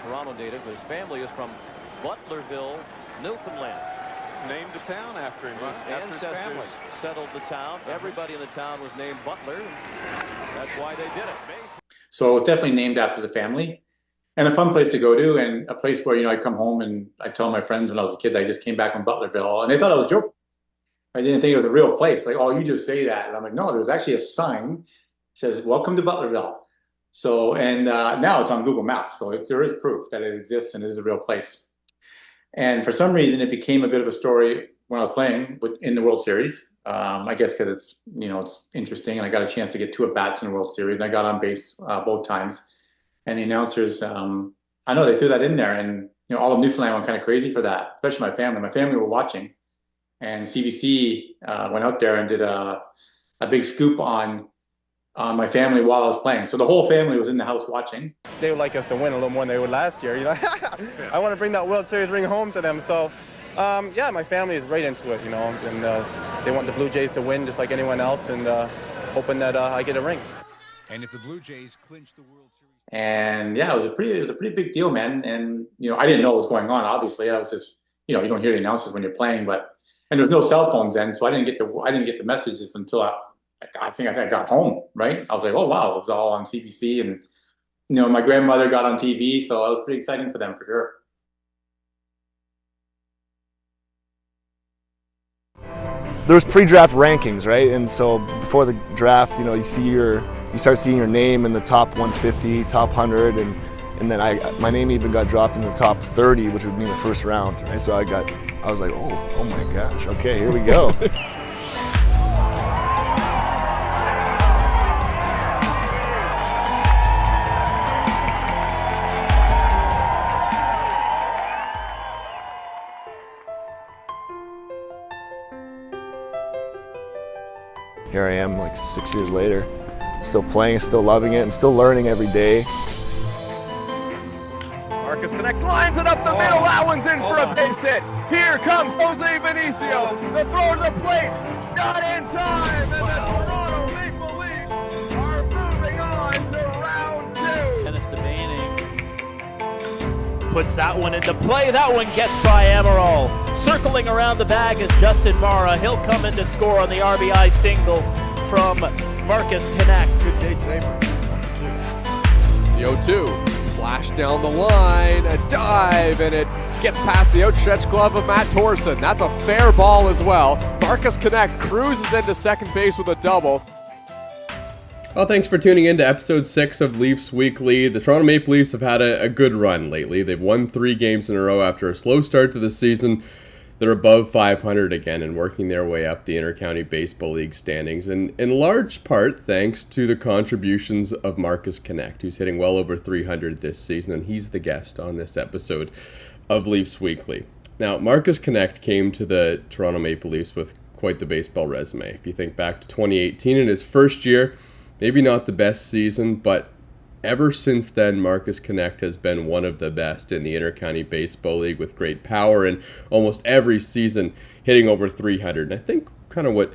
Toronto native. His family is from Butlerville, Newfoundland. Named the town after him. His ancestors settled the town. Everybody in the town was named Butler. That's why they did it. So definitely named after the family. And a fun place to go to, and a place where, I come home and I tell my friends when I was a kid that I just came back from Butlerville, and they thought I was joking. I didn't think it was a real place. Like, oh, you just say that. And I'm like, no, there's actually a sign that says, welcome to Butlerville. So, and now it's on Google Maps. So there is proof that it exists and it is a real place. And for some reason, it became a bit of a story when I was playing in the World Series. I guess because it's, it's interesting. And I got a chance to get 2 at-bats in the World Series. And I got on base both times. And the announcers, I know they threw that in there, and all of Newfoundland went kind of crazy for that, especially my family. My family were watching, and CBC went out there and did a big scoop on my family while I was playing. So the whole family was in the house watching. They would like us to win a little more than they would last year. I want to bring that World Series ring home to them. So, yeah, my family is right into it, and they want the Blue Jays to win just like anyone else, and hoping that I get a ring. And if the Blue Jays clinch the World Series. And yeah, it was a pretty big deal, man. And I didn't know what was going on. Obviously, I was just you don't hear the announcements when you're playing, and there's no cell phones then, so I didn't get the messages until I think I got home. Right, I was like, oh wow, it was all on CBC, and my grandmother got on TV, so it was pretty exciting for them for sure. There's pre-draft rankings, right? And so before the draft, you start seeing your name in the top 150, top 100, and then my name even got dropped in the top 30, which would mean the first round. Right? So I was like, oh my gosh, okay, here we go. Here I am, like 6 years later, still playing, still loving it, and still learning every day. Marcus Knecht lines it up the middle. That one's in for a base hit. Here comes Jose Benicio. The throw to the plate, not in time, and the Toronto Maple Leafs are moving on to round 2. Dennis Devaney puts that one into play. That one gets by Amaral. Circling around the bag is Justin Mara. He'll come in to score on the RBI single from Marcus Knecht. Good day today for the 0-2. Slash down the line, a dive, and it gets past the outstretched glove of Matt Thorson. That's a fair ball as well. Marcus Knecht cruises into second base with a double. Well, thanks for tuning in to episode 6 of Leafs Weekly. The Toronto Maple Leafs have had a good run lately. They've won 3 games in a row after a slow start to the season. They're above 500 again and working their way up the Intercounty Baseball League standings, and in large part thanks to the contributions of Marcus Knecht, who's hitting well over 300 this season, and he's the guest on this episode of Leafs Weekly. Now, Marcus Knecht came to the Toronto Maple Leafs with quite the baseball resume. If you think back to 2018, in his first year, maybe not the best season, but ever since then, Marcus Knecht has been one of the best in the Intercounty Baseball League with great power, and almost every season hitting over 300. And I think kind of what,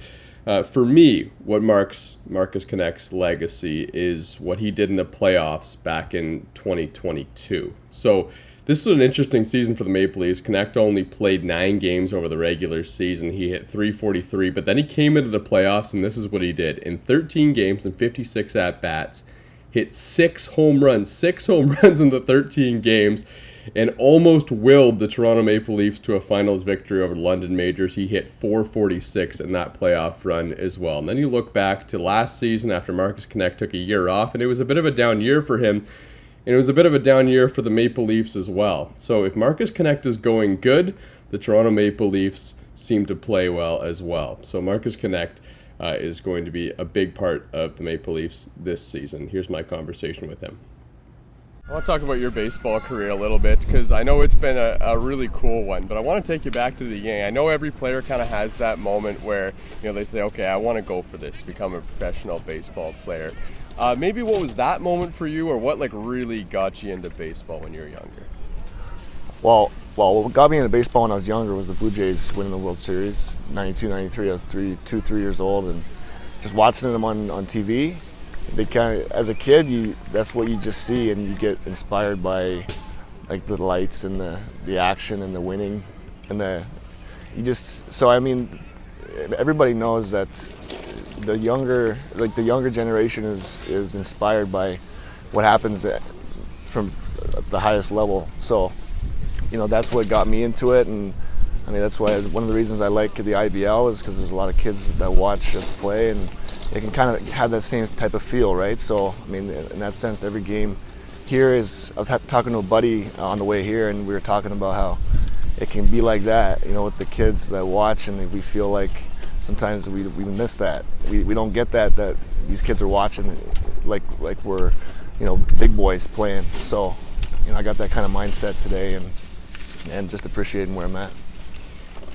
for me, what Marcus Knecht's legacy is what he did in the playoffs back in 2022. So this was an interesting season for the Maple Leafs. Knecht only played 9 games over the regular season. He hit .343, but then he came into the playoffs, and this is what he did. In 13 games and 56 at-bats, hit 6 home runs in the 13 games, and almost willed the Toronto Maple Leafs to a finals victory over the London Majors. He hit .446 in that playoff run as well. And then you look back to last season after Marcus Knecht took a year off, and it was a bit of a down year for him, and it was a bit of a down year for the Maple Leafs as well. So if Marcus Knecht is going good, the Toronto Maple Leafs seem to play well as well. So Marcus Knecht is going to be a big part of the Maple Leafs this season. Here's my conversation with him. I want to talk about your baseball career a little bit because I know it's been a really cool one, but I want to take you back to the beginning. I know every player kind of has that moment where they say, okay, I want to go for this, become a professional baseball player. Maybe what was that moment for you, or what really got you into baseball when you were younger? Well, what got me into baseball when I was younger was the Blue Jays winning the World Series, 92, 93. I was 3 years old, and just watching them on TV, they kind of, as a kid, that's what you just see, and you get inspired by like the lights and the action and the winning and so I mean, everybody knows that the younger generation is inspired by what happens from the highest level. So, that's what got me into it, and I mean that's why one of the reasons I like the IBL is because there's a lot of kids that watch us play, and they can kind of have that same type of feel, right? So, I mean, in that sense, every game here is. I was talking to a buddy on the way here, and we were talking about how it can be like that, with the kids that watch, and we feel like sometimes we miss that. We don't get that these kids are watching like we're, big boys playing. So, I got that kind of mindset today, and just appreciating where I'm at.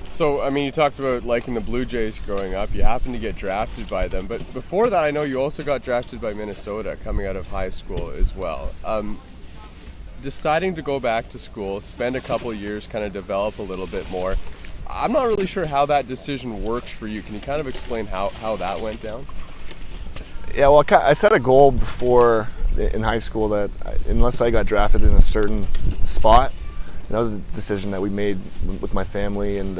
So, I mean, you talked about liking the Blue Jays growing up. You happened to get drafted by them, but before that, I know you also got drafted by Minnesota coming out of high school as well. Deciding to go back to school, spend a couple of years, kind of develop a little bit more. I'm not really sure how that decision works for you. Can you kind of explain how that went down? Yeah, well, I set a goal before in high school that unless I got drafted in a certain spot, that was a decision that we made with my family and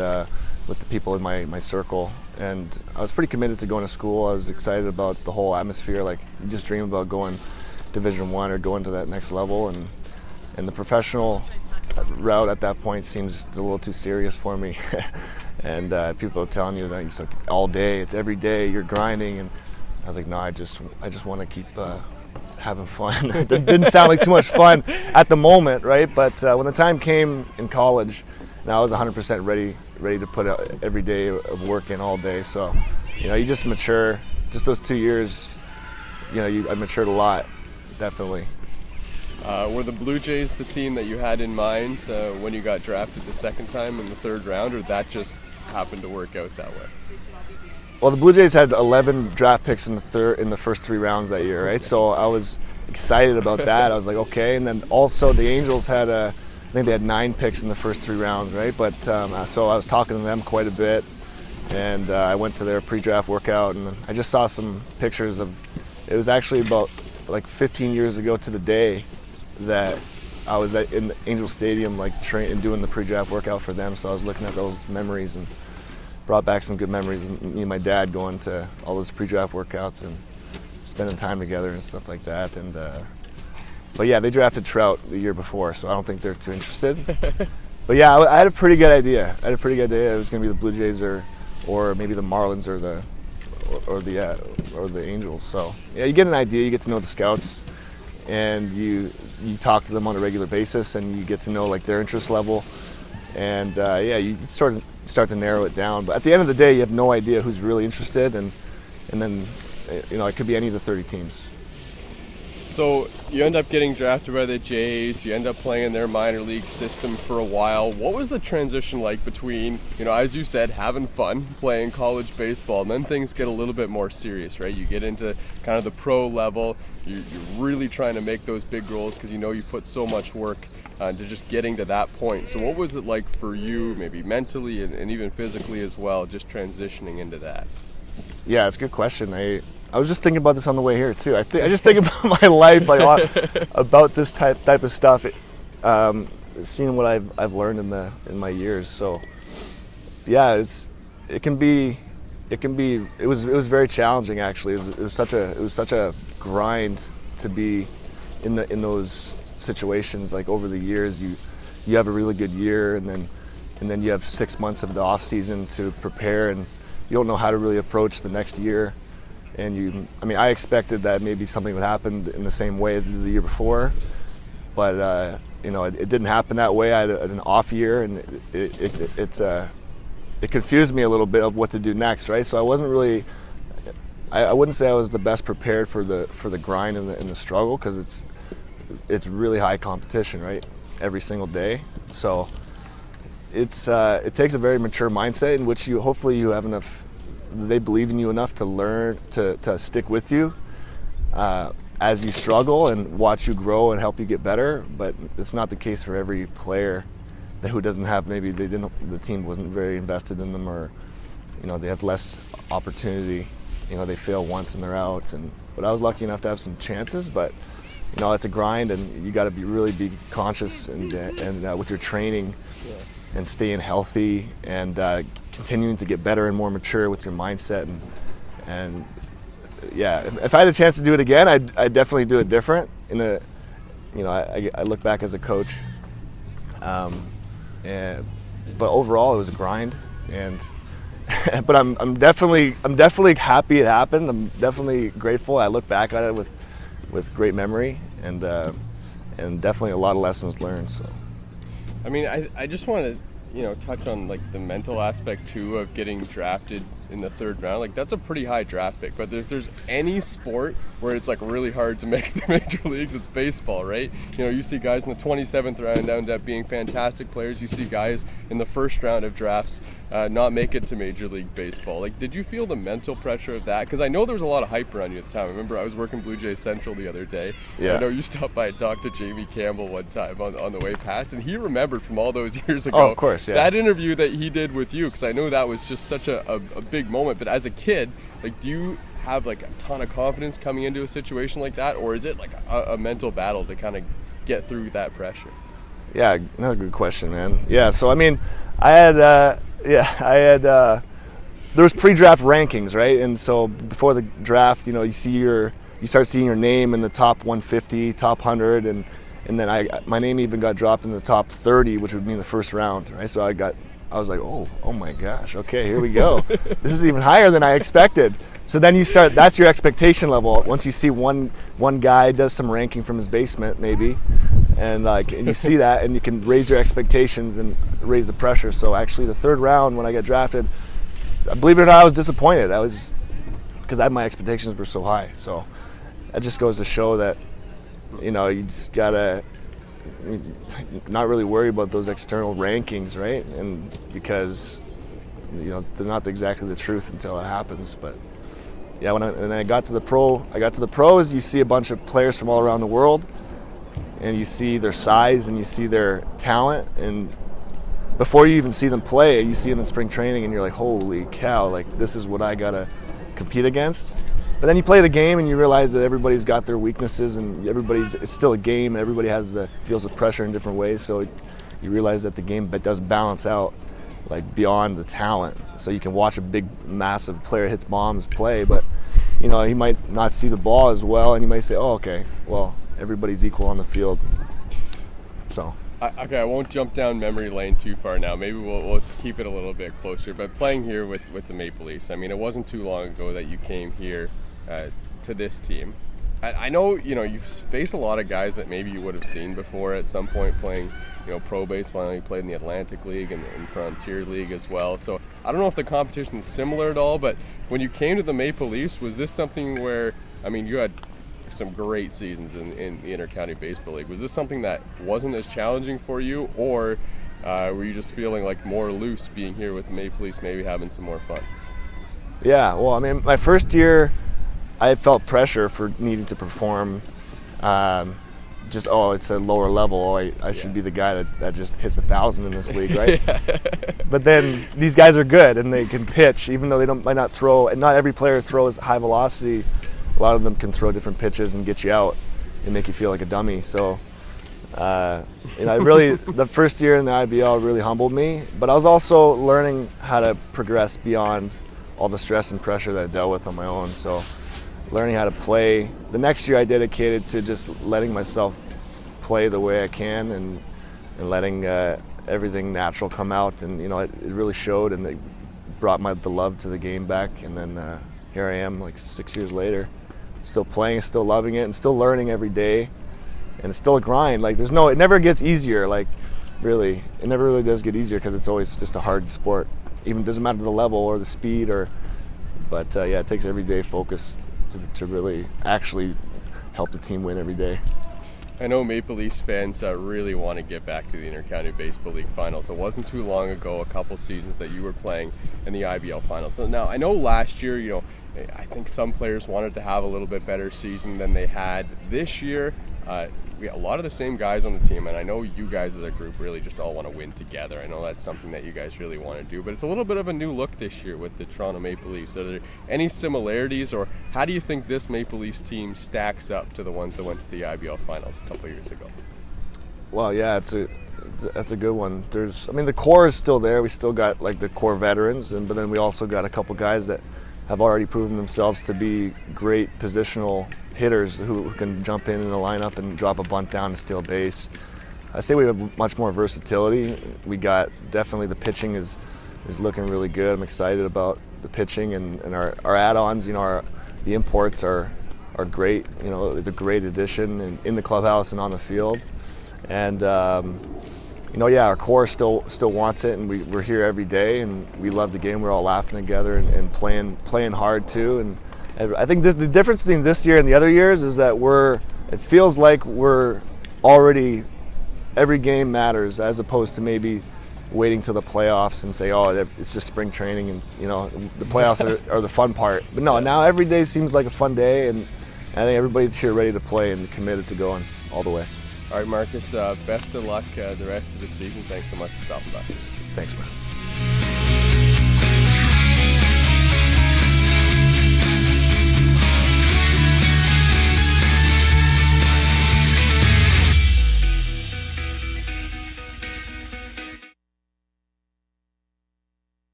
with the people in my circle. And I was pretty committed to going to school. I was excited about the whole atmosphere. Like, you just dream about going Division I or going to that next level. And the professional route at that point seems just a little too serious for me. And people are telling you that it's like all day, it's every day, you're grinding. And I was like, no, I just want to keep having fun. It didn't sound like too much fun at the moment, right? But when the time came in college, now I was 100% ready to put out every day of work in all day. So, you just mature. Just those 2 years, I matured a lot, definitely. Were the Blue Jays the team that you had in mind when you got drafted the second time in the third round, or that just happened to work out that way? Well, the Blue Jays had 11 draft picks in the first 3 rounds that year, right? So I was excited about that. I was like, okay. And then also the Angels had I think they had 9 picks in the first 3 rounds, right? But so I was talking to them quite a bit, and I went to their pre-draft workout, and I just saw some pictures of. It was actually about like 15 years ago to the day that I was in the Angel Stadium, like training, doing the pre-draft workout for them. So I was looking at those memories and brought back some good memories. Me and my dad going to all those pre-draft workouts and spending time together and stuff like that. And but yeah, they drafted Trout the year before, so I don't think they're too interested. But yeah, I had a pretty good idea. It was going to be the Blue Jays or maybe the Marlins or the Angels. So yeah, you get an idea. You get to know the scouts, and you talk to them on a regular basis, and you get to know like their interest level, and you start to narrow it down. But at the end of the day, you have no idea who's really interested, and then it could be any of the 30 teams. So you end up getting drafted by the Jays. You end up playing in their minor league system for a while. What was the transition like between, as you said, having fun playing college baseball, and then things get a little bit more serious, right? You get into kind of the pro level. You're really trying to make those big goals because you put so much work into just getting to that point. So what was it like for you, maybe mentally and even physically as well, just transitioning into that? Yeah, it's a good question. I was just thinking about this on the way here too. I just think about my life, about this type of stuff. Seeing what I've learned in my years. So yeah, it was very challenging actually. It was such a grind to be in those situations. Like over the years, you have a really good year, and then you have 6 months of the off season to prepare, and you don't know how to really approach the next year. And I expected that maybe something would happen in the same way as the year before, but it didn't happen that way. I had an off year, and it confused me a little bit of what to do next, right? So I wasn't really. I wouldn't say I was the best prepared for the grind and the struggle, because it's really high competition, right? Every single day. So it takes a very mature mindset in which hopefully you have enough. They believe in you enough to learn to stick with you as you struggle and watch you grow and help you get better. But it's not the case for every player who doesn't have, maybe the team wasn't very invested in them, or they have less opportunity. They fail once and they're out. But I was lucky enough to have some chances. But it's a grind, and you got to really be conscious and with your training and staying healthy and continuing to get better and more mature with your mindset. And yeah, if I had a chance to do it again, I'd definitely do it different. I look back as a coach, but overall it was a grind, but I'm definitely happy it happened. I'm definitely grateful. I look back at it with great memory and definitely a lot of lessons learned. So, I mean, I just want to touch on like the mental aspect too of getting drafted in the 3rd round. Like, that's a pretty high draft pick, but if there's any sport where it's like really hard to make the major leagues, it's baseball, right? You see guys in the 27th round end up being fantastic players. You see guys in the 1st round of drafts not make it to Major League Baseball. Like, did you feel the mental pressure of that? Because I know there was a lot of hype around you at the time. I remember I was working Blue Jays Central the other day. Yeah. I know you stopped by and talked to Jamie Campbell one time on the way past, and he remembered from all those years ago. Oh, of course, yeah. That interview that he did with you, because I know that was just such a big moment. But as a kid, like, do you have like a ton of confidence coming into a situation like that, or is it like a mental battle to kind of get through that pressure? Yeah, another good question, man. Yeah, so I mean, there was pre-draft rankings, right? And so before the draft, you start seeing your name in the top 150, top 100, and then my name even got dropped in the top 30, which would mean the 1st round, right? So I was like, oh my gosh, okay, here we go. This is even higher than I expected. So then that's your expectation level. Once you see one guy does some ranking from his basement, maybe, and you see that, and you can raise your expectations and raise the pressure. So actually the 3rd round, when I got drafted, believe it or not, I was disappointed. Because my expectations were so high. So that just goes to show that, you just gotta not really worry about those external rankings, right? And because they're not exactly the truth until it happens. But yeah, when I got to the pros, you see a bunch of players from all around the world, and you see their size and you see their talent, and before you even see them play, you see them in spring training, and you're like, holy cow, like, this is what I gotta compete against. But then you play the game and you realize that everybody's got their weaknesses, and it's still a game, and everybody deals with pressure in different ways. So you realize that the game does balance out, like, beyond the talent. So you can watch a big, massive player hits bombs play, but he might not see the ball as well, and you might say, oh, okay, well, everybody's equal on the field. So. Okay, I won't jump down memory lane too far now. Maybe we'll keep it a little bit closer. But playing here with the Maple Leafs, I mean, it wasn't too long ago that you came here to this team. I know, you've faced a lot of guys that maybe you would have seen before at some point playing, pro baseball. I know you played in the Atlantic League and Frontier League as well. So I don't know if the competition is similar at all, but when you came to the Maple Leafs, was this something where, I mean, you had some great seasons in the Intercounty Baseball League. Was this something that wasn't as challenging for you, or were you just feeling like more loose being here with the Maple Leafs, maybe having some more fun? Yeah, well, I mean, my first year, I felt pressure for needing to perform. It's a lower level. I should be the guy that just hits 1,000 in this league, right? But then these guys are good and they can pitch, even though they might not throw. And not every player throws high velocity. A lot of them can throw different pitches and get you out and make you feel like a dummy. So, the first year in the IBL really humbled me. But I was also learning how to progress beyond all the stress and pressure that I dealt with on my own. So, learning how to play. The next year I dedicated to just letting myself play the way I can and letting everything natural come out. And, it really showed, and it brought the love to the game back. And then here I am, like 6 years later. Still playing, still loving it, and still learning every day, and it's still a grind. Like it never gets easier. Like really, it never really does get easier because it's always just a hard sport. Even doesn't matter the level or the speed but it takes everyday focus to really actually help the team win every day. I know Maple Leafs fans really want to get back to the Intercounty Baseball League Finals. It wasn't too long ago, a couple seasons, that you were playing in the IBL Finals. So now, I know last year, I think some players wanted to have a little bit better season than they had this year. we got a lot of the same guys on the team, and I know you guys as a group really just all want to win together. I know that's something that you guys really want to do, but it's a little bit of a new look this year with the Toronto Maple Leafs. Are there any similarities, or how do you think this Maple Leafs team stacks up to the ones that went to the IBL finals a couple of years ago? Well, yeah, that's a good one. The core is still there. We still got like the core veterans, but then we also got a couple guys that have already proven themselves to be great positional hitters who can jump in the lineup and drop a bunt down to steal base. I say we have much more versatility. We got definitely the pitching is looking really good. I'm excited about the pitching and our add-ons. The imports are great. The great addition in the clubhouse and on the field. And our core still wants it, and we're here every day, and we love the game. We're all laughing together and playing hard too. And I think the difference between this year and the other years is that it feels like we're already, every game matters, as opposed to maybe waiting till the playoffs and say, oh, it's just spring training and the playoffs are the fun part. But no, now every day seems like a fun day, and I think everybody's here ready to play and committed to going all the way. All right, Marcus, best of luck the rest of the season. Thanks so much for stopping by. Thanks, man.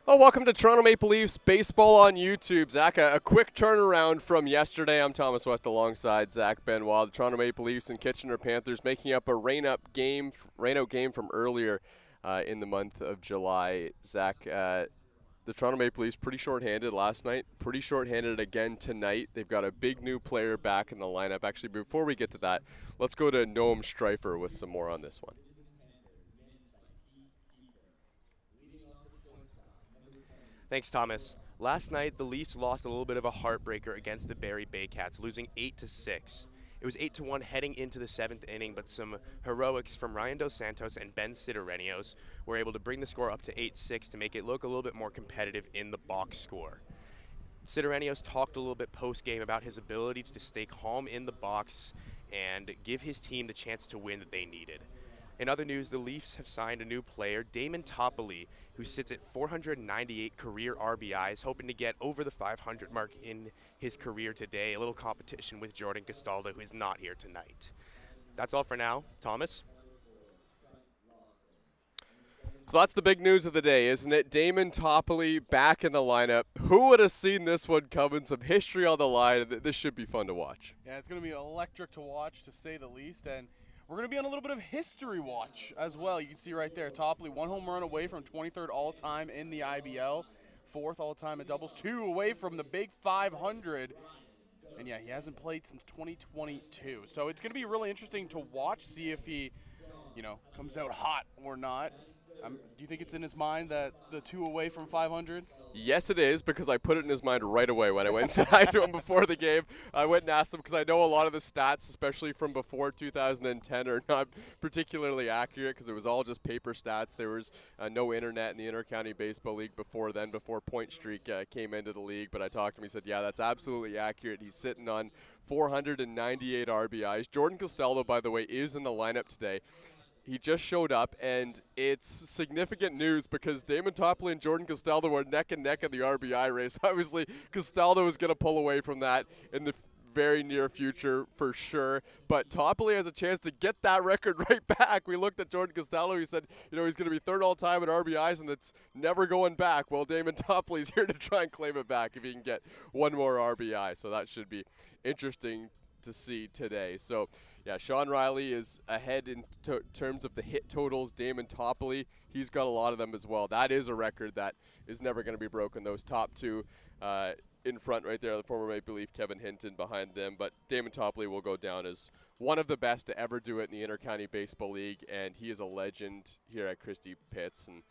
Oh, welcome to Toronto Maple Leafs Baseball on YouTube. Zach, a quick turnaround from yesterday. I'm Thomas West alongside Zach Benoit. The Toronto Maple Leafs and Kitchener Panthers making up a rain-out game from earlier in the month of July. Zach, the Toronto Maple Leafs pretty short-handed last night, pretty short-handed again tonight. They've got a big new player back in the lineup. Actually, before we get to that, let's go to Noam Streifer with some more on this one. Thanks, Thomas. Last night, the Leafs lost a little bit of a heartbreaker against the Barrie Baycats, losing 8-6. It was 8-1 heading into the 7th inning, but some heroics from Ryan Dos Santos and Ben Sidorenios were able to bring the score up to 8-6 to make it look a little bit more competitive in the box score. Sidorenios talked a little bit post-game about his ability to stay calm in the box and give his team the chance to win that they needed. In other news, the Leafs have signed a new player, Damon Toppoli, who sits at 498 career RBIs, hoping to get over the 500 mark in his career today. A little competition with Jordan Castaldo, who is not here tonight. That's all for now. Thomas? So that's the big news of the day, isn't it? Damon Toppoli back in the lineup. Who would have seen this one coming? Some history on the line. This should be fun to watch. Yeah, it's going to be electric to watch, to say the least. And we're going to be on a little bit of history watch as well. You can see right there, Toppoli, 1 home run away from 23rd all-time in the IBL, 4th all-time in doubles, 2 away from the big 500. And yeah, he hasn't played since 2022. So it's going to be really interesting to watch, see if he, comes out hot or not. Do you think it's in his mind that the 2 away from 500? Yes, it is, because I put it in his mind right away when I went inside to him before the game. I went and asked him, because I know a lot of the stats, especially from before 2010, are not particularly accurate, because it was all just paper stats. There was no internet in the Inter-County Baseball League before then, before Point Streak came into the league. But I talked to him. He said, yeah, that's absolutely accurate. He's sitting on 498 RBIs. Jordan Castaldo, by the way, is in the lineup today. He just showed up, and it's significant news because Damon Toppoli and Jordan Castaldo are neck and neck in the RBI race. Obviously, Castaldo is going to pull away from that in the very near future for sure, but Toppoli has a chance to get that record right back. We looked at Jordan Castaldo. He said, he's going to be 3rd all-time in RBIs, and it's never going back. Well, Damon Toppoli's here to try and claim it back if he can get 1 more RBI, so that should be interesting to see today. So, yeah, Sean Riley is ahead in terms of the hit totals. Damon Toppoli, he's got a lot of them as well. That is a record that is never going to be broken. Those top 2 in front right there, the former Maple Leaf Kevin Hinton behind them. But Damon Toppoli will go down as one of the best to ever do it in the Inter-County Baseball League, and he is a legend here at Christie Pitts. And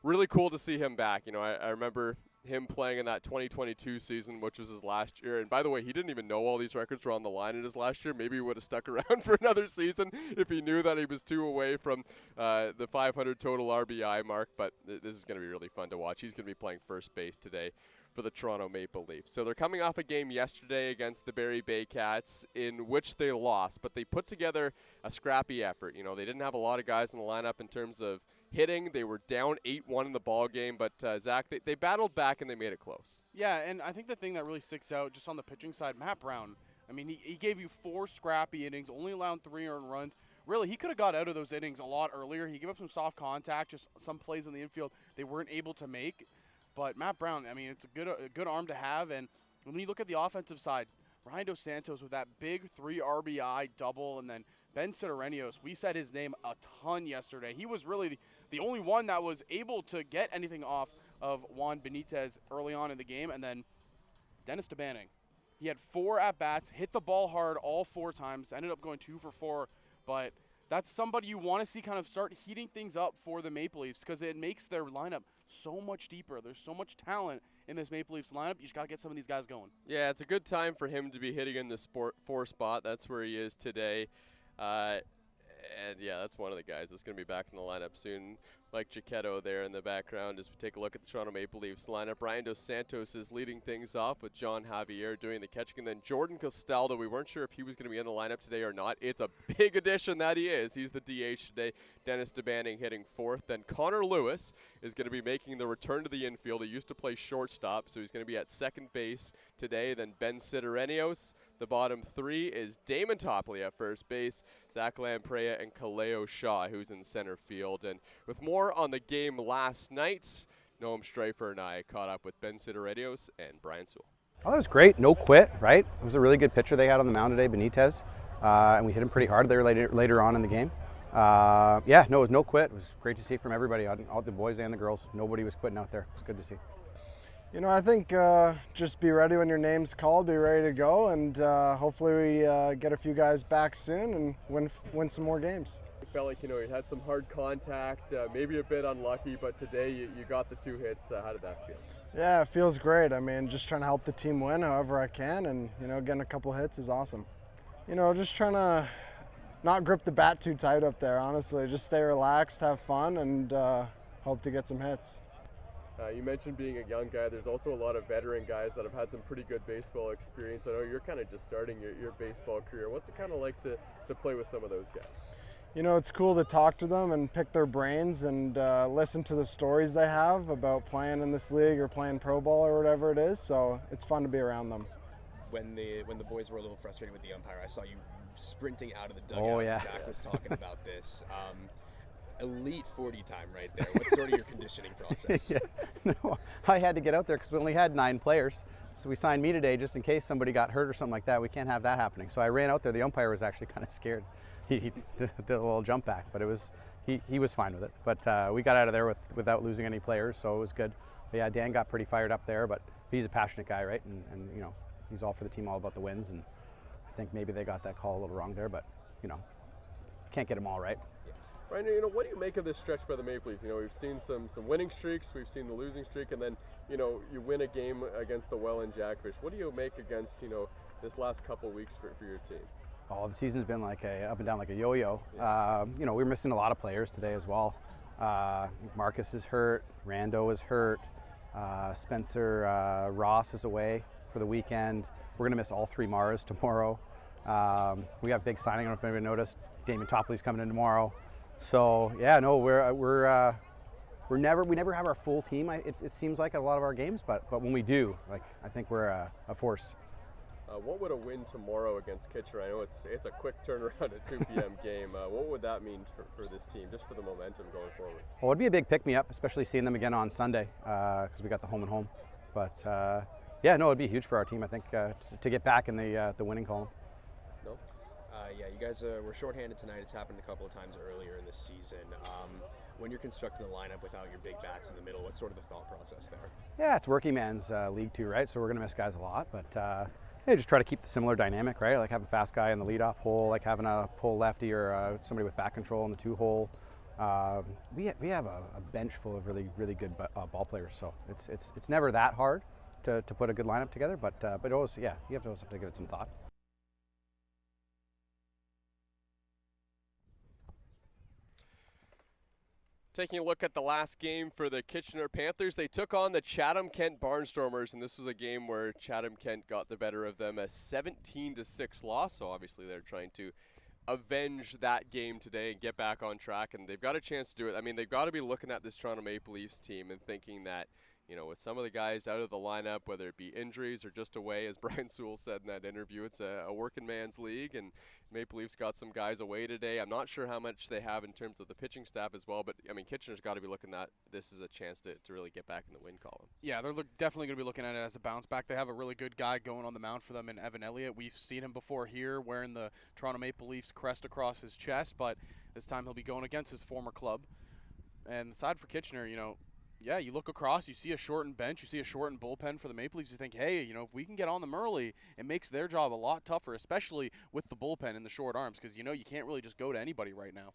really cool to see him back. I remember him playing in that 2022 season, which was his last year. And by the way, he didn't even know all these records were on the line in his last year. Maybe he would have stuck around for another season if he knew that he was 2 away from the 500 total RBI mark. But this is going to be really fun to watch. He's going to be playing first base today for the Toronto Maple Leafs. So they're coming off a game yesterday against the Barrie Baycats in which they lost, but they put together a scrappy effort. You know, they didn't have a lot of guys in the lineup in terms of hitting. They were down 8-1 in the ball game, but Zach, they battled back and they made it close. Yeah, and I think the thing that really sticks out just on the pitching side, Matt Brown, I mean, he gave you 4 scrappy innings, only allowed 3 earned runs. Really, he could have got out of those innings a lot earlier. He gave up some soft contact, just some plays in the infield they weren't able to make. But Matt Brown, I mean, it's a good arm to have. And when you look at the offensive side, Ryan Dos Santos with that big 3 RBI double, and then Ben Sidorenios, we said his name a ton yesterday. He was really the only one that was able to get anything off of Juan Benitez early on in the game. And then Dennis DeBanning. He had 4 at-bats, hit the ball hard all 4 times, ended up going 2 for 4. But that's somebody you want to see kind of start heating things up for the Maple Leafs because it makes their lineup so much deeper. There's so much talent in this Maple Leafs lineup. You just got to get some of these guys going. Yeah, it's a good time for him to be hitting in the 4 spot. That's where he is today. And, yeah, that's one of the guys that's going to be back in the lineup soon. Like Giacchetto there in the background as we take a look at the Toronto Maple Leafs lineup. Ryan Dos Santos is leading things off with John Javier doing the catching. And then Jordan Castaldo, we weren't sure if he was going to be in the lineup today or not. It's a big addition that he is. He's the DH today. Dennis DeBanning hitting 4th. Then Connor Lewis is going to be making the return to the infield. He used to play shortstop, so he's going to be at second base today. Then Ben Sidorenios. The bottom 3 is Damon Topley at first base, Zach Lamprey and Kaleo Shaw, who's in center field. And with more on the game last night, Noam Streifer and I caught up with Ben Sidorenios and Brian Sewell. Oh, that was great. No quit, right? It was a really good pitcher they had on the mound today, Benitez, and we hit him pretty hard there later on in the game. Yeah, no, it was no quit. It was great to see from everybody, all the boys and the girls. Nobody was quitting out there. It was good to see. You know, I think just be ready when your name's called, be ready to go, and hopefully we get a few guys back soon and win some more games. It felt like, you know, you had some hard contact, maybe a bit unlucky, but today you got the 2 hits. How did that feel? Yeah, it feels great. I mean, just trying to help the team win however I can, and, you know, getting a couple hits is awesome. You know, just trying to not grip the bat too tight up there, honestly. Just stay relaxed, have fun, and hope to get some hits. You mentioned being a young guy. There's also a lot of veteran guys that have had some pretty good baseball experience. I know you're kind of just starting your baseball career. What's it kind of like to play with some of those guys? You know, it's cool to talk to them and pick their brains and listen to the stories they have about playing in this league or playing pro ball or whatever it is. So it's fun to be around them. When the boys were a little frustrated with the umpire, I saw you sprinting out of the dugout. Oh, yeah. Zach was talking about this. Elite 40 time right there. What's sort of your conditioning process? Yeah. No, I had to get out there because we only had 9 players. So we signed me today just in case somebody got hurt or something like that. We can't have that happening. So I ran out there. The umpire was actually kind of scared. He did a little jump back, but it was he was fine with it. But we got out of there without losing any players, so it was good. But yeah, Dan got pretty fired up there, but he's a passionate guy, right? And you know, he's all for the team, all about the wins. And I think maybe they got that call a little wrong there, but you know, can't get them all right. Ryan, you know, what do you make of this stretch by the Maple Leafs? You know, we've seen some winning streaks, we've seen the losing streak, and then, you know, you win a game against the Welland Jackfish. What do you make against, you know, this last couple weeks for your team? Oh, the season's been like up and down like a yo-yo. Yeah. You know, we're missing a lot of players today as well. Marcus is hurt, Rando is hurt, Spencer Ross is away for the weekend. We're going to miss all 3 Maras tomorrow. We have a big signing, I don't know if anybody noticed. Damon Topley's coming in tomorrow. So yeah, no, we never have our full team. It seems like a lot of our games, but when we do, like I think we're a force. What would a win tomorrow against Kitchener? I know it's a quick turnaround at 2 p.m. game. What would that mean for this team, just for the momentum going forward? Well, it'd be a big pick-me-up, especially seeing them again on Sunday because we got the home and home. But yeah, no, it'd be huge for our team. I think to get back in the winning column. No. Yeah, you guys were shorthanded tonight. It's happened a couple of times earlier in the season. When you're constructing the lineup without your big bats in the middle, what's sort of the thought process there? Yeah, it's working man's league too, right? So we're going to miss guys a lot, but yeah, just try to keep the similar dynamic, right? Like having a fast guy in the leadoff hole, like having a pull lefty or somebody with bat control in the 2 hole. We have a bench full of really good ball players, so it's never that hard to put a good lineup together. But always, yeah, you have to give it some thought. Taking a look at the last game for the Kitchener Panthers, they took on the Chatham-Kent Barnstormers, and this was a game where Chatham-Kent got the better of them, a 17-6 loss. So obviously they're trying to avenge that game today and get back on track, and they've got a chance to do it. I mean, they've got to be looking at this Toronto Maple Leafs team and thinking that, you know, with some of the guys out of the lineup, whether it be injuries or just away, as Brian Sewell said in that interview, it's a working man's league, and Maple Leafs got some guys away today. I'm not sure how much they have in terms of the pitching staff as well, but, I mean, Kitchener's got to be looking at this as a chance to really get back in the win column. Yeah, they're definitely going to be looking at it as a bounce back. They have a really good guy going on the mound for them in Evan Elliott. We've seen him before here wearing the Toronto Maple Leafs crest across his chest, but this time he'll be going against his former club. And the side for Kitchener, you know, yeah, you look across, you see a shortened bench, you see a shortened bullpen for the Maple Leafs. You think, hey, you know, if we can get on them early, it makes their job a lot tougher, especially with the bullpen and the short arms, because, you know, you can't really just go to anybody right now.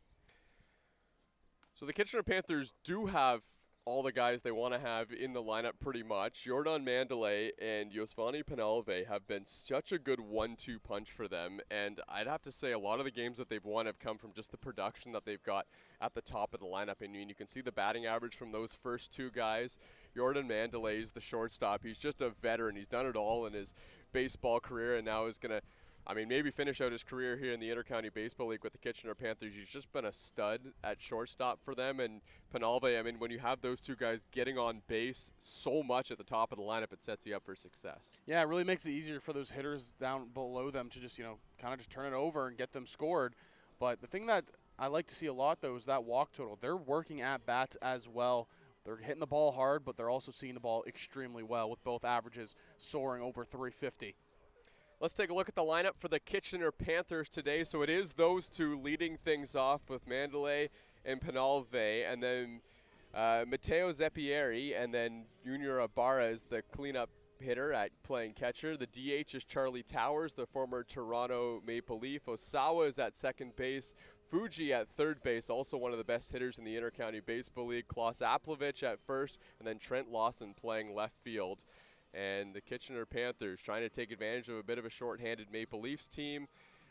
So the Kitchener Panthers do have all the guys they want to have in the lineup pretty much. Jordan Mandalay and Yosvani Penalve have been such a good 1-2 punch for them, and I'd have to say a lot of the games that they've won have come from just the production that they've got at the top of the lineup. I mean, you can see the batting average from those first two guys. Jordan Mandalay is the shortstop. He's just a veteran. He's done it all in his baseball career, and now is going to, I mean, maybe finish out his career here in the Intercounty Baseball League with the Kitchener Panthers. He's just been a stud at shortstop for them. And Penalve, I mean, when you have those two guys getting on base so much at the top of the lineup, it sets you up for success. Yeah, it really makes it easier for those hitters down below them to just, you know, kind of just turn it over and get them scored. But the thing that I like to see a lot, though, is that walk total. They're working at bats as well. They're hitting the ball hard, but they're also seeing the ball extremely well, with both averages soaring over 350. Let's take a look at the lineup for the Kitchener Panthers today. So it is those two leading things off with Mandalay and Penalve, and then Matteo Zeppieri, and then Junior Ibarra is the cleanup hitter at playing catcher. The DH is Charlie Towers, the former Toronto Maple Leaf. Osawa is at second base. Fuji at third base, also one of the best hitters in the Intercounty Baseball League. Klaus Aplovich at first, and then Trent Lawson playing left field. And the Kitchener Panthers trying to take advantage of a bit of a short-handed Maple Leafs team.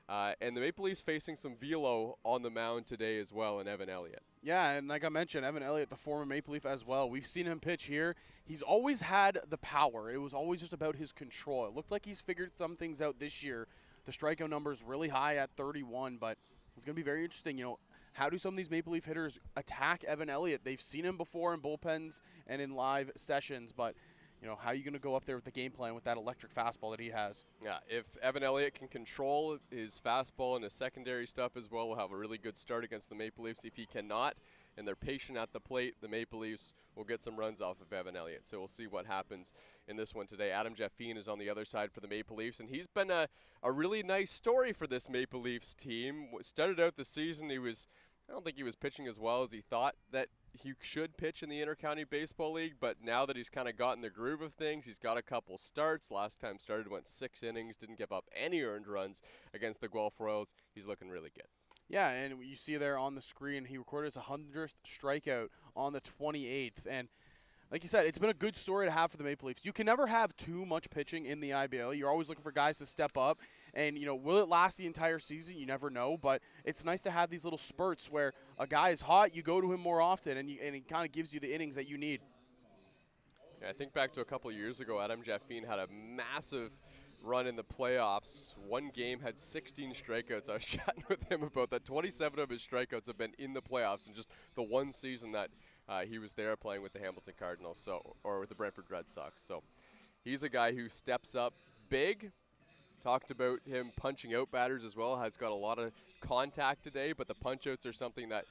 And the Maple Leafs facing some velo on the mound today as well in Evan Elliott. Yeah, and like I mentioned, Evan Elliott, the former Maple Leaf as well. We've seen him pitch here. He's always had the power. It was always just about his control. It looked like he's figured some things out this year. The strikeout number is really high at 31, but it's going to be very interesting. You know, how do some of these Maple Leaf hitters attack Evan Elliott? They've seen him before in bullpens and in live sessions, but you know, how are you going to go up there with the game plan with that electric fastball that he has? Yeah, if Evan Elliott can control his fastball and his secondary stuff as well, we'll have a really good start against the Maple Leafs. If he cannot, and they're patient at the plate, the Maple Leafs will get some runs off of Evan Elliott. So we'll see what happens in this one today. Adam Jaffine is on the other side for the Maple Leafs, and he's been a really nice story for this Maple Leafs team. Started out the season, I don't think he was pitching as well as he thought that he should pitch in the Intercounty Baseball League, but now that he's kind of gotten the groove of things, he's got a couple starts. Last time started, went 6 innings, didn't give up any earned runs against the Guelph Royals. He's looking really good. Yeah, and you see there on the screen, he recorded his 100th strikeout on the 28th. And like you said, it's been a good story to have for the Maple Leafs. You can never have too much pitching in the IBL. You're always looking for guys to step up. And, you know, will it last the entire season? You never know. But it's nice to have these little spurts where a guy is hot, you go to him more often, and he kind of gives you the innings that you need. Yeah, I think back to a couple of years ago, Adam Jaffine had a massive run in the playoffs. One game had 16 strikeouts. I was chatting with him about that. 27 of his strikeouts have been in the playoffs in just the one season that he was there playing with the Hamilton Cardinals, or with the Brentford Red Sox. So he's a guy who steps up big. Talked about him punching out batters as well. Has got a lot of contact today, but the punch-outs are something that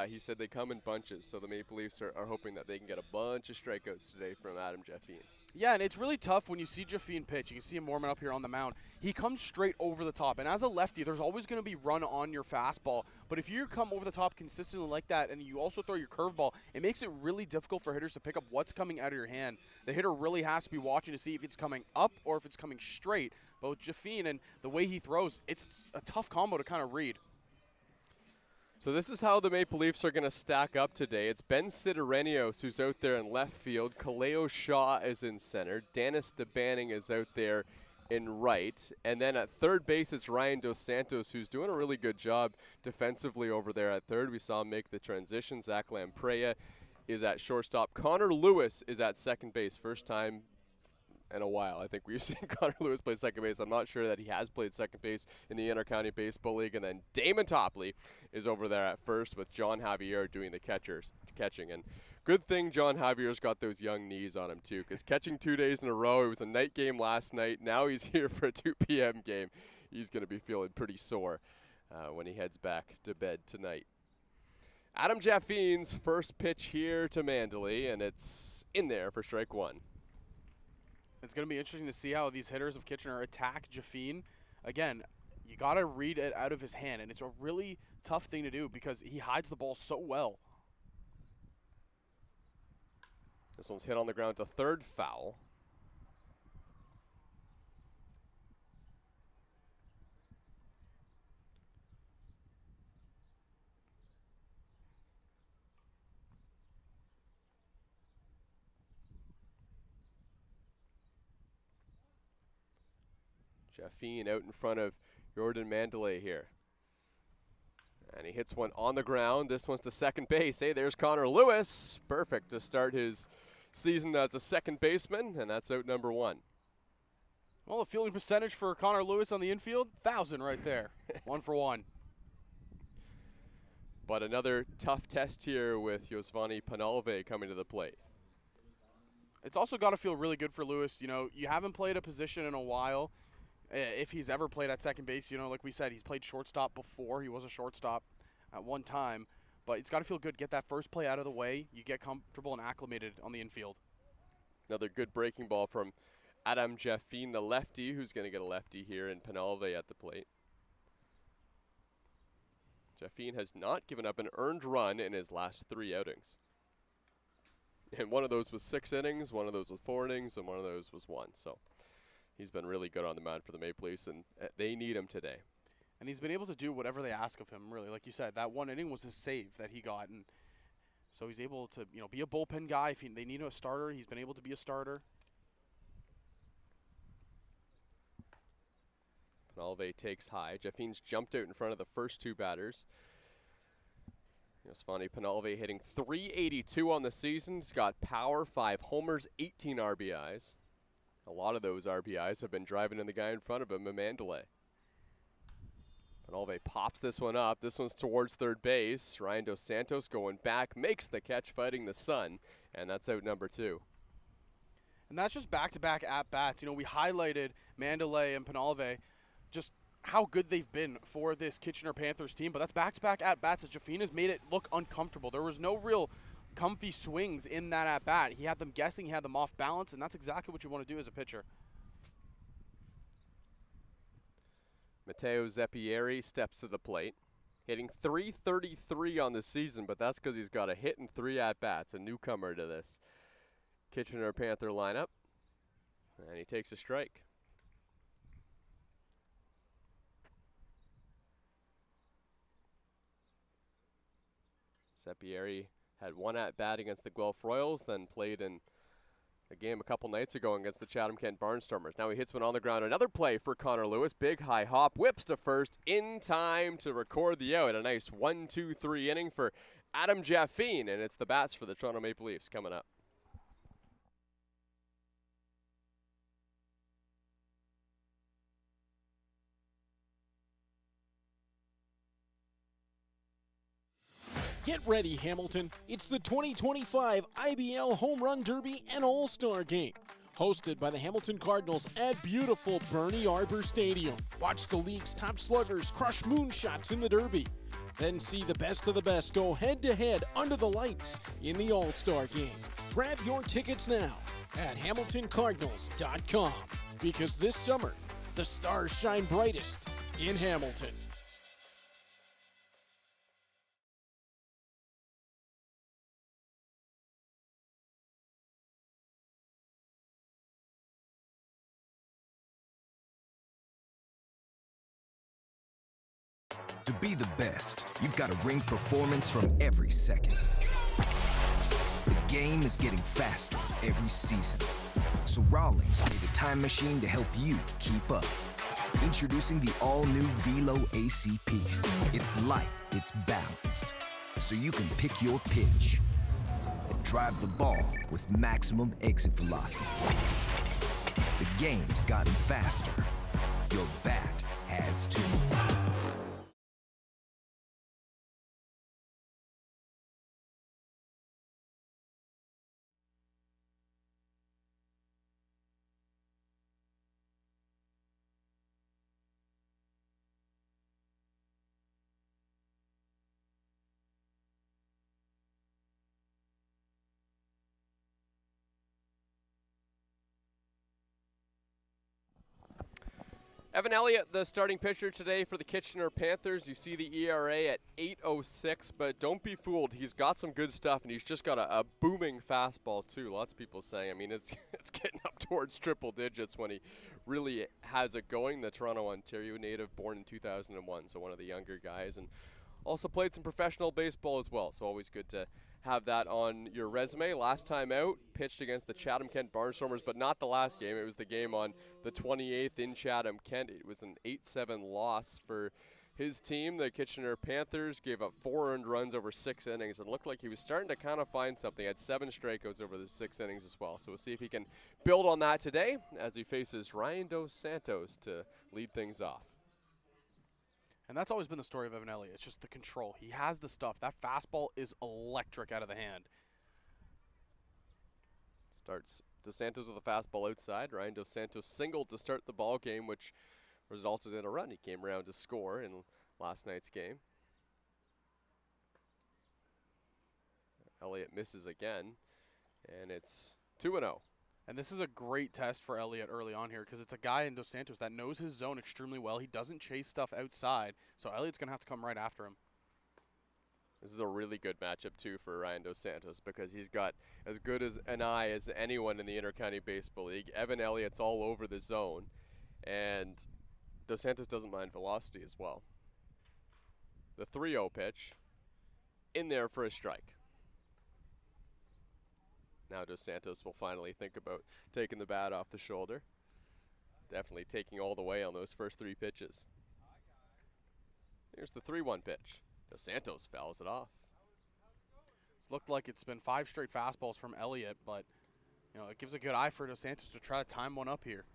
he said they come in bunches. So the Maple Leafs are hoping that they can get a bunch of strikeouts today from Adam Jaffine. Yeah, and it's really tough when you see Jaffine pitch. You can see him warming up here on the mound. He comes straight over the top. And as a lefty, there's always going to be run on your fastball. But if you come over the top consistently like that and you also throw your curveball, it makes it really difficult for hitters to pick up what's coming out of your hand. The hitter really has to be watching to see if it's coming up or if it's coming straight. But with Jaffine and the way he throws, it's a tough combo to kind of read. So this is how the Maple Leafs are going to stack up today. It's Ben Sidorenios who's out there in left field. Kaleo Shaw is in center. Dennis DeBanning is out there in right. And then at third base, it's Ryan Dos Santos, who's doing a really good job defensively over there at third. We saw him make the transition. Zach Lamprey is at shortstop. Connor Lewis is at second base. First time in a while. I think we've seen Connor Lewis play second base. I'm not sure that he has played second base in the Intercounty Baseball League. And then Damon Topley is over there at first with John Javier doing the catching. And good thing John Javier's got those young knees on him too, because catching 2 days in a row, it was a night game last night. Now he's here for a 2 p.m. game. He's going to be feeling pretty sore when he heads back to bed tonight. Adam Jaffine's first pitch here to Mandalay, and it's in there for strike one. It's going to be interesting to see how these hitters of Kitchener attack Jaffine. Again, you got to read it out of his hand, and it's a really tough thing to do because he hides the ball so well. This one's hit on the ground to third, foul. Jaffine out in front of Jordan Mandalay here. And he hits one on the ground. This one's to second base. Hey, there's Connor Lewis. Perfect to start his season as a second baseman, and that's out number one. Well, the fielding percentage for Connor Lewis on the infield, 1,000 right there. 1 for 1. But another tough test here with Josvani Panalve coming to the plate. It's also got to feel really good for Lewis. You know, you haven't played a position in a while. If he's ever played at second base, you know, like we said, he's played shortstop before. He was a shortstop at one time. But it's got to feel good. Get that first play out of the way. You get comfortable and acclimated on the infield. Another good breaking ball from Adam Jaffine, the lefty, who's going to get a lefty here, and Panalve at the plate. Jaffine has not given up an earned run in his last 3 outings. And one of those was 6 innings, one of those was 4 innings, and one of those was 1. So he's been really good on the mound for the Maple Leafs, and they need him today. And he's been able to do whatever they ask of him, really. Like you said, that 1 inning was his save that he got. And so he's able to, you know, be a bullpen guy. If they need a starter, he's been able to be a starter. Panalve takes high. Jaffine's jumped out in front of the first 2 batters. Josvani Panalve hitting .382 on the season. He's got power, 5 homers, 18 RBIs. A lot of those RBIs have been driving in the guy in front of him, Mandalay. Panalve pops this one up. This one's towards third base. Ryan Dos Santos going back, makes the catch fighting the sun, and that's out number 2. And that's just back-to-back at-bats. You know, we highlighted Mandalay and Panalve, just how good they've been for this Kitchener Panthers team, but that's back-to-back at-bats. Jaffine has made it look uncomfortable. There was no real comfy swings in that at-bat. He had them guessing, he had them off balance, and that's exactly what you want to do as a pitcher. Matteo Zeppieri steps to the plate, hitting .333 on the season, but that's because he's got a hit and 3 at-bats, a newcomer to this Kitchener Panther lineup, and he takes a strike. Zeppieri had 1 at-bat against the Guelph Royals, then played in a game a couple nights ago against the Chatham-Kent Barnstormers. Now he hits one on the ground. Another play for Connor Lewis. Big high hop, whips to first in time to record the out. A nice 1-2-3 inning for Adam Jaffine, and it's the bats for the Toronto Maple Leafs coming up. Get ready, Hamilton. It's the 2025 IBL Home Run Derby and All-Star Game. Hosted by the Hamilton Cardinals at beautiful Bernie Arbor Stadium. Watch the league's top sluggers crush moonshots in the Derby. Then see the best of the best go head-to-head under the lights in the All-Star Game. Grab your tickets now at HamiltonCardinals.com. Because this summer, the stars shine brightest in Hamilton. To be the best, you've got to ring performance from every second. The game is getting faster every season. So Rawlings made a time machine to help you keep up. Introducing the all-new Velo ACP. It's light, it's balanced, so you can pick your pitch and drive the ball with maximum exit velocity. The game's gotten faster. Your bat has too. Evan Elliott, the starting pitcher today for the Kitchener Panthers. You see the ERA at 8.06, but don't be fooled. He's got some good stuff, and he's just got a booming fastball, too. Lots of people saying, I mean, it's getting up towards triple digits when he really has it going. The Toronto, Ontario native, born in 2001, so one of the younger guys, and also played some professional baseball as well, so always good to have that on your resume. Last time out, pitched against the Chatham-Kent Barnstormers, but not the last game. It was the game on the 28th in Chatham-Kent. It was an 8-7 loss for his team. The Kitchener Panthers gave up 4 earned runs over 6 innings. It looked like he was starting to kind of find something. He had 7 strikeouts over the 6 innings as well. So we'll see if he can build on that today as he faces Ryan Dos Santos to lead things off. And that's always been the story of Evan Elliott. It's just the control. He has the stuff. That fastball is electric out of the hand. Starts Dos Santos with a fastball outside. Ryan Dos Santos singled to start the ball game, which resulted in a run. He came around to score in last night's game. Elliott misses again, and it's 2-0. And this is a great test for Elliott early on here because it's a guy in Dos Santos that knows his zone extremely well. He doesn't chase stuff outside, so Elliott's going to have to come right after him. This is a really good matchup, too, for Ryan Dos Santos because he's got as good as an eye as anyone in the Intercounty Baseball League. Evan Elliott's all over the zone, and Dos Santos doesn't mind velocity as well. The 3-0 pitch in there for a strike. Now Dos Santos will finally think about taking the bat off the shoulder. Definitely taking all the way on those first 3 pitches. Here's the 3-1 pitch. Dos Santos fouls it off. It's looked like it's been 5 straight fastballs from Elliott, but you know it gives a good eye for Dos Santos to try to time one up here.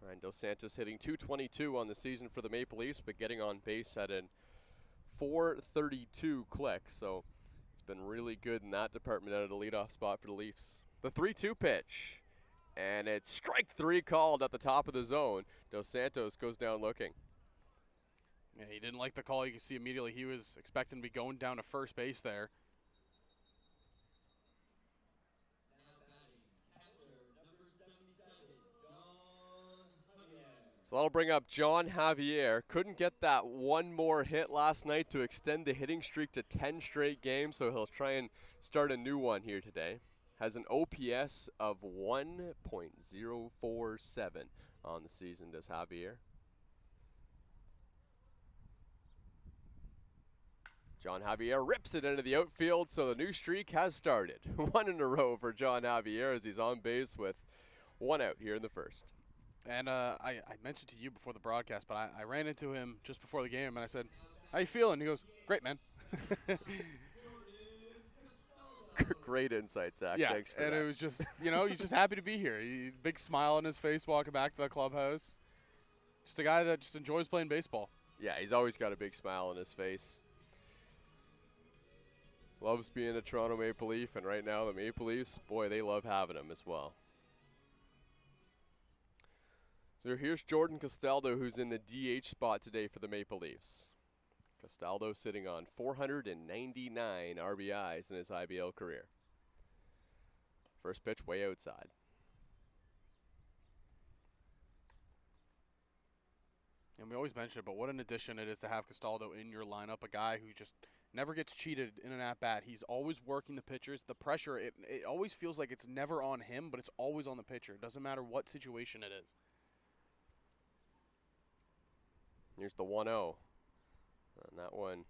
Ryan Dos Santos hitting .222 on the season for the Maple Leafs, but getting on base at an .432 click, so it's been really good in that department out of the leadoff spot for the Leafs. The 3-2 pitch, and it's strike 3 called at the top of the zone. Dos Santos goes down looking. Yeah, he didn't like the call. You can see immediately he was expecting to be going down to first base there. So that'll bring up John Javier. Couldn't get that one more hit last night to extend the hitting streak to 10 straight games, so he'll try and start a new one here today. Has an OPS of 1.047 on the season, does Javier. John Javier rips it into the outfield, so the new streak has started. 1 in a row for John Javier as he's on base with 1 out here in the first. And I mentioned to you before the broadcast, but I ran into him just before the game, and I said, "How you feeling?" He goes, "Great, man." Great insight, Zach. Yeah, thanks for and that. it was just, you know, he's just happy to be here. Big smile on his face walking back to the clubhouse. Just a guy that just enjoys playing baseball. Yeah, he's always got a big smile on his face. Loves being a Toronto Maple Leaf, and right now the Maple Leafs, boy, they love having him as well. So here's Jordan Castaldo, who's in the DH spot today for the Maple Leafs. Castaldo sitting on 499 RBIs in his IBL career. First pitch way outside. And we always mention it, but what an addition it is to have Castaldo in your lineup, a guy who just never gets cheated in an at-bat. He's always working the pitchers. The pressure, it always feels like it's never on him, but it's always on the pitcher. It doesn't matter what situation it is. Here's the 1-0. And that one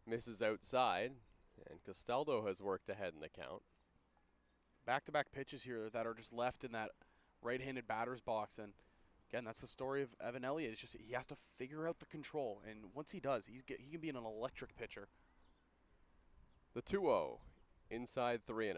misses outside, and Castaldo has worked ahead in the count. Back-to-back pitches here that are just left in that right-handed batter's box, and again, that's the story of Evan Elliott. It's just he has to figure out the control, and once he does, he can be an electric pitcher. The 2-0, inside 3-0.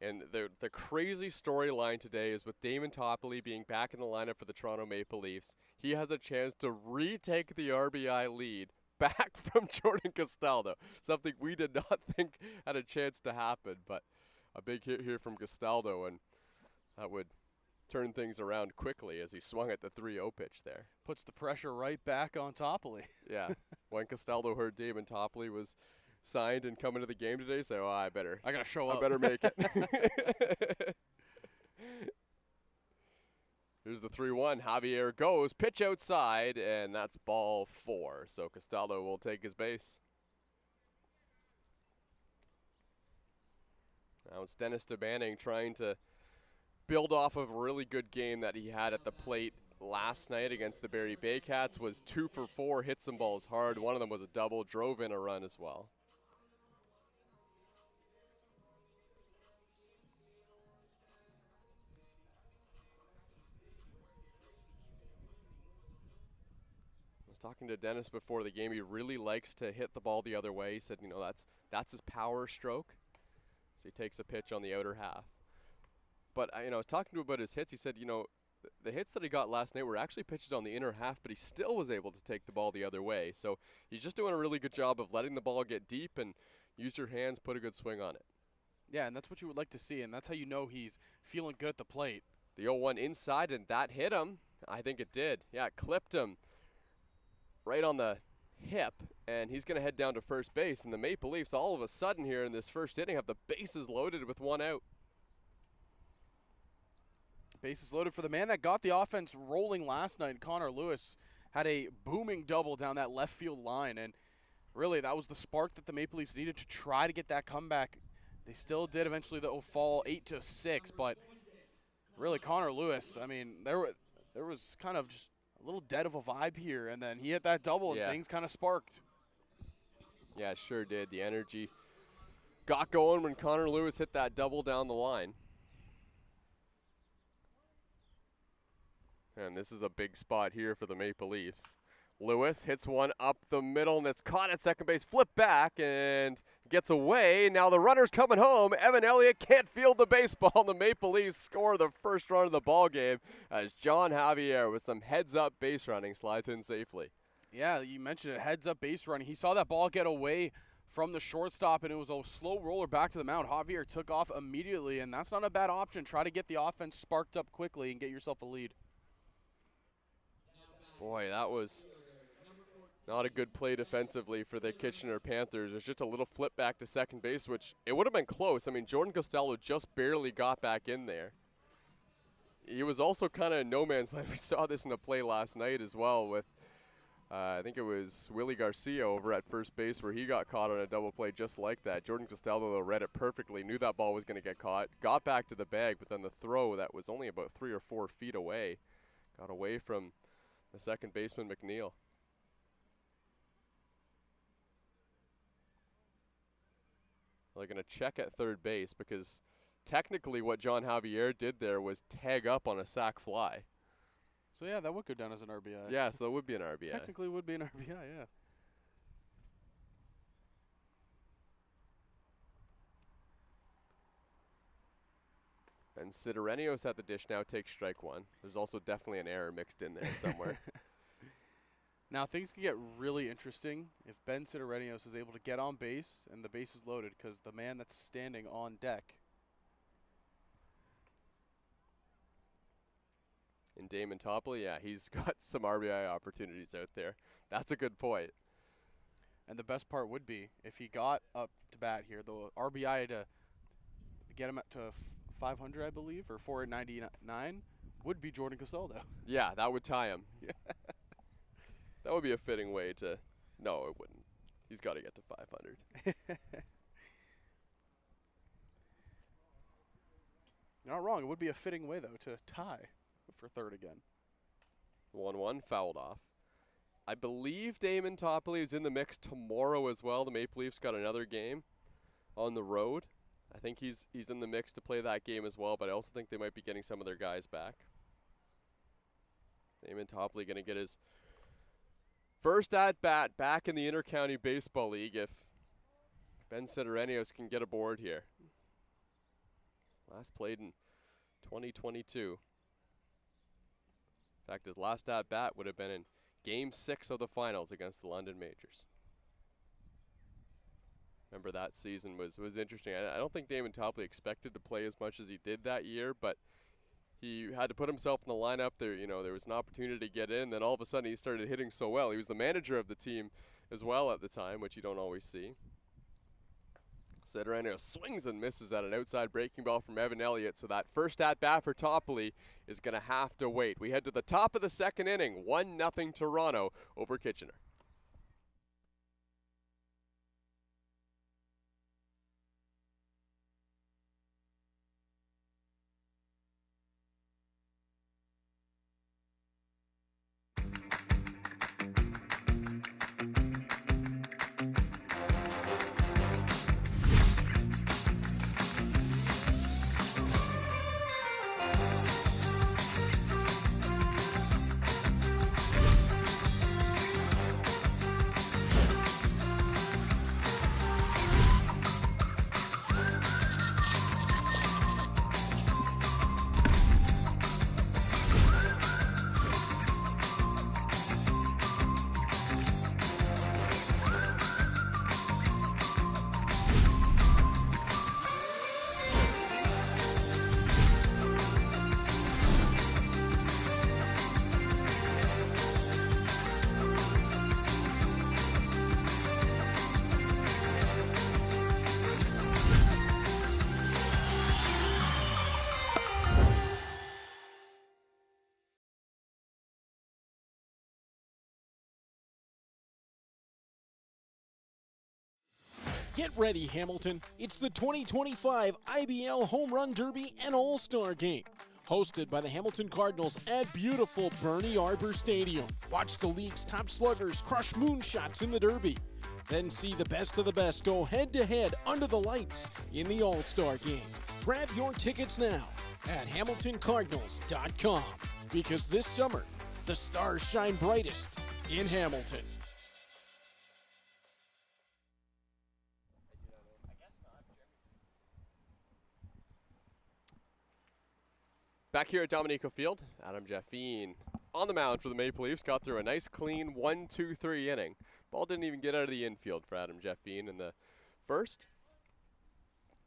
And the crazy storyline today is with Damon Topley being back in the lineup for the Toronto Maple Leafs. He has a chance to retake the RBI lead back from Jordan Castaldo, something we did not think had a chance to happen, but a big hit here from Castaldo, and that would turn things around quickly as he swung at the 3-0 pitch there. Puts the pressure right back on Topley. Yeah, when Castaldo heard Damon Topley was signed and coming to the game today, so I gotta show up. I better make it. Here's the 3-1. Javier goes, pitch outside, and that's ball 4. So Castaldo will take his base. Now it's Dennis DeBanning trying to build off of a really good game that he had at the plate last night against the Barrie Baycats. Was 2 for 4, hit some balls hard. One of them was a double, drove in a run as well. Talking to Dennis before the game, he really likes to hit the ball the other way. He said, you know, that's his power stroke. So he takes a pitch on the outer half. But, you know, talking to him about his hits, he said, you know, the hits that he got last night were actually pitches on the inner half, but he still was able to take the ball the other way. So he's just doing a really good job of letting the ball get deep and use your hands, put a good swing on it. Yeah, and that's what you would like to see, and that's how you know he's feeling good at the plate. The 0-1 inside, and that hit him. I think it did. Yeah, it clipped him right on the hip, and he's going to head down to first base. And the Maple Leafs all of a sudden here in this first inning have the bases loaded with 1 out. Bases loaded for the man that got the offense rolling last night. Connor Lewis had a booming double down that left field line, and really that was the spark that the Maple Leafs needed to try to get that comeback. They still did eventually, though, fall 8-6, but really Connor Lewis, I mean, there was kind of just a little dead of a vibe here, and then he hit that double, and things kind of sparked. Yeah, it sure did. The energy got going when Connor Lewis hit that double down the line. And this is a big spot here for the Maple Leafs. Lewis hits one up the middle, and it's caught at second base. Flip back and gets away. Now the runner's coming home. Evan Elliott can't field the baseball. The Maple Leafs score the first run of the ball game as John Javier with some heads-up base running slides in safely. Yeah, you mentioned it, heads-up base running. He saw that ball get away from the shortstop, and it was a slow roller back to the mound. Javier took off immediately, and that's not a bad option. Try to get the offense sparked up quickly and get yourself a lead. Boy, that was not a good play defensively for the Kitchener Panthers. It was just a little flip back to second base, which it would have been close. I mean, Jordan Castaldo just barely got back in there. He was also kind of in no man's land. We saw this in the play last night as well with, I think it was Willie Garcia over at first base where he got caught on a double play just like that. Jordan Castaldo, though, read it perfectly, knew that ball was going to get caught, got back to the bag, but then the throw that was only about 3 or 4 feet away got away from the second baseman, McNeil. They're going to check at third base because technically what John Javier did there was tag up on a sac fly. So, yeah, that would go down as an RBI. Yeah, so that would be an RBI. Technically would be an RBI, yeah. And Sidorenios at the dish now takes strike 1. There's also definitely an error mixed in there somewhere. Now, things can get really interesting if Ben Sidorenios is able to get on base and the base is loaded because the man that's standing on deck. And Damon Topley, yeah, he's got some RBI opportunities out there. That's a good point. And the best part would be if he got up to bat here, the RBI to get him up to 500, I believe, or 499 would be Jordan Castaldo. Yeah, that would tie him. That would be a fitting way to. No, it wouldn't. He's got to get to 500. You're not wrong. It would be a fitting way, though, to tie for third again. 1-1, fouled off. I believe Damon Topley is in the mix tomorrow as well. The Maple Leafs got another game on the road. I think he's in the mix to play that game as well, but I also think they might be getting some of their guys back. Damon Topley going to get his first at-bat back in the Intercounty Baseball League if Ben Sidorenios can get aboard here. Last played in 2022. In fact, his last at-bat would have been in Game 6 of the finals against the London Majors. Remember that season was interesting. I don't think Damon Topley expected to play as much as he did that year, but he had to put himself in the lineup. There was an opportunity to get in, then all of a sudden he started hitting so well. He was the manager of the team as well at the time, which you don't always see. Sidorenios swings and misses at an outside breaking ball from Evan Elliott, so that first at-bat for Topley is going to have to wait. We head to the top of the second inning, 1-0 Toronto over Kitchener. Get ready, Hamilton. It's the 2025 IBL Home Run Derby and All-Star Game. Hosted by the Hamilton Cardinals at beautiful Bernie Arbor Stadium. Watch the league's top sluggers crush moonshots in the Derby. Then see the best of the best go head-to-head under the lights in the All-Star Game. Grab your tickets now at HamiltonCardinals.com. Because this summer, the stars shine brightest in Hamilton. Back here at Dominico Field, Adam Jaffine on the mound for the Maple Leafs. Got through a nice clean 1-2-3 inning. Ball didn't even get out of the infield for Adam Jaffine in the first.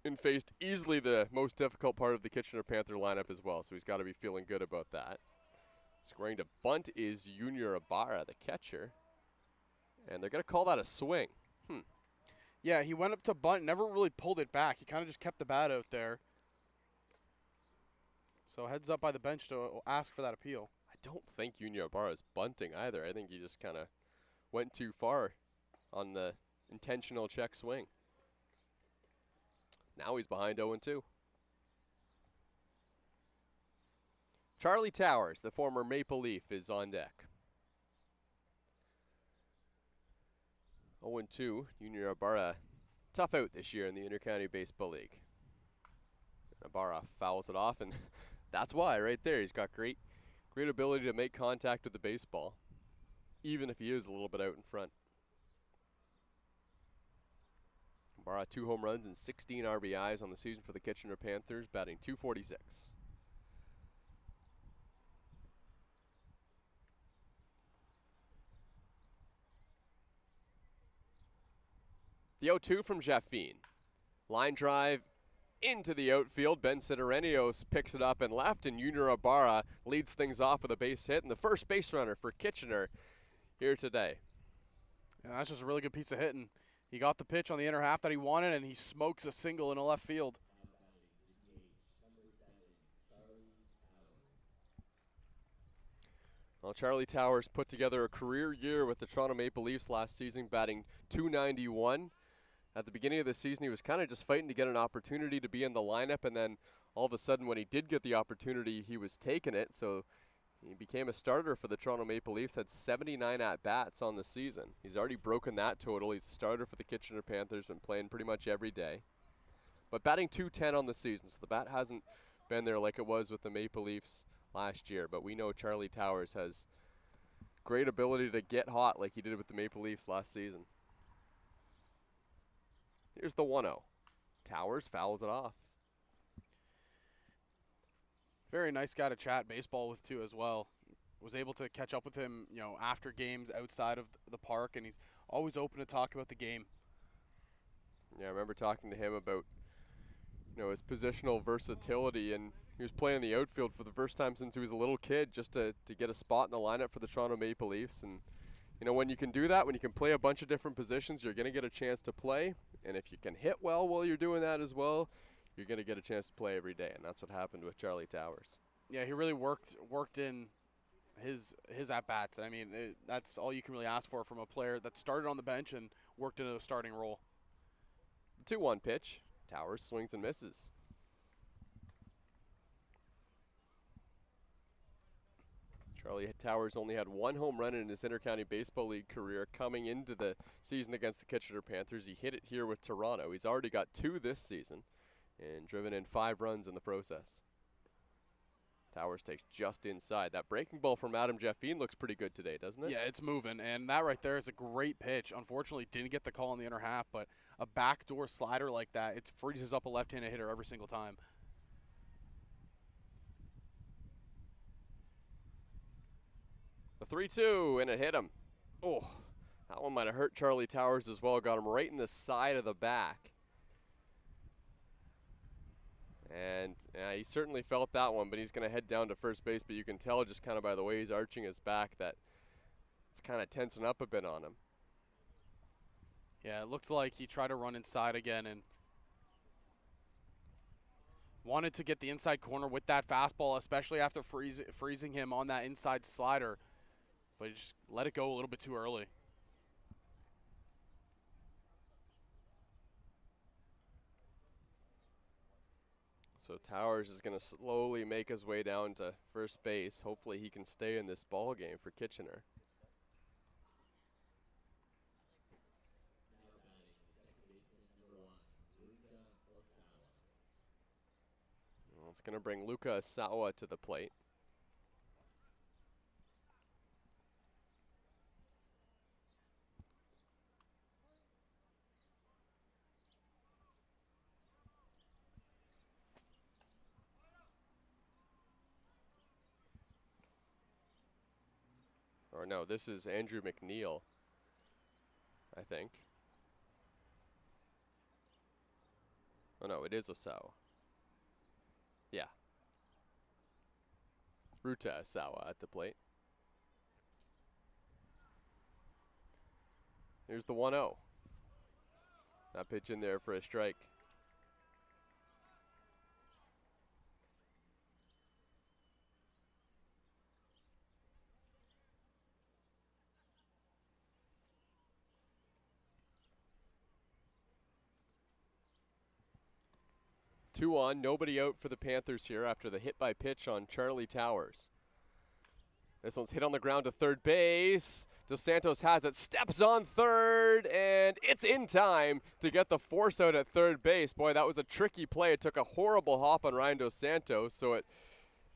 And faced easily the most difficult part of the Kitchener Panther lineup as well, so he's got to be feeling good about that. Scoring to bunt is Junior Ibarra, the catcher. And they're going to call that a swing. Yeah, he went up to bunt, never really pulled it back. He kind of just kept the bat out there. So heads up by the bench to ask for that appeal. I don't think Junior Ibarra is bunting either. I think he just kind of went too far on the intentional check swing. Now he's behind 0-2. Charlie Towers, the former Maple Leaf, is on deck. 0-2, Junior Ibarra, tough out this year in the Intercounty Baseball League. Ibarra fouls it off, and that's why right there. He's got great ability to make contact with the baseball, even if he is a little bit out in front. Ibarra 2 home runs and 16 RBIs on the season for the Kitchener Panthers, batting .246. The 0-2 from Jaffine. Line drive into the outfield. Ben Sidorenios picks it up and left, and Junior Ibarra leads things off with a base hit and the first base runner for Kitchener here today. And that's just a really good piece of hitting. He got the pitch on the inner half that he wanted, and he smokes a single in a left field. Well, Charlie Towers put together a career year with the Toronto Maple Leafs last season, batting .291. At the beginning of the season, he was kind of just fighting to get an opportunity to be in the lineup, and then all of a sudden when he did get the opportunity, he was taking it. So He became a starter for the Toronto Maple Leafs, had 79 at-bats on the season. He's already broken that total. He's a starter for the Kitchener Panthers, been playing pretty much every day. But batting .210 on the season, so the bat hasn't been there like it was with the Maple Leafs last year. But we know Charlie Towers has great ability to get hot like he did with the Maple Leafs last season. Here's the 1-0. Towers fouls it off. Very nice guy to chat baseball with too as well. Was able to catch up with him, you know, after games outside of the park, and he's always open to talk about the game. Yeah, I remember talking to him about, you know, his positional versatility, and he was playing the outfield for the first time since he was a little kid, just to get a spot in the lineup for the Toronto Maple Leafs. And you know, when you can do that, when you can play a bunch of different positions, you're going to get a chance to play. And if you can hit well while you're doing that as well, you're going to get a chance to play every day. And that's what happened with Charlie Towers. Yeah, he really worked in his at-bats. I mean, that's all you can really ask for from a player that started on the bench and worked into a starting role. The 2-1 pitch. Towers swings and misses. Charlie Towers only had 1 home run in his Intercounty Baseball League career coming into the season against the Kitchener Panthers. He hit it here with Toronto. He's already got 2 this season and driven in 5 runs in the process. Towers takes just inside. That breaking ball from Adam Jaffine looks pretty good today, doesn't it? Yeah, it's moving, and that right there is a great pitch. Unfortunately, didn't get the call in the inner half, but a backdoor slider like that, it freezes up a left-handed hitter every single time. The 3-2, and it hit him. Oh, that one might have hurt Charlie Towers as well. Got him right in the side of the back. And he certainly felt that one, but he's going to head down to first base. But you can tell just kind of by the way he's arching his back that it's kind of tensing up a bit on him. Yeah, it looks like he tried to run inside again and wanted to get the inside corner with that fastball, especially after freezing him on that inside slider. But he just let it go a little bit too early. So Towers is going to slowly make his way down to first base. Hopefully he can stay in this ball game for Kitchener. Well, it's going to bring Luka Asawa to the plate. Or no, this is Andrew McNeil, I think. Oh no, it is Asawa. Yeah. Ruta Asawa at the plate. Here's the 1-0. That pitch in there for a strike. Two on, nobody out for the Panthers here after the hit by pitch on Charlie Towers. This one's hit on the ground to third base. Dos Santos has it, steps on third, and it's in time to get the force out at third base. Boy, that was a tricky play. It took a horrible hop on Ryan Dos Santos, so it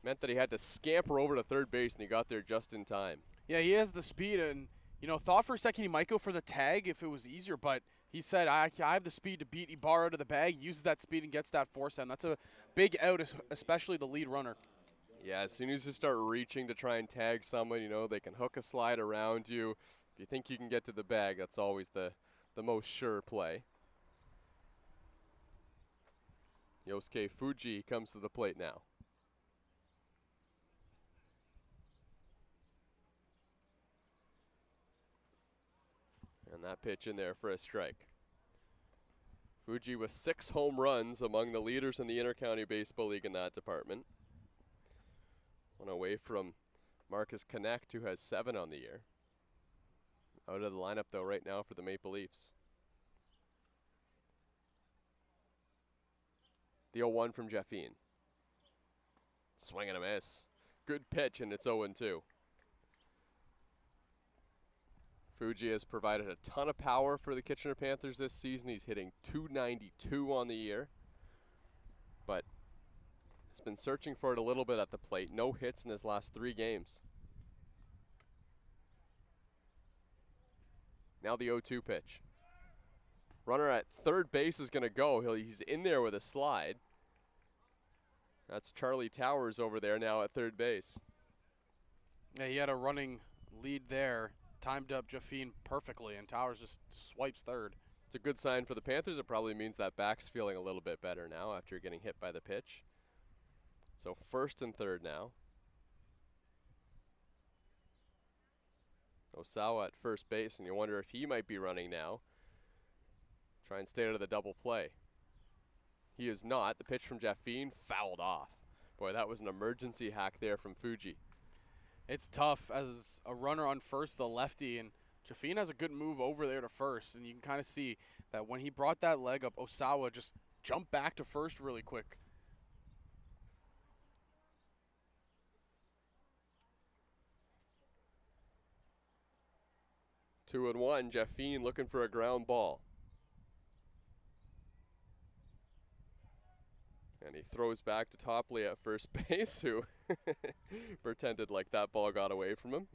meant that he had to scamper over to third base, and he got there just in time. Yeah, he has the speed, and you know, thought for a second he might go for the tag if it was easier, but he said, I have the speed to beat Ibarra out of the bag, uses that speed and gets that force out. And that's a big out, especially the lead runner. Yeah, as soon as you start reaching to try and tag someone, you know, they can hook a slide around you. If you think you can get to the bag, that's always the most sure play. Yosuke Fuji comes to the plate now. And that pitch in there for a strike. Fuji with 6 home runs, among the leaders in the Intercounty Baseball League in that department. One away from Marcus Knecht, who has 7 on the year. Out of the lineup, though, right now for the Maple Leafs. The 0-1 from Jaffine. Swing and a miss. Good pitch, and it's 0-2. Fuji has provided a ton of power for the Kitchener Panthers this season. He's hitting .292 on the year, but has been searching for it a little bit at the plate. No hits in his last 3 games. Now the 0-2 pitch. Runner at third base is going to go. He's in there with a slide. That's Charlie Towers over there now at third base. Yeah, he had a running lead there. Timed up Jaffine perfectly, and Towers just swipes third. It's a good sign for the Panthers. It probably means that back's feeling a little bit better now after getting hit by the pitch. So first and third now. Osawa at first base, and you wonder if he might be running now. Try and stay out of the double play. He is not. The pitch from Jaffine fouled off. Boy, that was an emergency hack there from Fuji. It's tough as a runner on first, the lefty, and Jaffine has a good move over there to first, and you can kind of see that when he brought that leg up, Osawa just jumped back to first really quick. Two and one, Jaffine looking for a ground ball. And he throws back to Topley at first base, who pretended like that ball got away from him.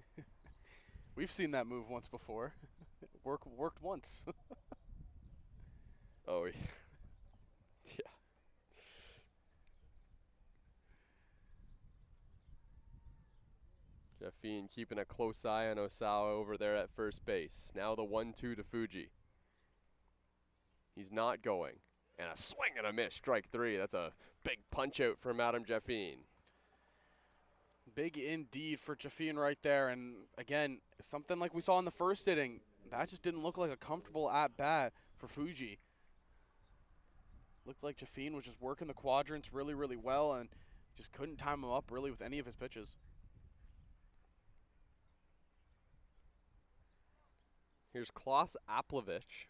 We've seen that move once before. Worked once. Oh, yeah. Jaffine keeping a close eye on Osawa over there at first base. Now the 1-2 to Fuji. He's not going. And a swing and a miss, strike 3. That's a big punch out from Adam Jaffine. Big indeed for Jaffine right there. And again, something like we saw in the first inning, that just didn't look like a comfortable at-bat for Fuji. Looked like Jaffine was just working the quadrants really, really well and just couldn't time him up really with any of his pitches. Here's Klaus Aplovich,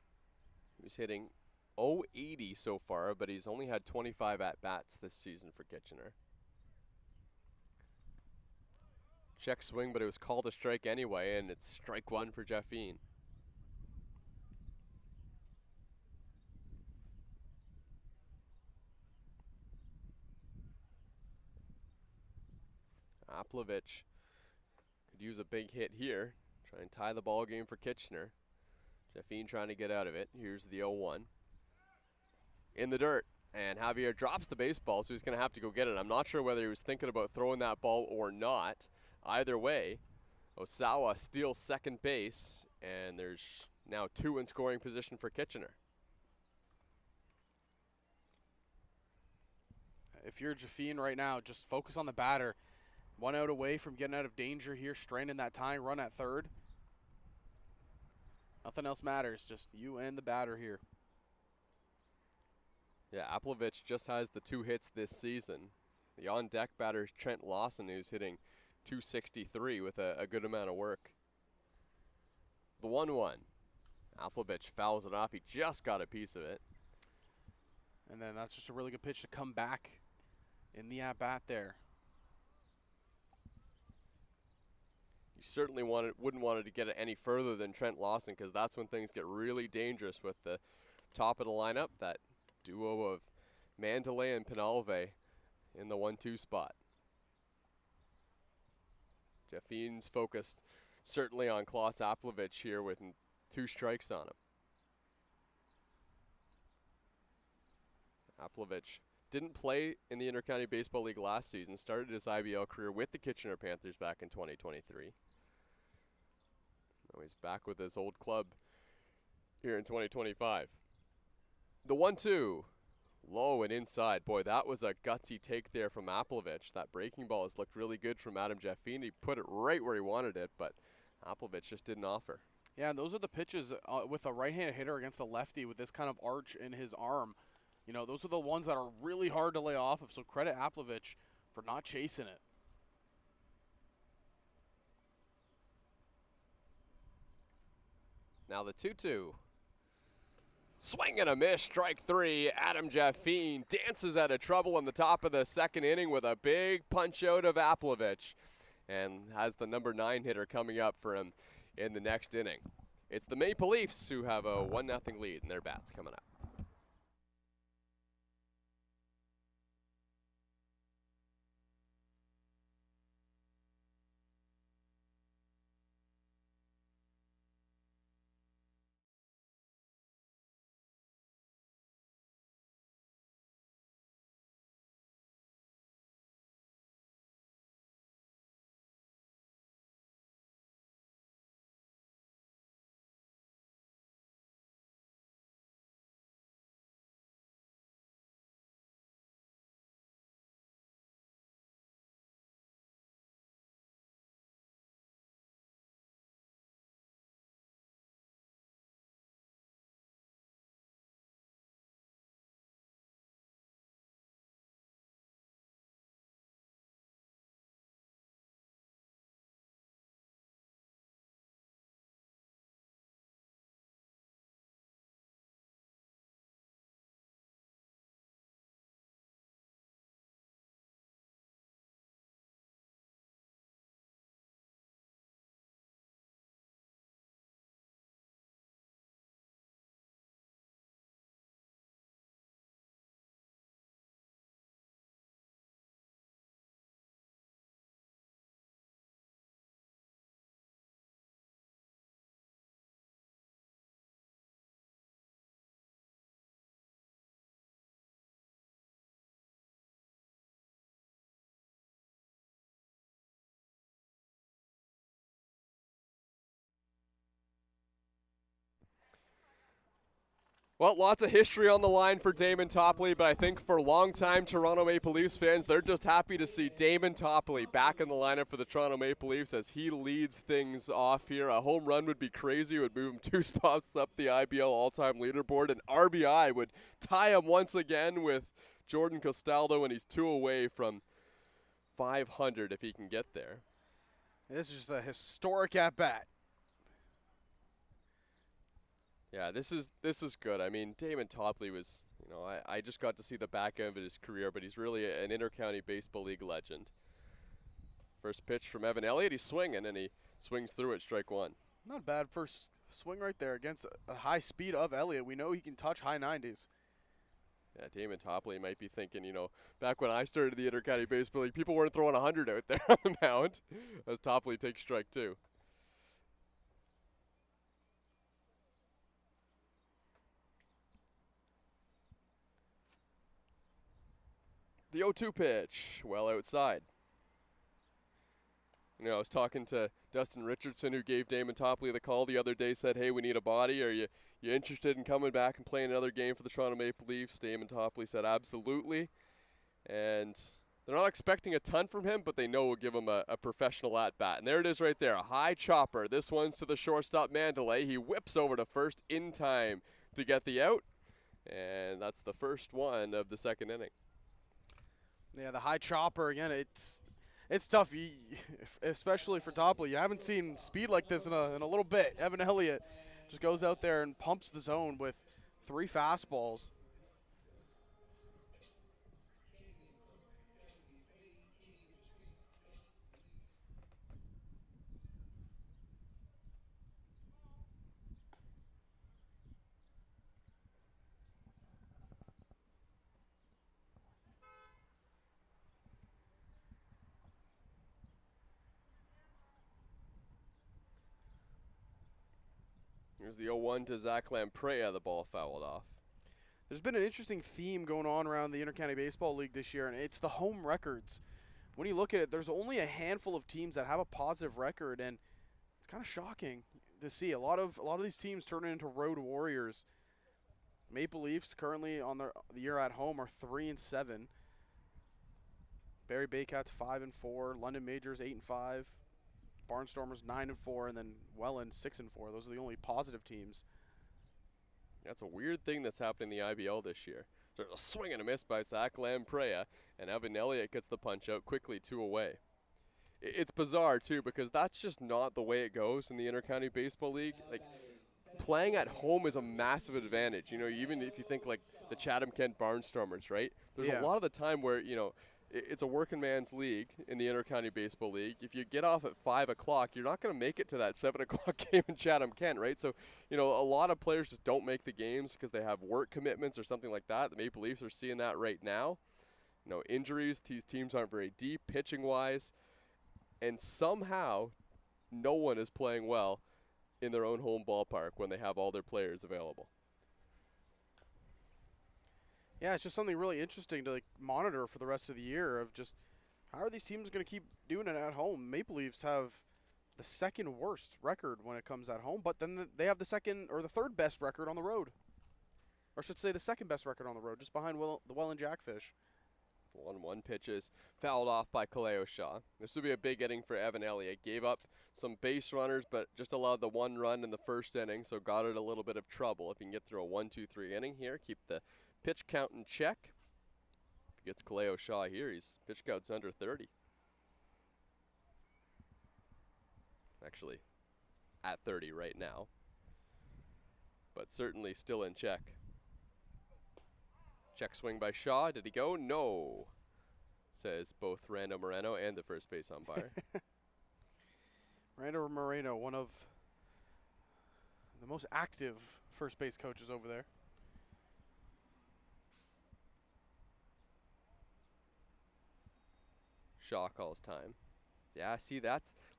who's hitting .080 so far, but he's only had 25 at-bats this season for Kitchener. Check swing, but it was called a strike anyway, and it's strike 1 for Jaffine. Aplovich could use a big hit here. Try and tie the ball game for Kitchener. Jaffine trying to get out of it. Here's the 0-1. In the dirt, and Javier drops the baseball, so he's going to have to go get it. I'm not sure whether he was thinking about throwing that ball or not. Either way, Osawa steals second base, and there's now 2 in scoring position for Kitchener. If you're Jaffine right now, just focus on the batter. 1 out away from getting out of danger here, straining that tying run at third. Nothing else matters, just you and the batter here. Yeah, Aplovich just has the 2 hits this season. The on-deck batter is Trent Lawson, who's hitting .263 with a good amount of work. The 1-1. Aplovich fouls it off. He just got a piece of it. And then that's just a really good pitch to come back in the at-bat there. You certainly wouldn't want it to get it any further than Trent Lawson, because that's when things get really dangerous with the top of the lineup. That duo of Mandalay and Penalve in the 1-2 spot. Jaffine's focused certainly on Klaus Aplovich here with 2 strikes on him. Aplovich didn't play in the Intercounty Baseball League last season, started his IBL career with the Kitchener Panthers back in 2023. Now he's back with his old club here in 2025. The 1-2, low and inside. Boy, that was a gutsy take there from Aplovich. That breaking ball has looked really good from Adam Jaffine. He put it right where he wanted it, but Aplovich just didn't offer. Yeah, and those are the pitches with a right-handed hitter against a lefty with this kind of arch in his arm. You know, those are the ones that are really hard to lay off of, so credit Aplovich for not chasing it. Now the 2-2. Swing and a miss, strike 3. Adam Jaffine dances out of trouble in the top of the second inning with a big punch out of Aplovich, and has the number 9 hitter coming up for him in the next inning. It's the Maple Leafs who have a 1-0 lead in their bats coming up. Well, lots of history on the line for Damon Topley, but I think for longtime Toronto Maple Leafs fans, they're just happy to see Damon Topley back in the lineup for the Toronto Maple Leafs as he leads things off here. A home run would be crazy. It would move him 2 spots up the IBL all-time leaderboard. An RBI would tie him once again with Jordan Castaldo, and he's 2 away from 500 if he can get there. This is just a historic at-bat. Yeah, this is good. I mean, Damon Topley was, you know, I just got to see the back end of his career, but he's really an Intercounty Baseball League legend. First pitch from Evan Elliott, he's swinging, and he swings through it, strike 1. Not a bad first swing right there against a high speed of Elliott. We know he can touch high 90s. Yeah, Damon Topley might be thinking, you know, back when I started the Intercounty Baseball League, people weren't throwing 100 out there on the mound as Topley takes strike 2. The 0-2 pitch, well outside. You know, I was talking to Dustin Richardson, who gave Damon Topley the call the other day, said, hey, we need a body. Are you interested in coming back and playing another game for the Toronto Maple Leafs? Damon Topley said, absolutely. And they're not expecting a ton from him, but they know we'll give him a professional at-bat. And there it is right there, a high chopper. This one's to the shortstop, Mandalay. He whips over to first in time to get the out. And that's the first one of the second inning. Yeah, the high chopper, again, it's tough, especially for Topley. You haven't seen speed like this in a little bit. Evan Elliott just goes out there and pumps the zone with 3 fastballs. Here's the 0-1 to Zach Lamprey, the ball fouled off. There's been an interesting theme going on around the Intercounty Baseball League this year, and it's the home records. When you look at it, there's only a handful of teams that have a positive record, and it's kind of shocking to see. A lot of these teams turning into road warriors. Maple Leafs currently on the year at home are 3-7. Barrie Baycats 5-4. London Majors 8-5. Barnstormers 9-4, and then Welland 6-4. Those are the only positive teams. That's a weird thing that's happening in the IBL this year. There's a swing and a miss by Zach Lamprey, and Evan Elliott gets the punch out quickly, 2 away. It's bizarre too, because that's just not the way it goes in the Intercounty Baseball League. Like, playing at home is a massive advantage. You know, even if you think like the Chatham-Kent Barnstormers, right? There's a lot of the time where, you know, it's a working man's league in the Inter-County Baseball League. If you get off at 5 o'clock, you're not going to make it to that 7 o'clock game in Chatham-Kent, right? So, you know, a lot of players just don't make the games because they have work commitments or something like that. The Maple Leafs are seeing that right now. You know, injuries, these teams aren't very deep pitching-wise. And somehow, no one is playing well in their own home ballpark when they have all their players available. Yeah, it's just something really interesting to monitor for the rest of the year of just how are these teams going to keep doing it at home. Maple Leafs have the second worst record when it comes at home, but then they have the second or the third best record on the road. Or I should say the second best record on the road, just behind the Welland Jackfish. 1-1 pitches fouled off by Kaleo Shaw. This would be a big inning for Evan Elliott. Gave up some base runners, but just allowed the 1 run in the first inning, so got it a little bit of trouble. If he can get through a 1-2-3 inning here, keep the pitch count in check. If he gets Kaleo Shaw here, his pitch count's under 30. Actually, at 30 right now, but certainly still in check. Check swing by Shaw. Did he go? No, says both Rando Moreno and the first base umpire. Rando Moreno, one of the most active first base coaches over there. Shaw calls time. Yeah, see,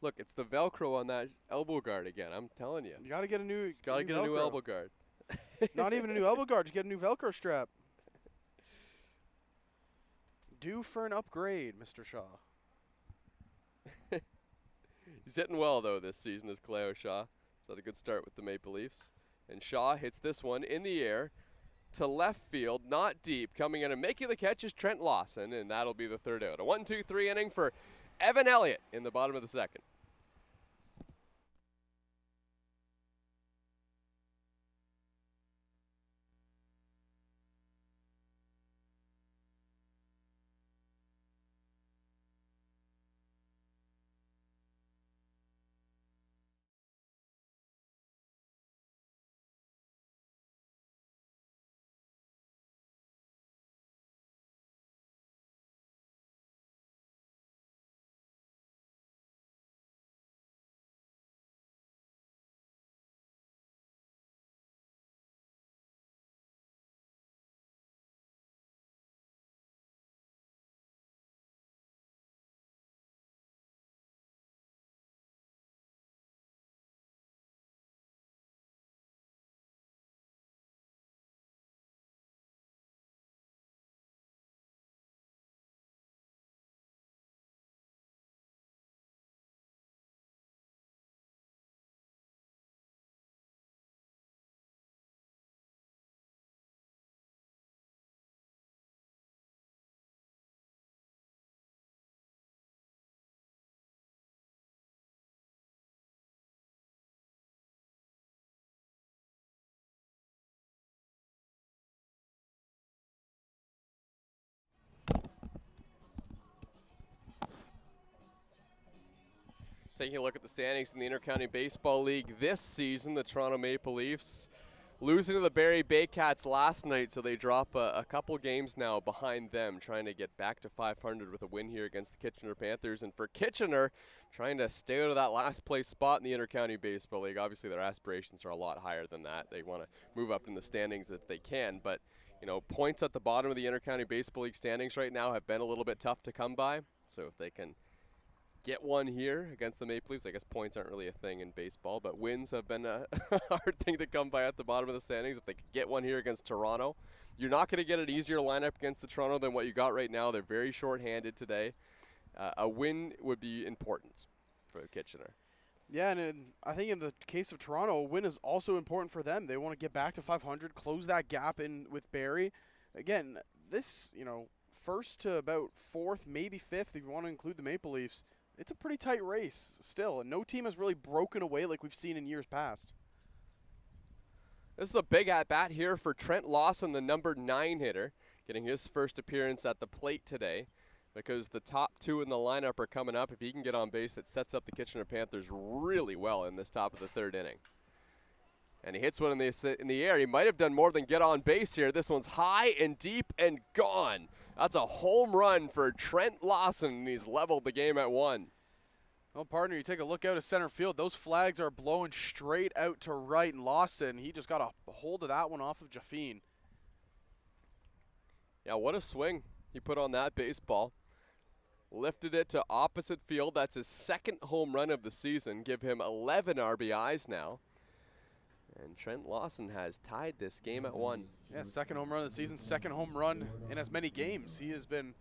look, it's the Velcro on that elbow guard again. I'm telling you. You got to get a new Got to get a new elbow guard. Not even a new elbow guard. You get a new Velcro strap. Due for an upgrade, Mr. Shaw. He's hitting well, though, this season is Kaleo Shaw. He's had a good start with the Maple Leafs. And Shaw hits this one in the air to left field, not deep. Coming in and making the catch is Trent Lawson, and that'll be the third out. A 1-2-3 inning for Evan Elliott in the bottom of the second. Taking a look at the standings in the Inter-County Baseball League this season, the Toronto Maple Leafs losing to the Barrie Baycats last night, so they drop a couple games now behind them, trying to get back to 500 with a win here against the Kitchener Panthers. And for Kitchener, trying to stay out of that last place spot in the Inter-County Baseball League. Obviously, their aspirations are a lot higher than that. They want to move up in the standings if they can, but you know, points at the bottom of the Inter-County Baseball League standings right now have been a little bit tough to come by. So if they can get one here against the Maple Leafs, I guess points aren't really a thing in baseball, but wins have been a hard thing to come by at the bottom of the standings. If they could get one here against Toronto, you're not going to get an easier lineup against the Toronto than what you got right now. They're very short-handed today. A win would be important for Kitchener. Yeah, and I think in the case of Toronto, a win is also important for them. They want to get back to 500, close that gap in with Barrie. Again, this, you know, first to about fourth, maybe fifth, if you want to include the Maple Leafs, it's a pretty tight race still, and no team has really broken away like we've seen in years past. This is a big at-bat here for Trent Lawson, the number 9 hitter, getting his first appearance at the plate today because the top two in the lineup are coming up. If he can get on base, it sets up the Kitchener Panthers really well in this top of the third inning. And he hits one in the air. He might have done more than get on base here. This one's high and deep and gone. That's a home run for Trent Lawson, and he's leveled the game at 1. Well, partner, you take a look out of center field. Those flags are blowing straight out to right, and Lawson, he just got a hold of that one off of Jaffine. Yeah, what a swing he put on that baseball. Lifted it to opposite field. That's his second home run of the season. Give him 11 RBIs now. And Trent Lawson has tied this game at 1. Yeah, second home run of the season, second home run in as many games. He has been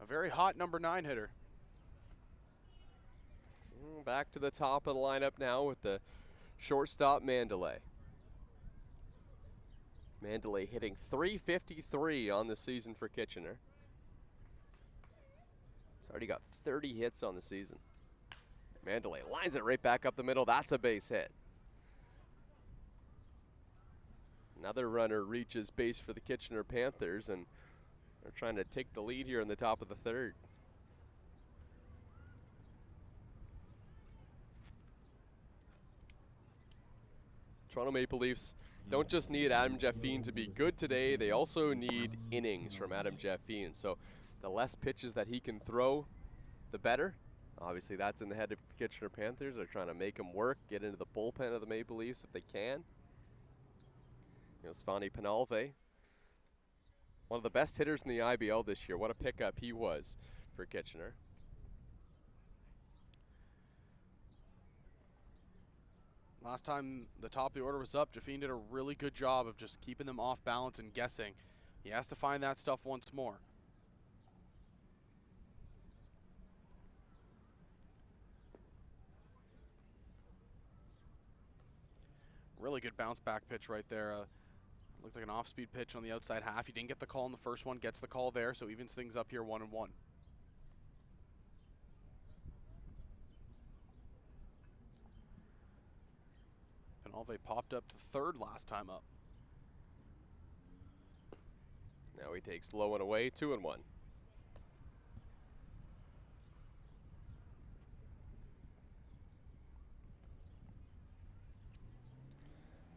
a very hot number 9 hitter. Back to the top of the lineup now with the shortstop Mandalay. Mandalay hitting .353 on the season for Kitchener. He's already got 30 hits on the season. Mandalay lines it right back up the middle. That's a base hit. Another runner reaches base for the Kitchener Panthers, and they're trying to take the lead here in the top of the 3rd. Toronto Maple Leafs don't just need Adam Jaffine to be good today, they also need innings from Adam Jaffine. So the less pitches that he can throw, the better. Obviously that's in the head of the Kitchener Panthers. They're trying to make him work, get into the bullpen of the Maple Leafs if they can. You know, Svani Penalve, one of the best hitters in the IBL this year. What a pickup he was for Kitchener. Last time the top of the order was up, Jaffine did a really good job of just keeping them off balance and guessing. He has to find that stuff once more. Really good bounce back pitch right there. Looked like an off-speed pitch on the outside half. He didn't get the call in the first one, gets the call there, so evens things up here 1-1. Penalve popped up to 3rd last time up. Now he takes low and away, 2-1.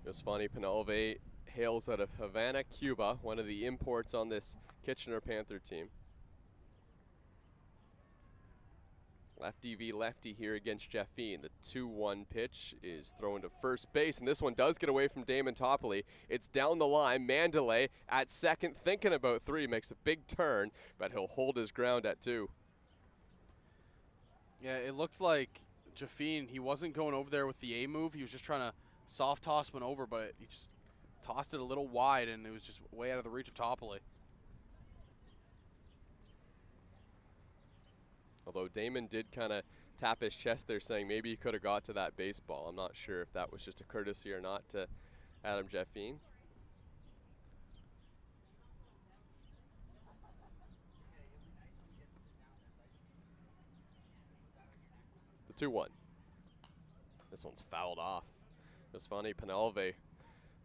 Josvani Penalve hails out of Havana, Cuba, one of the imports on this Kitchener Panther team. Lefty v lefty here against Jaffine. The 2-1 pitch is thrown to first base, and this one does get away from Damon Topley. It's down the line. Mandalay at second, thinking about 3, makes a big turn, but he'll hold his ground at 2. Yeah, it looks like Jaffine, he wasn't going over there with the A move. He was just trying to soft toss one over, but he just tossed it a little wide, and it was just way out of the reach of Topley. Although Damon did kind of tap his chest there saying maybe he could have got to that baseball. I'm not sure if that was just a courtesy or not to Adam Jaffine. The 2-1. This one's fouled off. Josvani Penalve,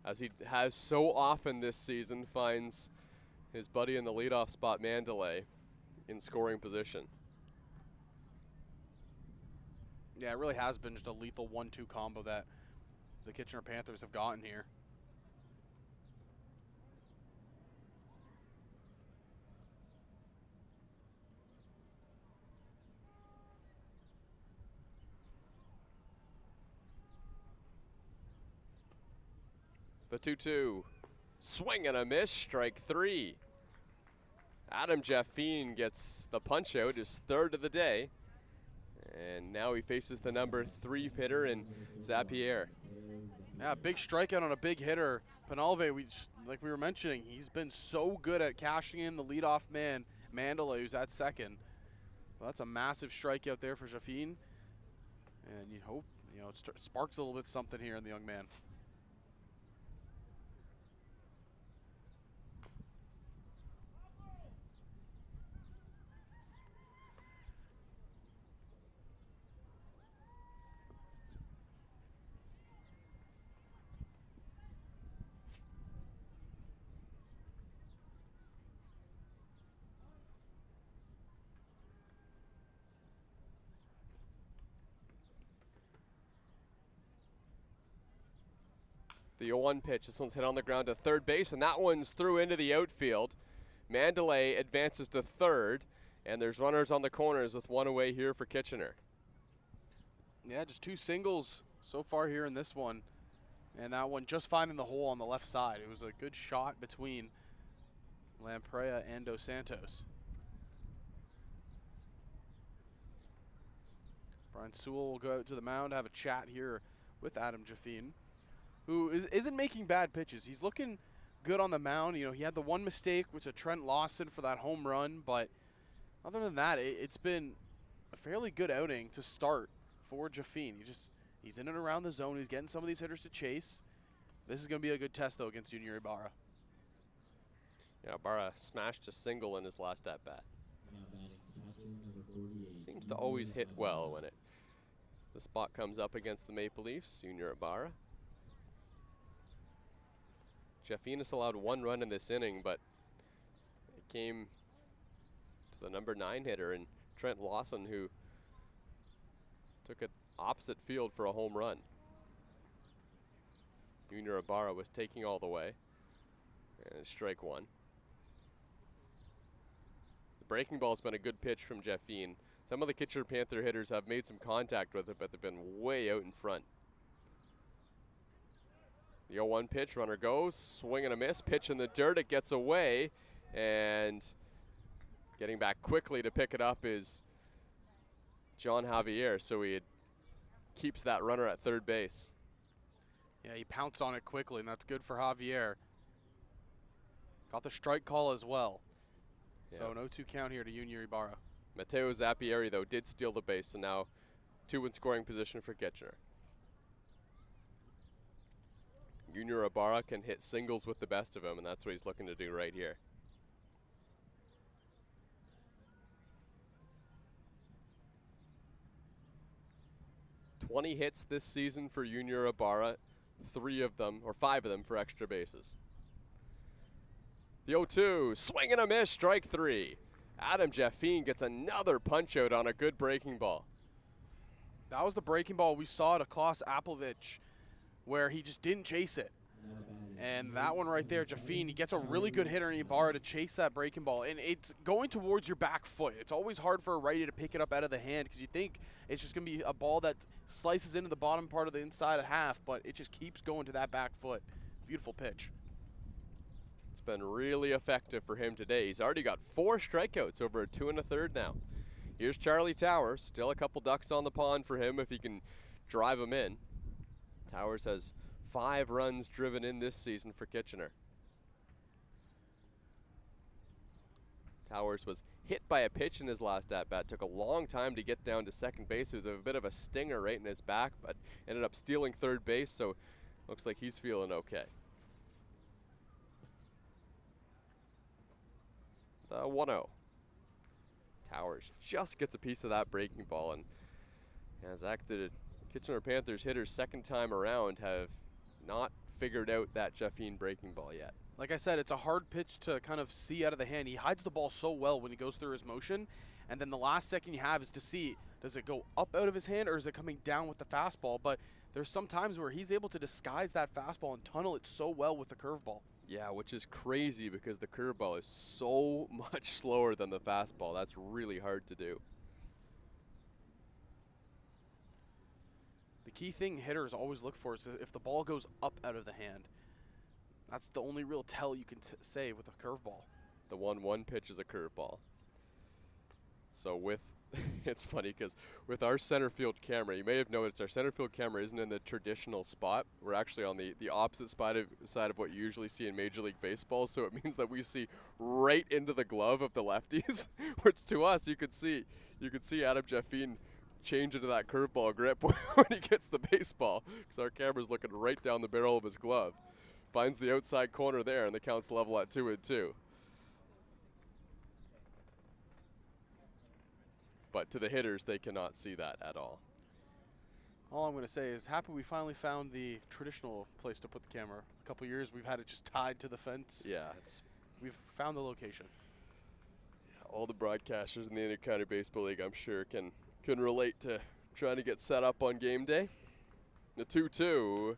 as he has so often this season, finds his buddy in the leadoff spot, Mandalay, in scoring position. Yeah, it really has been just a lethal 1-2 combo that the Kitchener Panthers have gotten here. The 2-2. Swing and a miss, strike 3. Adam Jaffine gets the punch out, his 3rd of the day. And now he faces the number 3 hitter in Zapierre. Yeah, big strikeout on a big hitter. Penalve, like we were mentioning, he's been so good at cashing in the leadoff man, Mandalay, who's at second. Well, that's a massive strikeout there for Jaffine. And you hope, you know, it sparks a little bit something here in the young man. The 0-1 pitch. This one's hit on the ground to third base, and that one's through into the outfield. Mandalay advances to third, and there's runners on the corners with one away here for Kitchener. Yeah, just 2 singles so far here in this one. And that one just finding the hole on the left side. It was a good shot between Lamprey and Dos Santos. Brian Sewell will go out to the mound, have a chat here with Adam Jaffine, who isn't making bad pitches. He's looking good on the mound. You know, he had the one mistake, which is Trent Lawson for that home run, but other than that, it's been a fairly good outing to start for Jaffine. He's in and around the zone. He's getting some of these hitters to chase. This is going to be a good test, though, against Junior Ibarra. Yeah, Ibarra smashed a single in his last at-bat. Seems to always hit well when the spot comes up against the Maple Leafs. Junior Ibarra. Jaffine allowed 1 run in this inning, but it came to the number 9 hitter, and Trent Lawson, who took it opposite field for a home run. Junior Ibarra was taking all the way, and strike 1. The breaking ball's been a good pitch from Jaffine. Some of the Kitchener Panther hitters have made some contact with it, but they've been way out in front. The 0-1 pitch, runner goes, swing and a miss, pitch in the dirt, it gets away, and getting back quickly to pick it up is John Javier, so he keeps that runner at third base. Yeah, he pounced on it quickly, and that's good for Javier. Got the strike call as well. Yeah. So no 2 count here to Junior Ibarra. Matteo Zappieri, though, did steal the base, so now 2 in scoring position for Kitchener. Junior Ibarra can hit singles with the best of them, and that's what he's looking to do right here. Hits this season for Junior Ibarra, 5 of them for extra bases. The 0-2, swing and a miss, strike 3. Adam Jaffine gets another punch out on a good breaking ball. That was the breaking ball we saw to Klaus Appelvich, where he just didn't chase it. And that one right there, Jaffine, he gets a really good hitter in Ibarra to chase that breaking ball. And it's going towards your back foot. It's always hard for a righty to pick it up out of the hand because you think it's just going to be a ball that slices into the bottom part of the inside half, but it just keeps going to that back foot. Beautiful pitch. It's been really effective for him today. He's already got 4 strikeouts over a 2 1/3 now. Here's Charlie Towers. Still a couple ducks on the pond for him if he can drive them in. Towers has 5 runs driven in this season for Kitchener. Towers was hit by a pitch in his last at-bat. Took a long time to get down to second base. It was a bit of a stinger right in his back, but ended up stealing third base, so looks like he's feeling okay. The 1-0. Towers just gets a piece of that breaking ball, and Zach, the Kitchener Panthers hitters second time around have not figured out that Jaffine breaking ball yet. Like I said, it's a hard pitch to kind of see out of the hand. He hides the ball so well when he goes through his motion, and then the last second you have is to see, does it go up out of his hand or is it coming down with the fastball? But there's some times where he's able to disguise that fastball and tunnel it so well with the curveball. Yeah, which is crazy because the curveball is so much slower than the fastball. That's really hard to do. The key thing hitters always look for is if the ball goes up out of the hand. That's the only real tell you can say with a curveball. The 1-1 pitch is a curveball. So with, it's funny because with our center field camera, you may have noticed our center field camera isn't in the traditional spot. We're actually on the opposite side of what you usually see in Major League Baseball. So it means that we see right into the glove of the lefties, which to us you could see Adam Jaffine change into that curveball grip when he gets the baseball because our camera's looking right down the barrel of his glove. Finds the outside corner there, and the count's level at 2-2. But to the hitters, they cannot see that at all. All I'm going to say is happy we finally found the traditional place to put the camera. A couple years we've had it just tied to the fence. Yeah, we've found the location. Yeah, all the broadcasters in the Inter-County Baseball League, I'm sure, can relate to trying to get set up on game day. The 2-2.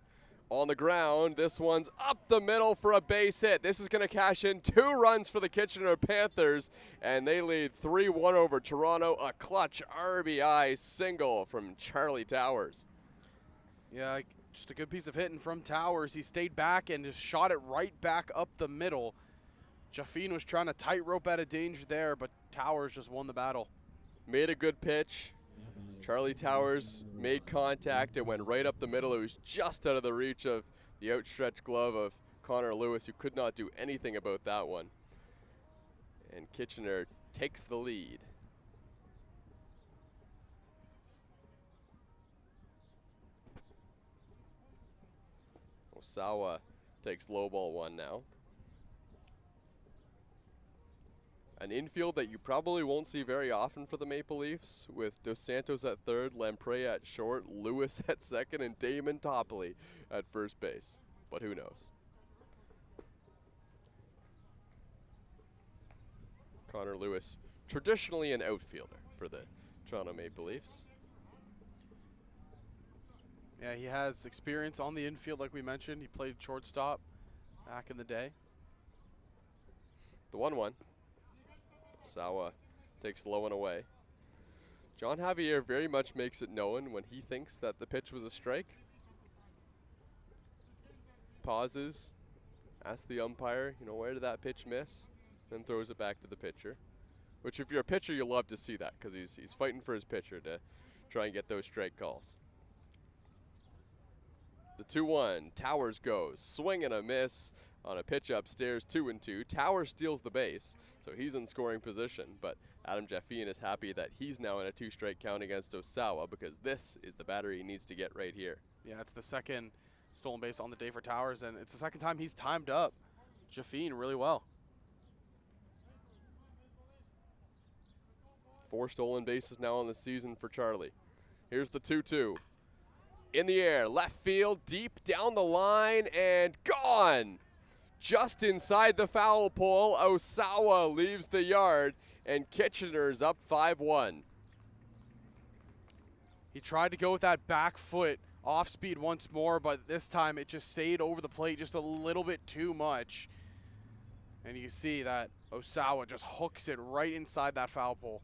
On the ground, this one's up the middle for a base hit. This is going to cash in 2 runs for the Kitchener Panthers, and they lead 3-1 over Toronto. A clutch RBI single from Charlie Towers. Yeah, just a good piece of hitting from Towers. He stayed back and just shot it right back up the middle. Jaffine was trying to tightrope out of danger there, but Towers just won the battle. Made a good pitch. Charlie Towers made contact and went right up the middle. It was just out of the reach of the outstretched glove of Connor Lewis, who could not do anything about that one. And Kitchener takes the lead. Osawa takes low ball 1 now. An infield that you probably won't see very often for the Maple Leafs, with Dos Santos at third, Lamprey at short, Lewis at second, and Damon Topley at first base. But who knows? Connor Lewis, traditionally an outfielder for the Toronto Maple Leafs. Yeah, he has experience on the infield, like we mentioned. He played shortstop back in the day. The 1-1. Sawa takes low and away. John Javier very much makes it known when he thinks that the pitch was a strike. Pauses, asks the umpire, where did that pitch miss? Then throws it back to the pitcher. Which, if you're a pitcher, you'll love to see that, because he's fighting for his pitcher to try and get those strike calls. The 2-1, Towers goes, swing and a miss on a pitch upstairs, 2-2. Towers steals the base, so he's in scoring position, but Adam Jaffine is happy that he's now in a 2-strike count against Osawa, because this is the batter he needs to get right here. Yeah, it's the second stolen base on the day for Towers, and it's the second time he's timed up Jaffine really well. 4 stolen bases now on the season for Charlie. Here's the 2-2. In the air, left field, deep down the line, and gone! Just inside the foul pole, Osawa leaves the yard, and Kitchener's up 5-1. He tried to go with that back foot off speed once more, but this time it just stayed over the plate just a little bit too much. And you see that Osawa just hooks it right inside that foul pole.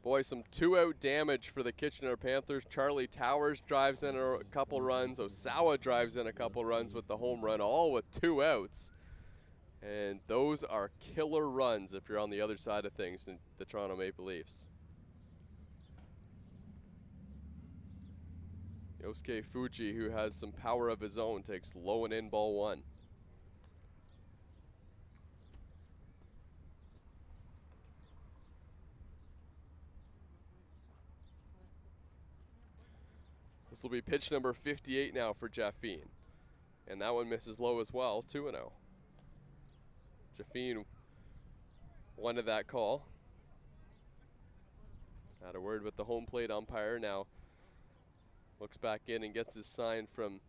Boy, some 2-out damage for the Kitchener Panthers. Charlie Towers drives in a couple runs. Osawa drives in a couple runs with the home run, all with 2 outs. And those are killer runs if you're on the other side of things in the Toronto Maple Leafs. Yosuke Fuji, who has some power of his own, takes low and in ball 1. This will be pitch number 58 now for Jaffine. And that one misses low as well, 2-0. Jaffine wanted that call. Had a word with the home plate umpire. Now looks back in and gets his sign from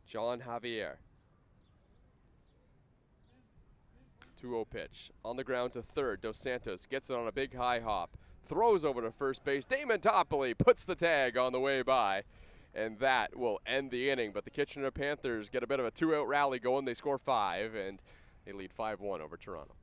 John Javier. 2-0 pitch. On the ground to third. Dos Santos gets it on a big high hop. Throws over to first base. Damon Topley puts the tag on the way by. And that will end the inning. But the Kitchener Panthers get a bit of a 2-out rally going. They score 5, and they lead 5-1 over Toronto.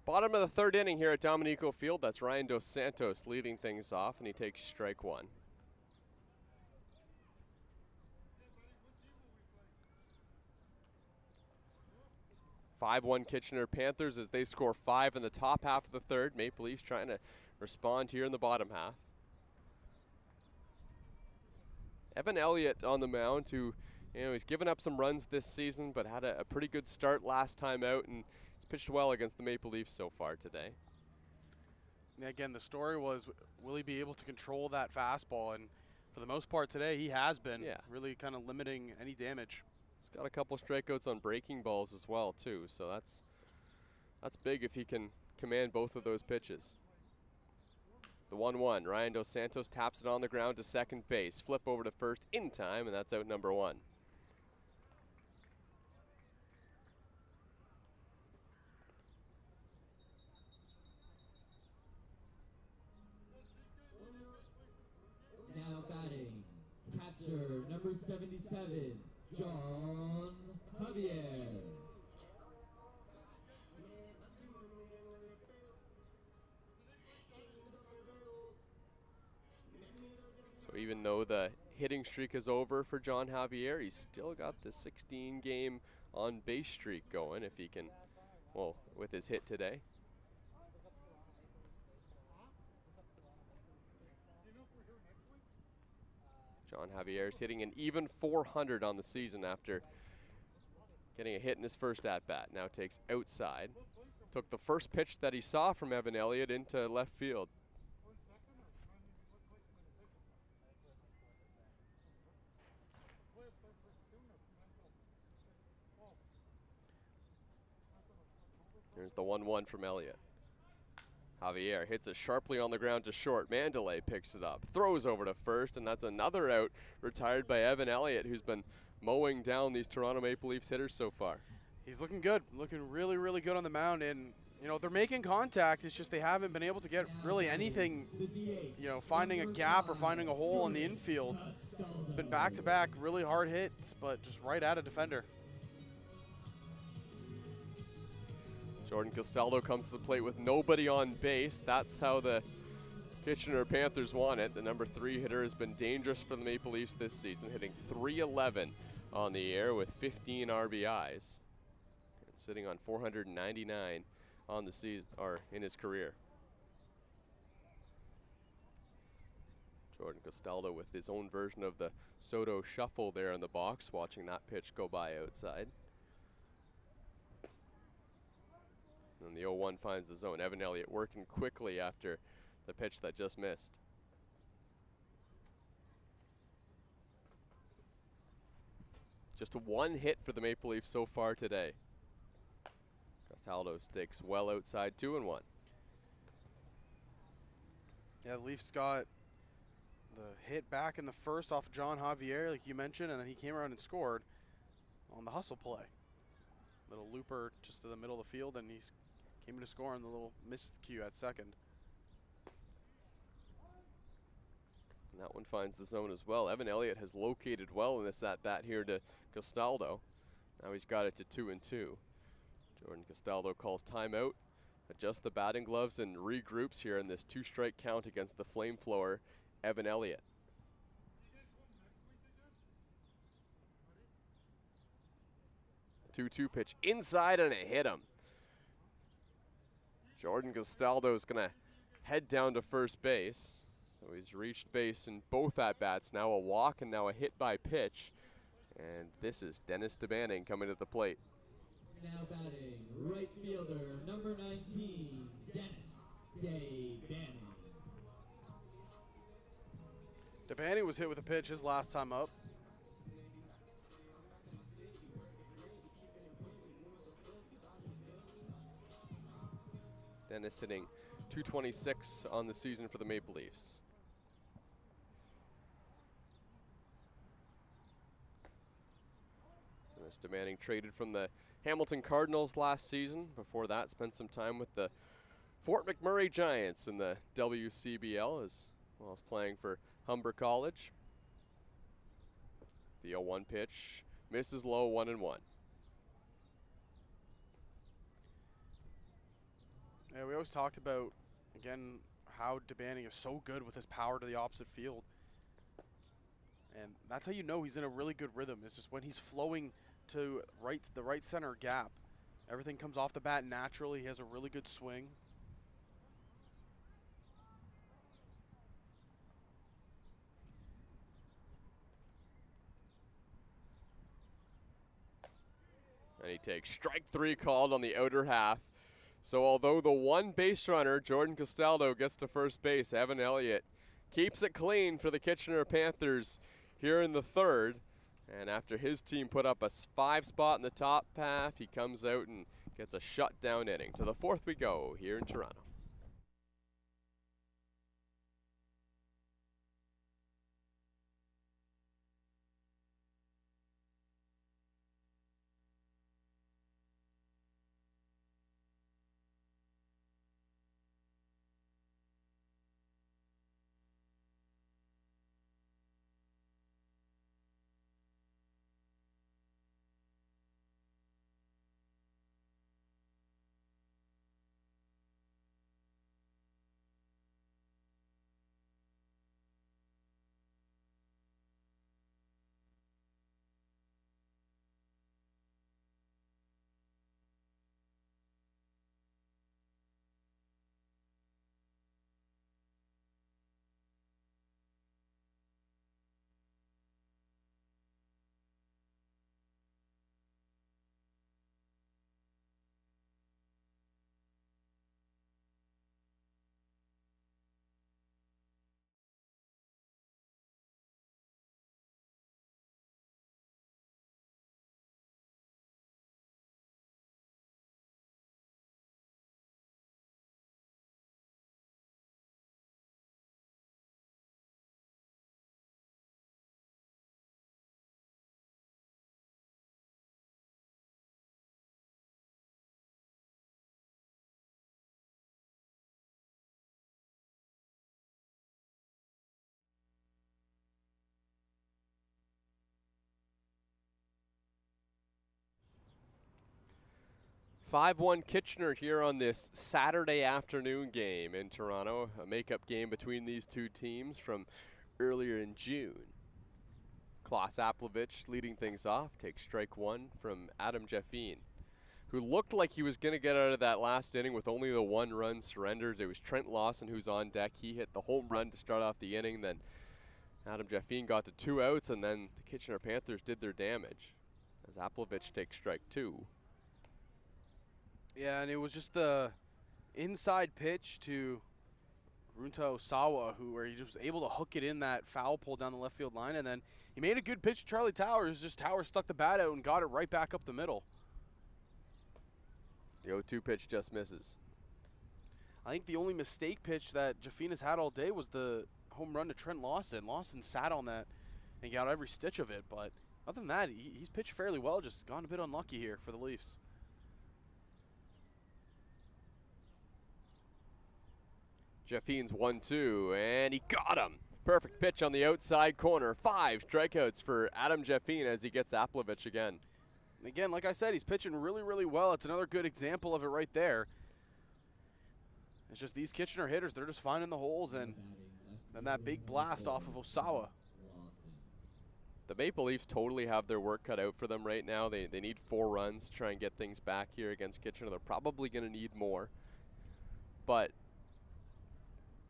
Bottom of the third inning here at Dominico Field. That's Ryan Dos Santos leading things off, and he takes strike one. (5-1) Kitchener Panthers as they score 5 in the top half of the third. Maple Leafs trying to respond here in the bottom half. Evan Elliott on the mound, who, he's given up some runs this season, but had a pretty good start last time out, and he's pitched well against the Maple Leafs so far today. Yeah, again, the story was, will he be able to control that fastball? And for the most part today, he has been really kind of limiting any damage. He's got a couple strikeouts on breaking balls as well, too, so that's big if he can command both of those pitches. The 1-1, Ryan Dos Santos taps it on the ground to second base. Flip over to first in time, and that's out number 1. Now batting, catcher number 77, John Javier. So even though the hitting streak is over for John Javier, he's still got the 16-game on base streak going if he can, well, with his hit today. John Javier's hitting an even .400 on the season after getting a hit in his first at-bat. Now takes outside. Took the first pitch that he saw from Evan Elliott into left field. There's the 1-1 from Elliott. Javier hits it sharply on the ground to short. Mandalay picks it up, throws over to first, and that's another out retired by Evan Elliott, who's been mowing down these Toronto Maple Leafs hitters so far. He's looking good, looking really, really good on the mound, and they're making contact. It's just they haven't been able to get really anything, finding a gap or finding a hole in the infield. It's been back-to-back really hard hits, but just right at a defender. Jordan Castaldo comes to the plate with nobody on base. That's how the Kitchener Panthers want it. The number 3 hitter has been dangerous for the Maple Leafs this season, hitting .311 on the air with 15 RBIs. And sitting on 499 on the season, or in his career. Jordan Castaldo with his own version of the Soto shuffle there in the box, watching that pitch go by outside. And the 0-1 finds the zone. Evan Elliott working quickly after the pitch that just missed. Just 1 hit for the Maple Leafs so far today. Castaldo sticks well outside, 2-1. Yeah, the Leafs got the hit back in the first off John Javier, like you mentioned, and then he came around and scored on the hustle play. Little looper just to the middle of the field, and he's came in to score on the little miscue at second. And that one finds the zone as well. Evan Elliott has located well in this at-bat here to Castaldo. Now he's got it to 2-2. Jordan Castaldo calls timeout, adjusts the batting gloves, and regroups here in this 2-strike count against the flamethrower, Evan Elliott. The 2-2 pitch inside, and it hit him. Jordan Castaldo is going to head down to first base. So he's reached base in both at-bats. Now a walk and now a hit by pitch. And this is Dennis DeBanning coming to the plate. Now batting, right fielder, number 19, Dennis DeBanning. DeBanning was hit with a pitch his last time up. Dennis hitting .226 on the season for the Maple Leafs. Dennis DeBanning traded from the Hamilton Cardinals last season. Before that, spent some time with the Fort McMurray Giants in the WCBL as well as playing for Humber College. The 0-1 pitch misses low, 1-1. Yeah, we always talked about, again, how DeBanning is so good with his power to the opposite field. And that's how you know he's in a really good rhythm. It's just when he's flowing to the right center gap, everything comes off the bat naturally. He has a really good swing. And he takes strike 3 called on the outer half. So although the one base runner, Jordan Castaldo, gets to first base, Evan Elliott keeps it clean for the Kitchener Panthers here in the third. And after his team put up a 5 spot in the top half, he comes out and gets a shutdown inning. To the fourth we go here in Toronto. (5-1) Kitchener here on this Saturday afternoon game in Toronto, a makeup game between these two teams from earlier in June. Klaus Aplovich leading things off, takes strike 1 from Adam Jaffine, who looked like he was going to get out of that last inning with only the 1 run surrenders. It was Trent Lawson who's on deck. He hit the home run to start off the inning. Then Adam Jaffine got to 2 outs, and then the Kitchener Panthers did their damage as Aplovich takes strike 2. Yeah, and it was just the inside pitch to Runta Osawa, where he just was able to hook it in that foul pole down the left field line, and then he made a good pitch to Charlie Towers. Just Towers stuck the bat out and got it right back up the middle. The 0-2 pitch just misses. I think the only mistake pitch that Jaffine has had all day was the home run to Trent Lawson. Lawson sat on that and got every stitch of it, but other than that, he's pitched fairly well, just gone a bit unlucky here for the Leafs. Jaffine's 1-2, and he got him. Perfect pitch on the outside corner. 5 strikeouts for Adam Jaffine as he gets Aplovich again. Again, like I said, he's pitching really, really well. It's another good example of it right there. It's just these Kitchener hitters, they're just finding the holes, and then that big blast off of Osawa. The Maple Leafs totally have their work cut out for them right now. They need 4 runs to try and get things back here against Kitchener. They're probably going to need more. But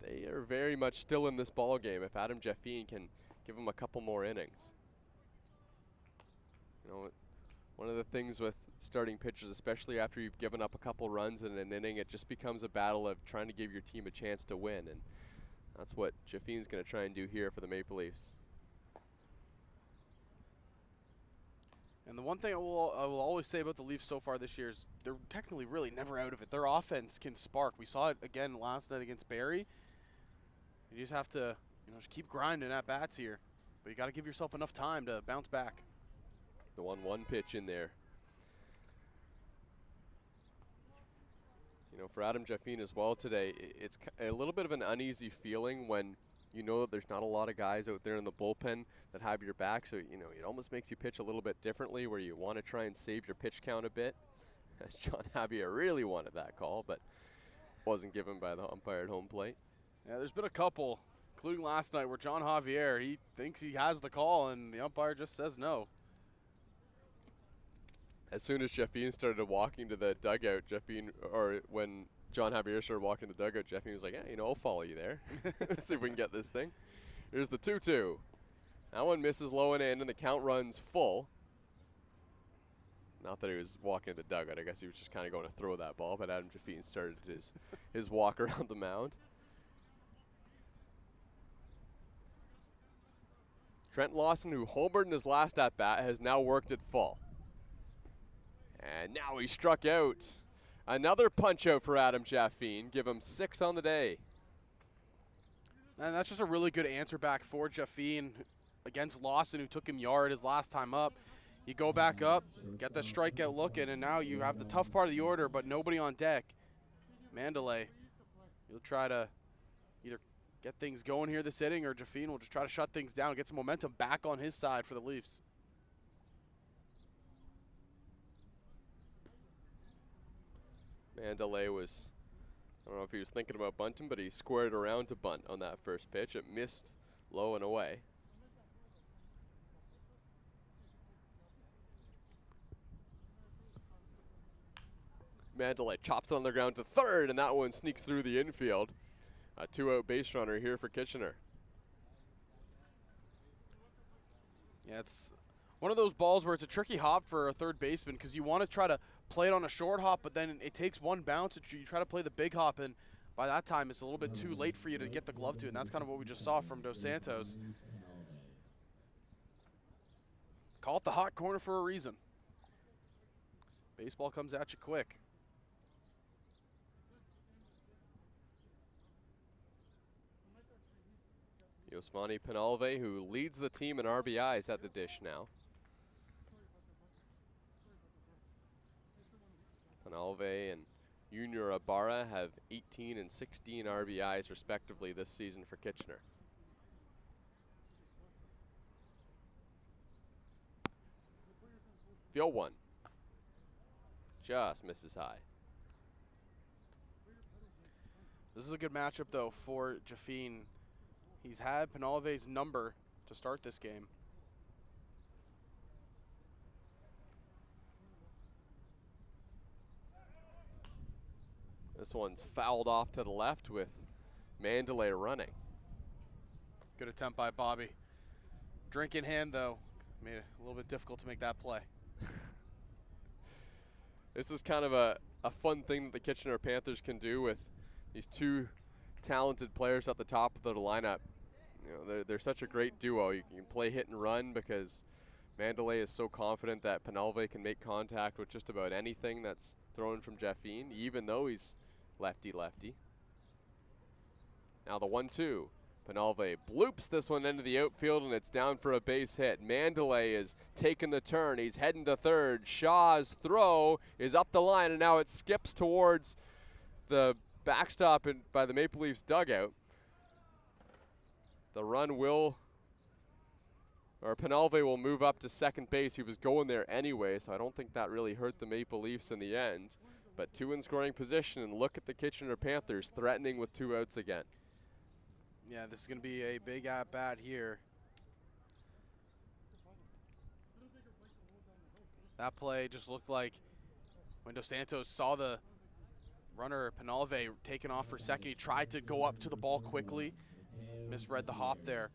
they are very much still in this ball game if Adam Jaffine can give them a couple more innings. You know, one of the things with starting pitchers, especially after you've given up a couple runs in an inning, it just becomes a battle of trying to give your team a chance to win, and that's what Jaffine's going to try and do here for the Maple Leafs. And the one thing I will always say about the Leafs so far this year is they're technically really never out of it. Their offense can spark. We saw it again last night against Barrie. You just have to, just keep grinding at bats here. But you got to give yourself enough time to bounce back. The 1-1 pitch in there. For Adam Jaffine as well today, it's a little bit of an uneasy feeling when you know that there's not a lot of guys out there in the bullpen that have your back. So, it almost makes you pitch a little bit differently where you want to try and save your pitch count a bit. John Javier really wanted that call, but wasn't given by the umpire at home plate. Yeah, there's been a couple, including last night, where John Javier, he thinks he has the call, and the umpire just says no. As soon as Jaffine started walking to the dugout, when John Javier started walking to the dugout, Jaffine was like, yeah, I'll follow you there. See if we can get this thing. Here's the 2-2. That one misses low and in, and the count runs full. Not that he was walking to the dugout. I guess he was just kind of going to throw that ball, but Adam Jaffine started his walk around the mound. Trent Lawson, who homered in his last at-bat, has now worked it full. And now he struck out. Another punch out for Adam Jaffine. Give him 6 on the day. And that's just a really good answer back for Jaffine against Lawson, who took him yard his last time up. You go back up, get that strikeout looking, and now you have the tough part of the order, but nobody on deck. Mandalay, he'll try to either get things going here this inning, or Jaffine will just try to shut things down, get some momentum back on his side for the Leafs. Mandalay was, I don't know if he was thinking about bunting, but he squared around to bunt on that first pitch. It missed low and away. Mandalay chops it on the ground to third, and that one sneaks through the infield. A 2-out base runner here for Kitchener. Yeah, it's one of those balls where it's a tricky hop for a third baseman, because you want to try to play it on a short hop, but then it takes one bounce. You try to play the big hop, and by that time it's a little bit too late for you to get the glove to it, and that's kind of what we just saw from Dos Santos. Call it the hot corner for a reason. Baseball comes at you quick. Yosmani Penalve, who leads the team in RBIs at the dish now. Penalve and Junior Ibarra have 18 and 16 RBIs respectively this season for Kitchener. The 0-1. Just misses high. This is a good matchup, though, for Jaffine. He's had Penalve's number to start this game. This one's fouled off to the left with Mandalay running. Good attempt by Bobby. Drink in hand, though, made it a little bit difficult to make that play. This is kind of a fun thing that the Kitchener Panthers can do with these two talented players at the top of the lineup. They're such a great duo. You can play hit and run because Mandalay is so confident that Penalve can make contact with just about anything that's thrown from Jaffine, even though he's lefty-lefty. Now the 1-2. Penalve bloops this one into the outfield, and it's down for a base hit. Mandalay is taking the turn. He's heading to third. Shaw's throw is up the line, and now it skips towards the backstop by the Maple Leafs dugout. The run Penalve will move up to second base. He was going there anyway, so I don't think that really hurt the Maple Leafs in the end. But 2 in scoring position, and look at the Kitchener Panthers threatening with 2 outs again. Yeah, this is going to be a big at-bat here. That play just looked like when Dos Santos saw the runner Penalve taken off for second, he tried to go up to the ball quickly. Misread the hop there.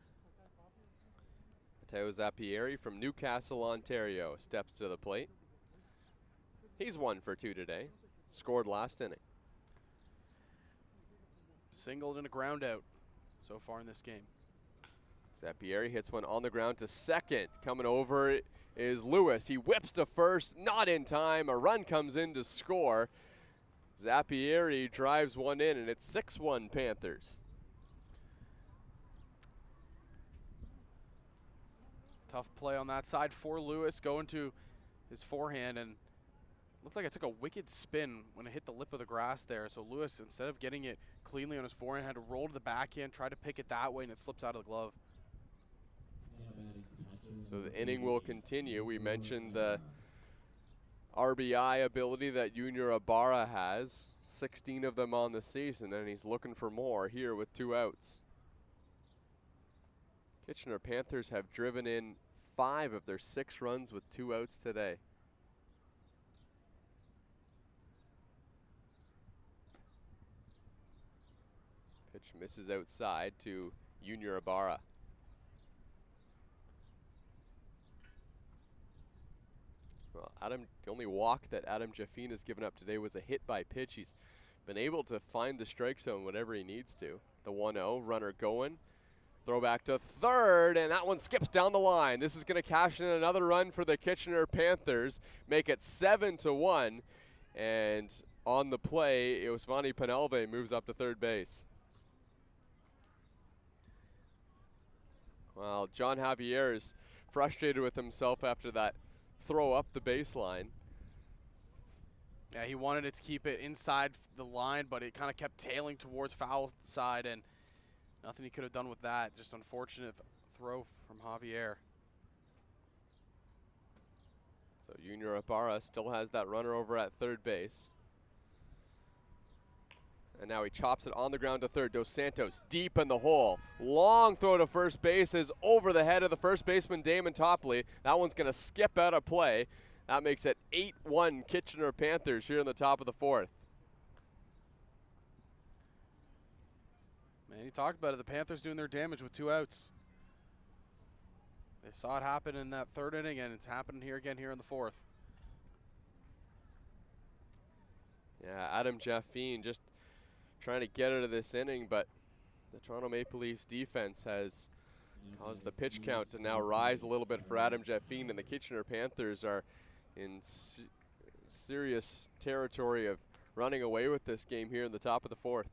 Matteo Zappieri from Newcastle, Ontario steps to the plate. He's 1 for 2 today. Scored last inning. Singled and a ground out so far in this game. Zappieri hits one on the ground to second. Coming over is Lewis. He whips to first, not in time. A run comes in to score. Zappieri drives one in, and it's 6-1 Panthers. Tough play on that side for Lewis, going to his forehand, and looked like it took a wicked spin when it hit the lip of the grass there. So Lewis, instead of getting it cleanly on his forehand, had to roll to the backhand, try to pick it that way, and it slips out of the glove. So the inning will continue. We mentioned the RBI ability that Junior Ibarra has. 16 of them on the season, and he's looking for more here with 2 outs. Kitchener Panthers have driven in 5 of their 6 runs with 2 outs today. Pitch misses outside to Junior Ibarra. Well, the only walk that Adam Jaffine has given up today was a hit by pitch. He's been able to find the strike zone whenever he needs to. The 1-0, runner going. Throw back to third, and that one skips down the line. This is going to cash in another run for the Kitchener Panthers, make it 7-1. And on the play, Osvani Penalve moves up to third base. Well, John Javier is frustrated with himself after that throw up the baseline. Yeah, he wanted to keep it inside the line, but it kind of kept tailing towards foul side, and nothing he could have done with that. Just unfortunate throw from Javier. So Junior Ibarra still has that runner over at third base. And now he chops it on the ground to third. Dos Santos deep in the hole. Long throw to first base is over the head of the first baseman, Damon Topley. That one's going to skip out of play. That makes it 8-1 Kitchener Panthers here in the top of the 4th. Man, he talked about it. The Panthers doing their damage with 2 outs. They saw it happen in that 3rd inning, and it's happening here again here in the 4th. Yeah, Adam Jaffine just trying to get out of this inning, but the Toronto Maple Leafs defense has caused the pitch count to now rise a little bit for Adam Jaffine, and the Kitchener Panthers are in serious territory of running away with this game here in the top of the 4th.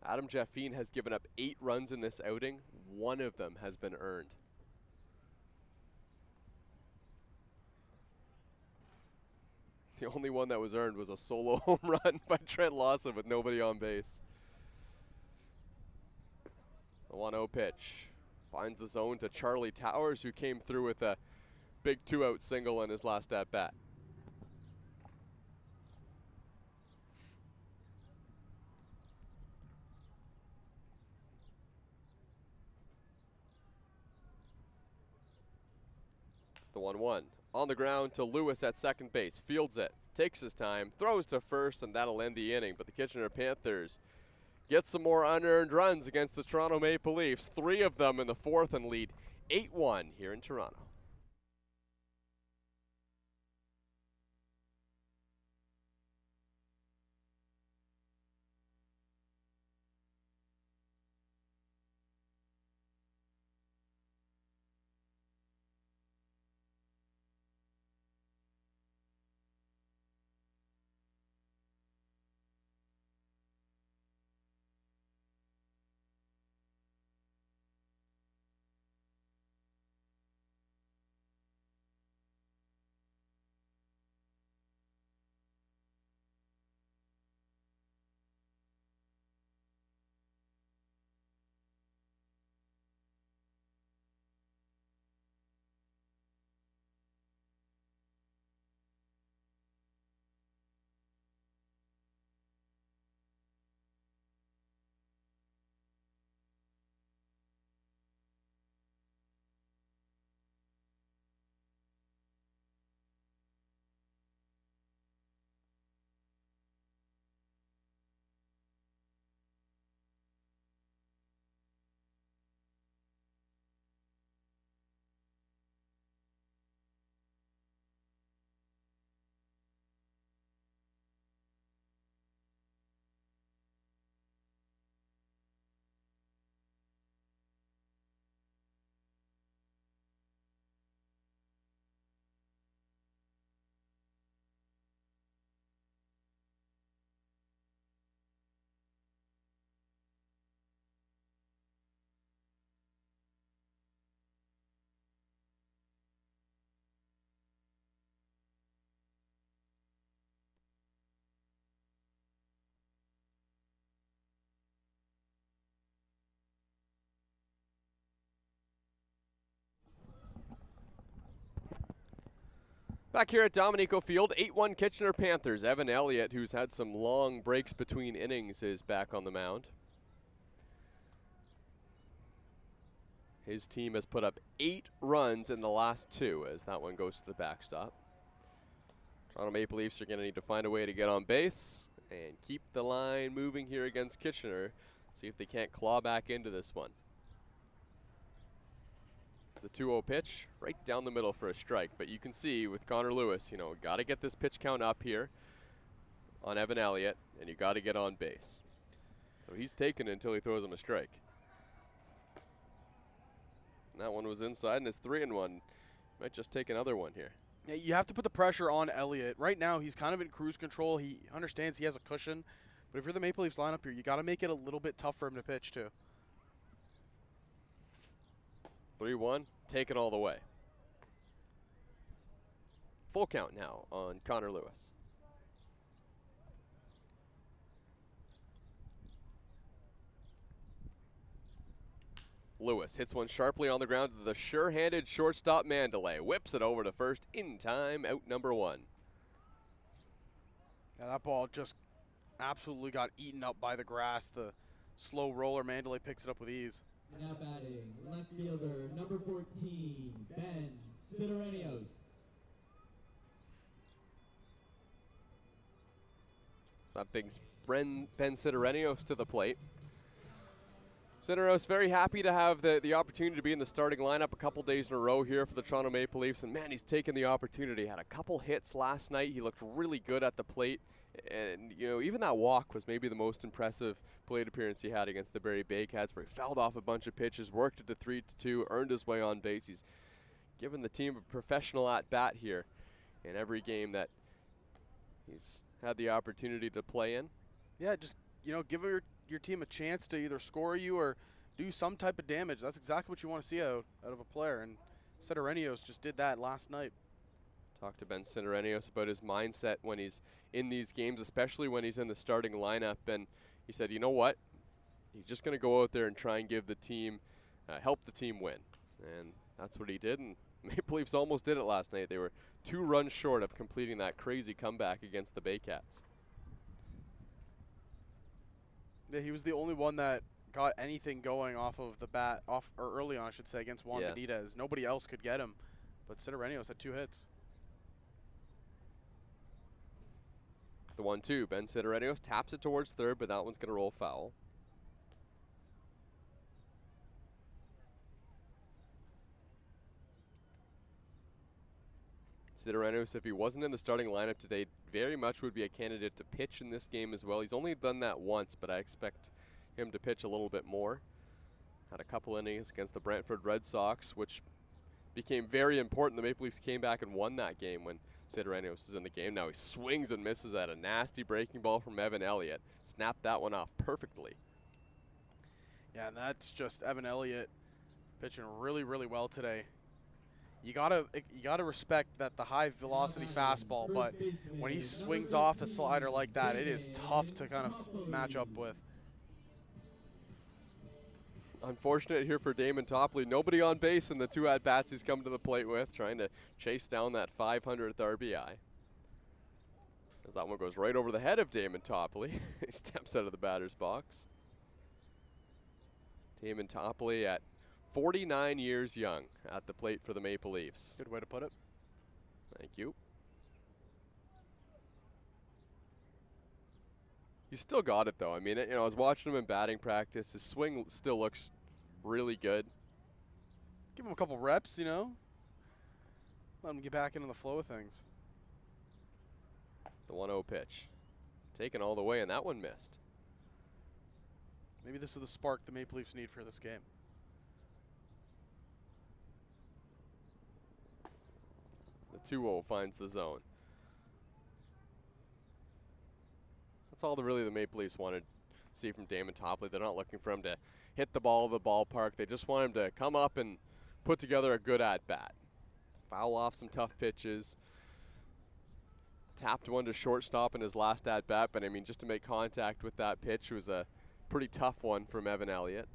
Adam Jaffine has given up 8 runs in this outing. 1 of them has been earned. The only one that was earned was a solo home run by Trent Lawson with nobody on base. The 1-0 pitch finds the zone to Charlie Towers, who came through with a big 2-out single in his last at-bat. The 1-1 on the ground to Lewis at second base, fields it, takes his time, throws to first, and that'll end the inning. But the Kitchener Panthers get some more unearned runs against the Toronto Maple Leafs, 3 of them in the 4th, and lead 8-1 here in Toronto. Back here at Dominico Field, 8-1 Kitchener Panthers. Evan Elliott, who's had some long breaks between innings, is back on the mound. His team has put up 8 runs in the last 2 as that one goes to the backstop. Toronto Maple Leafs are going to need to find a way to get on base and keep the line moving here against Kitchener. See if they can't claw back into this one. The 2-0 pitch right down the middle for a strike, but you can see with Connor Lewis, you know, got to get this pitch count up here on Evan Elliott, and you got to get on base. So he's taking it until he throws him a strike. And that one was inside, and it's 3-1. Might just take another one here. Yeah, you have to put the pressure on Elliott. Right now, he's kind of in cruise control. He understands he has a cushion, but if you're the Maple Leafs lineup here, you got to make it a little bit tough for him to pitch too. 3-1, take it all the way. Full count now on Connor Lewis. Lewis hits one sharply on the ground to the sure-handed shortstop Mandalay. Whips it over to first in time, out number 1. Yeah, that ball just absolutely got eaten up by the grass. The slow roller Mandalay picks it up with ease. Now batting, left fielder, number 14, Ben Sidorenios. So that brings Ben Sidorenios to the plate. Sidorenios very happy to have the opportunity to be in the starting lineup a couple days in a row here for the Toronto Maple Leafs. And man, he's taken the opportunity. Had a couple hits last night. He looked really good at the plate. And, you know, even that walk was maybe the most impressive plate appearance he had against the Barrie Baycats, where he fouled off a bunch of pitches, worked it to 3-2, earned his way on base. He's given the team a professional at-bat here in every game that he's had the opportunity to play in. Yeah, just, you know, give your team a chance to either score you or do some type of damage. That's exactly what you want to see out of a player, and Sidorenios just did that last night. Talked to Ben Sidorenios about his mindset when he's in these games, especially when he's in the starting lineup, and he said, you know what, he's just going to go out there and try and give the team, help the team win, and that's what he did, and Maple Leafs almost did it last night. They were 2 runs short of completing that crazy comeback against the Baycats. Yeah, he was the only one that got anything going off of the bat, or early on, I should say, against Juan Benitez. Nobody else could get him, but Sidorenios had 2 hits. The 1-2, Ben Sidorenios taps it towards third, but that one's going to roll foul. Sidorenios, if he wasn't in the starting lineup today, very much would be a candidate to pitch in this game as well. He's only done that once, but I expect him to pitch a little bit more. Had a couple innings against the Brantford Red Sox, which became very important. The Maple Leafs came back and won that game when Sidorenios is in the game. Now he swings and misses at a nasty breaking ball from Evan Elliott. Snapped that one off perfectly. Yeah, and that's just Evan Elliott pitching really, really well today. You gotta respect that the high velocity fastball, but when he swings off a slider like that, it is tough to kind of match up with. Unfortunate here for Damon Topley. Nobody on base in the 2 at-bats he's come to the plate with, trying to chase down that 500th RBI. As that one goes right over the head of Damon Topley. He steps out of the batter's box. Damon Topley at 49 years young at the plate for the Maple Leafs. Good way to put it. Thank you. He's still got it, though. I mean, you know, I was watching him in batting practice. His swing still looks really good. Give him a couple reps, you know. Let him get back into the flow of things. The 1-0 pitch. Taken all the way, and that one missed. Maybe this is the spark the Maple Leafs need for this game. The 2-0 finds the zone. That's all the Maple Leafs wanted to see from Damon Topley. They're not looking for him to hit the ball of the ballpark. They just want him to come up and put together a good at-bat. Foul off some tough pitches. Tapped one to shortstop in his last at-bat, but I mean, just to make contact with that pitch was a pretty tough one from Evan Elliott.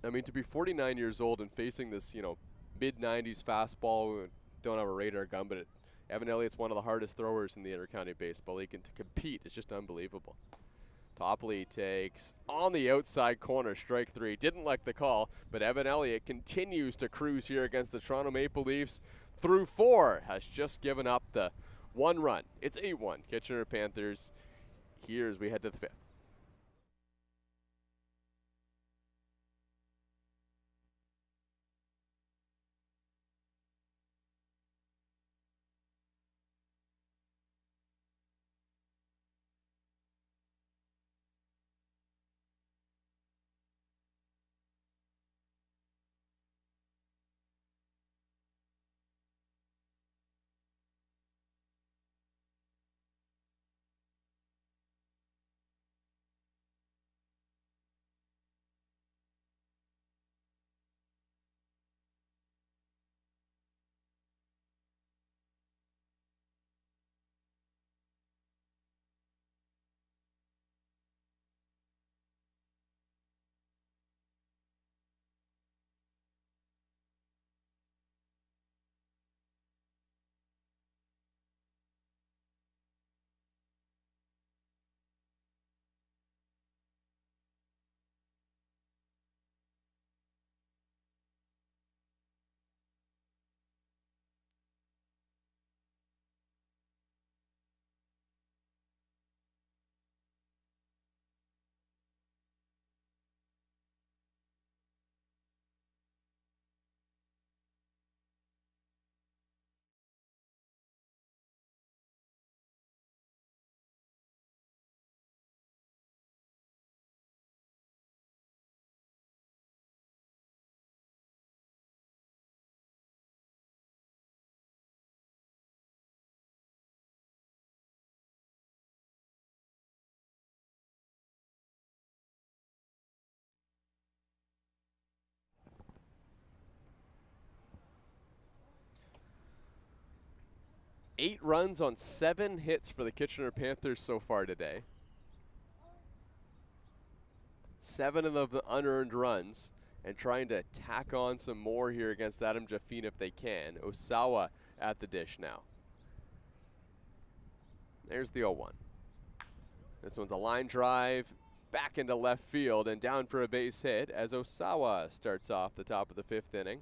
I mean, to be 49 years old and facing this, you know, mid-90s fastball don't have a radar gun, but Evan Elliott's one of the hardest throwers in the intercounty baseball league, and to compete is just unbelievable. Topley takes on the outside corner, strike 3. Didn't like the call, but Evan Elliott continues to cruise here against the Toronto Maple Leafs through 4. Has just given up the 1 run. It's 8-1. Kitchener Panthers here as we head to the 5th. Eight runs on 7 hits for the Kitchener Panthers so far today. 7 of the unearned runs, and trying to tack on some more here against Adam Jaffine if they can. Osawa at the dish now. There's the 0-1. This one's a line drive back into left field and down for a base hit as Osawa starts off the top of the 5th inning.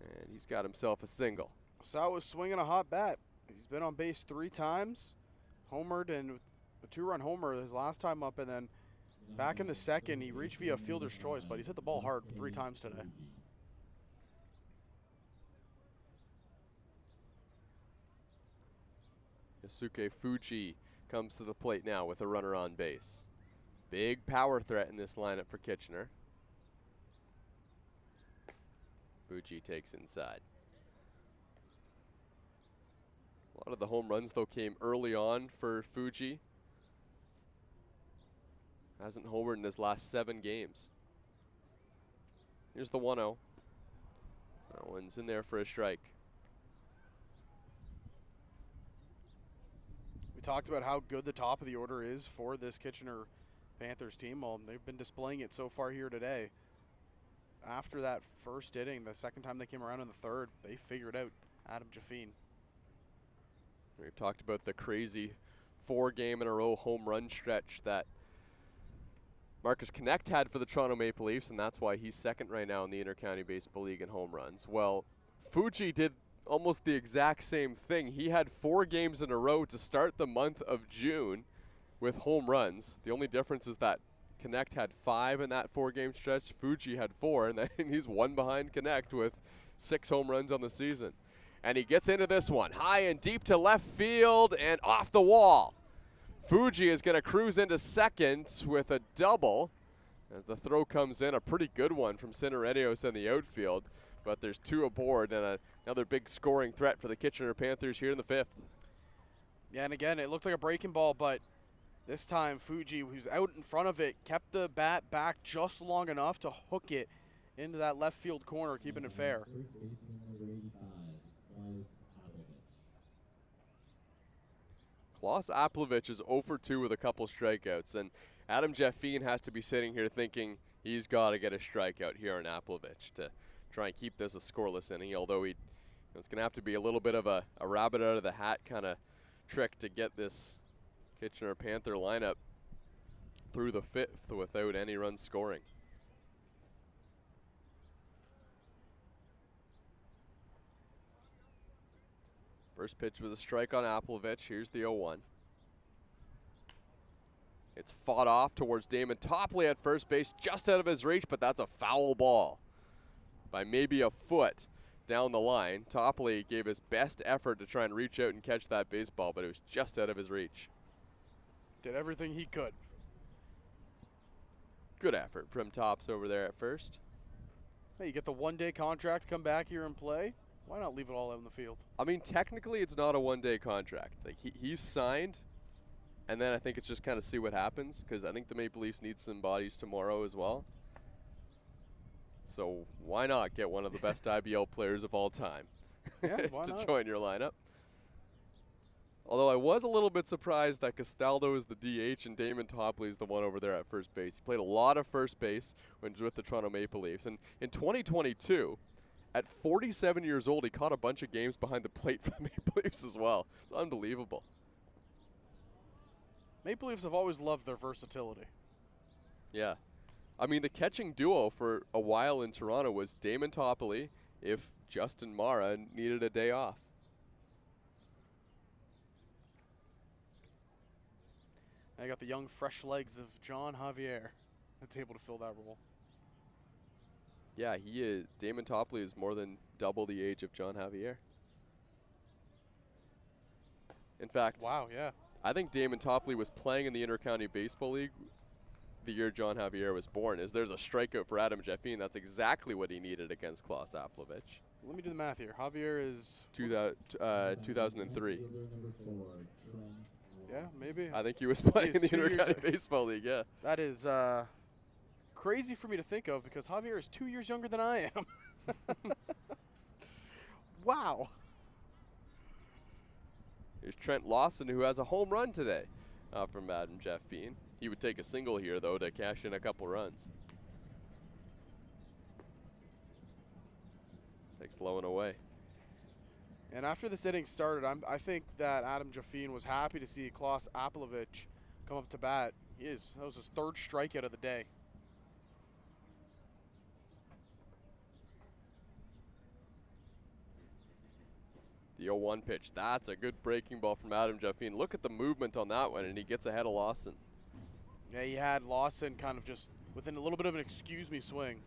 And he's got himself a single. Osawa's swinging a hot bat. He's been on base 3 times, homered, and a 2-run homer his last time up, and then back in the 2nd, he reached via fielder's choice, but he's hit the ball hard 3 times today. Yasuke Fuji comes to the plate now with a runner on base. Big power threat in this lineup for Kitchener. Fuji takes inside. A lot of the home runs, though, came early on for Fuji. Hasn't homered in his last 7 games. Here's the 1-0. That one's in there for a strike. We talked about how good the top of the order is for this Kitchener Panthers team. Well, they've been displaying it so far here today. After that first inning, the 2nd time they came around in the 3rd, they figured out Adam Jaffine. We've talked about the crazy 4-game-in-a-row home run stretch that Marcus Knecht had for the Toronto Maple Leafs, and that's why he's 2nd right now in the Intercounty Baseball League in home runs. Well, Fuji did almost the exact same thing. He had 4 games in a row to start the month of June with home runs. The only difference is that Knecht had 5 in that 4-game stretch. Fuji had 4, and then he's 1 behind Knecht with 6 home runs on the season. And he gets into this one, high and deep to left field and off the wall. Fuji is going to cruise into 2nd with a double as the throw comes in, a pretty good one from Cinerenios in the outfield. But there's 2 aboard and another big scoring threat for the Kitchener Panthers here in the 5th. Yeah, and again, it looked like a breaking ball, but this time Fuji, who's out in front of it, kept the bat back just long enough to hook it into that left field corner, keeping it fair. Klaus Aplovich is 0 for 2 with a couple strikeouts, and Adam Jaffine has to be sitting here thinking he's got to get a strikeout here on Aplovich to try and keep this a scoreless inning, although it's going to have to be a little bit of a rabbit out of the hat kind of trick to get this Kitchener Panther lineup through the 5th without any runs scoring. First pitch was a strike on Applovich. Here's the 0-1. It's fought off towards Damon Topley at first base, just out of his reach, but that's a foul ball by maybe a foot down the line. Topley gave his best effort to try and reach out and catch that baseball, but it was just out of his reach. Did everything he could. Good effort from Tops over there at first. Hey, you get the one-day contract, come back here and play. Why not leave it all out in the field? I mean, technically, it's not a one-day contract. Like he's signed, and then I think it's just kind of see what happens, because I think the Maple Leafs need some bodies tomorrow as well. So why not get one of the best IBL players of all time Yeah, why to not? join your lineup? Although I was a little bit surprised that Castaldo is the DH and Damon Topley is the one over there at first base. He played a lot of first base when he was with the Toronto Maple Leafs. And in 2022, at 47 years old, he caught a bunch of games behind the plate for the Maple Leafs as well. It's unbelievable. Maple Leafs have always loved their versatility. Yeah. I mean, the catching duo for a while in Toronto was Damon Topley if Justin Mara needed a day off. I got the young, fresh legs of John Javier that's able to fill that role. Yeah, he is. Damon Topley is more than double the age of John Javier. In fact, wow, yeah. I think Damon Topley was playing in the Intercounty Baseball League the year John Javier was born. There's a strikeout for Adam Jaffine. That's exactly what he needed against Klaus Applovich. Let me do the math here. Javier is 2003. Yeah, maybe. I think he was playing in the 2 years Intercounty Baseball League, yeah. That is crazy for me to think of because Javier is 2 years younger than I am. Wow. Here's Trent Lawson, who has a home run today from Adam Jaffine. He would take a single here, though, to cash in a couple runs. Takes low and away. And after this inning started, I think that Adam Jaffine was happy to see Klaus Applovich come up to bat. That was his third strikeout of the day. The 0-1 pitch. That's a good breaking ball from Adam Jaffine. Look at the movement on that one, and he gets ahead of Lawson. Yeah, he had Lawson kind of just within a little bit of an excuse me swing.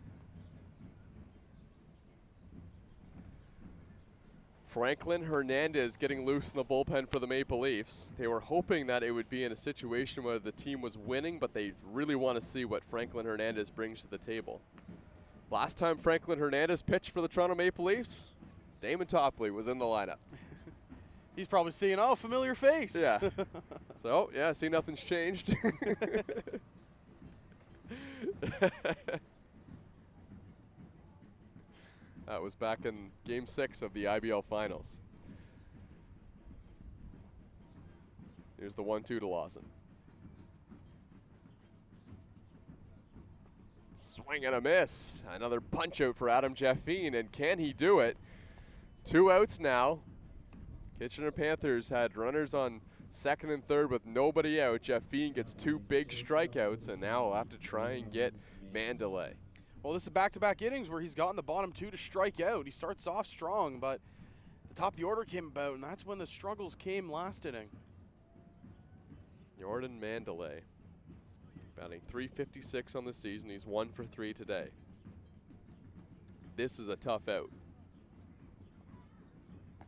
Franklin Hernandez getting loose in the bullpen for the Maple Leafs. They were hoping that it would be in a situation where the team was winning, but they really want to see what Franklin Hernandez brings to the table. Last time Franklin Hernandez pitched for the Toronto Maple Leafs, Damon Topley was in the lineup. He's probably seeing, oh, familiar face. Yeah. So, yeah, see, nothing's changed. That was back in Game 6 of the IBL Finals. Here's the 1-2 to Lawson. Swing and a miss. Another punch out for Adam Jaffine, and can he do it? 2 outs now. Kitchener Panthers had runners on second and third with nobody out. Jaffine gets 2 big strikeouts, and now we'll have to try and get Mandalay. Well, this is back-to-back innings where he's gotten the bottom 2 to strike out. He starts off strong, but the top of the order came about, and that's when the struggles came last inning. Jordan Mandalay, batting .356 on the season. He's 1 for 3 today. This is a tough out.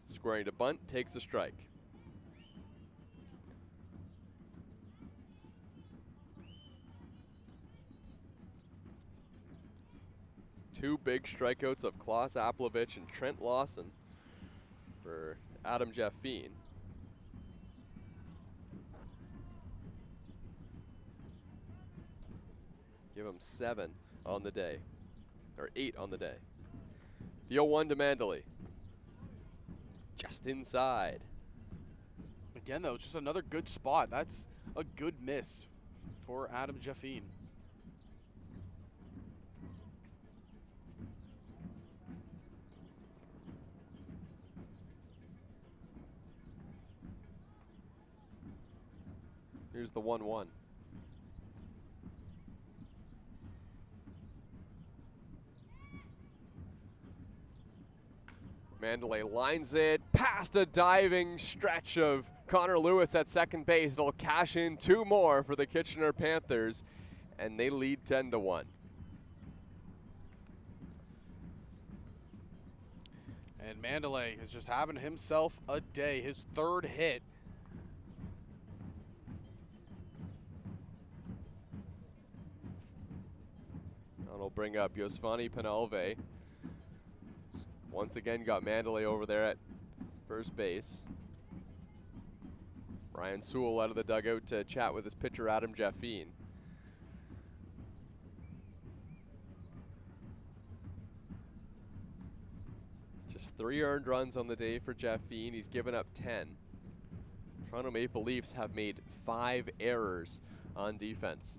Squaring to bunt, takes a strike. Two big strikeouts of Klaus Applovich and Trent Lawson for Adam Jaffine. Give him 7 on the day, or 8 on the day. The 0-1 to Mandalay. Just inside. Again, though, just another good spot. That's a good miss for Adam Jaffine. Here's the 1-1. Mandalay lines it past a diving stretch of Connor Lewis at second base. It'll cash in 2 more for the Kitchener Panthers, and they lead 10-1. And Mandalay is just having himself a day, his 3rd hit. That'll bring up Yosvani Penalve. Once again got Mandalay over there at first base. Brian Sewell out of the dugout to chat with his pitcher Adam Jaffine. Just 3 earned runs on the day for Jaffine. He's given up 10. Toronto Maple Leafs have made 5 errors on defense.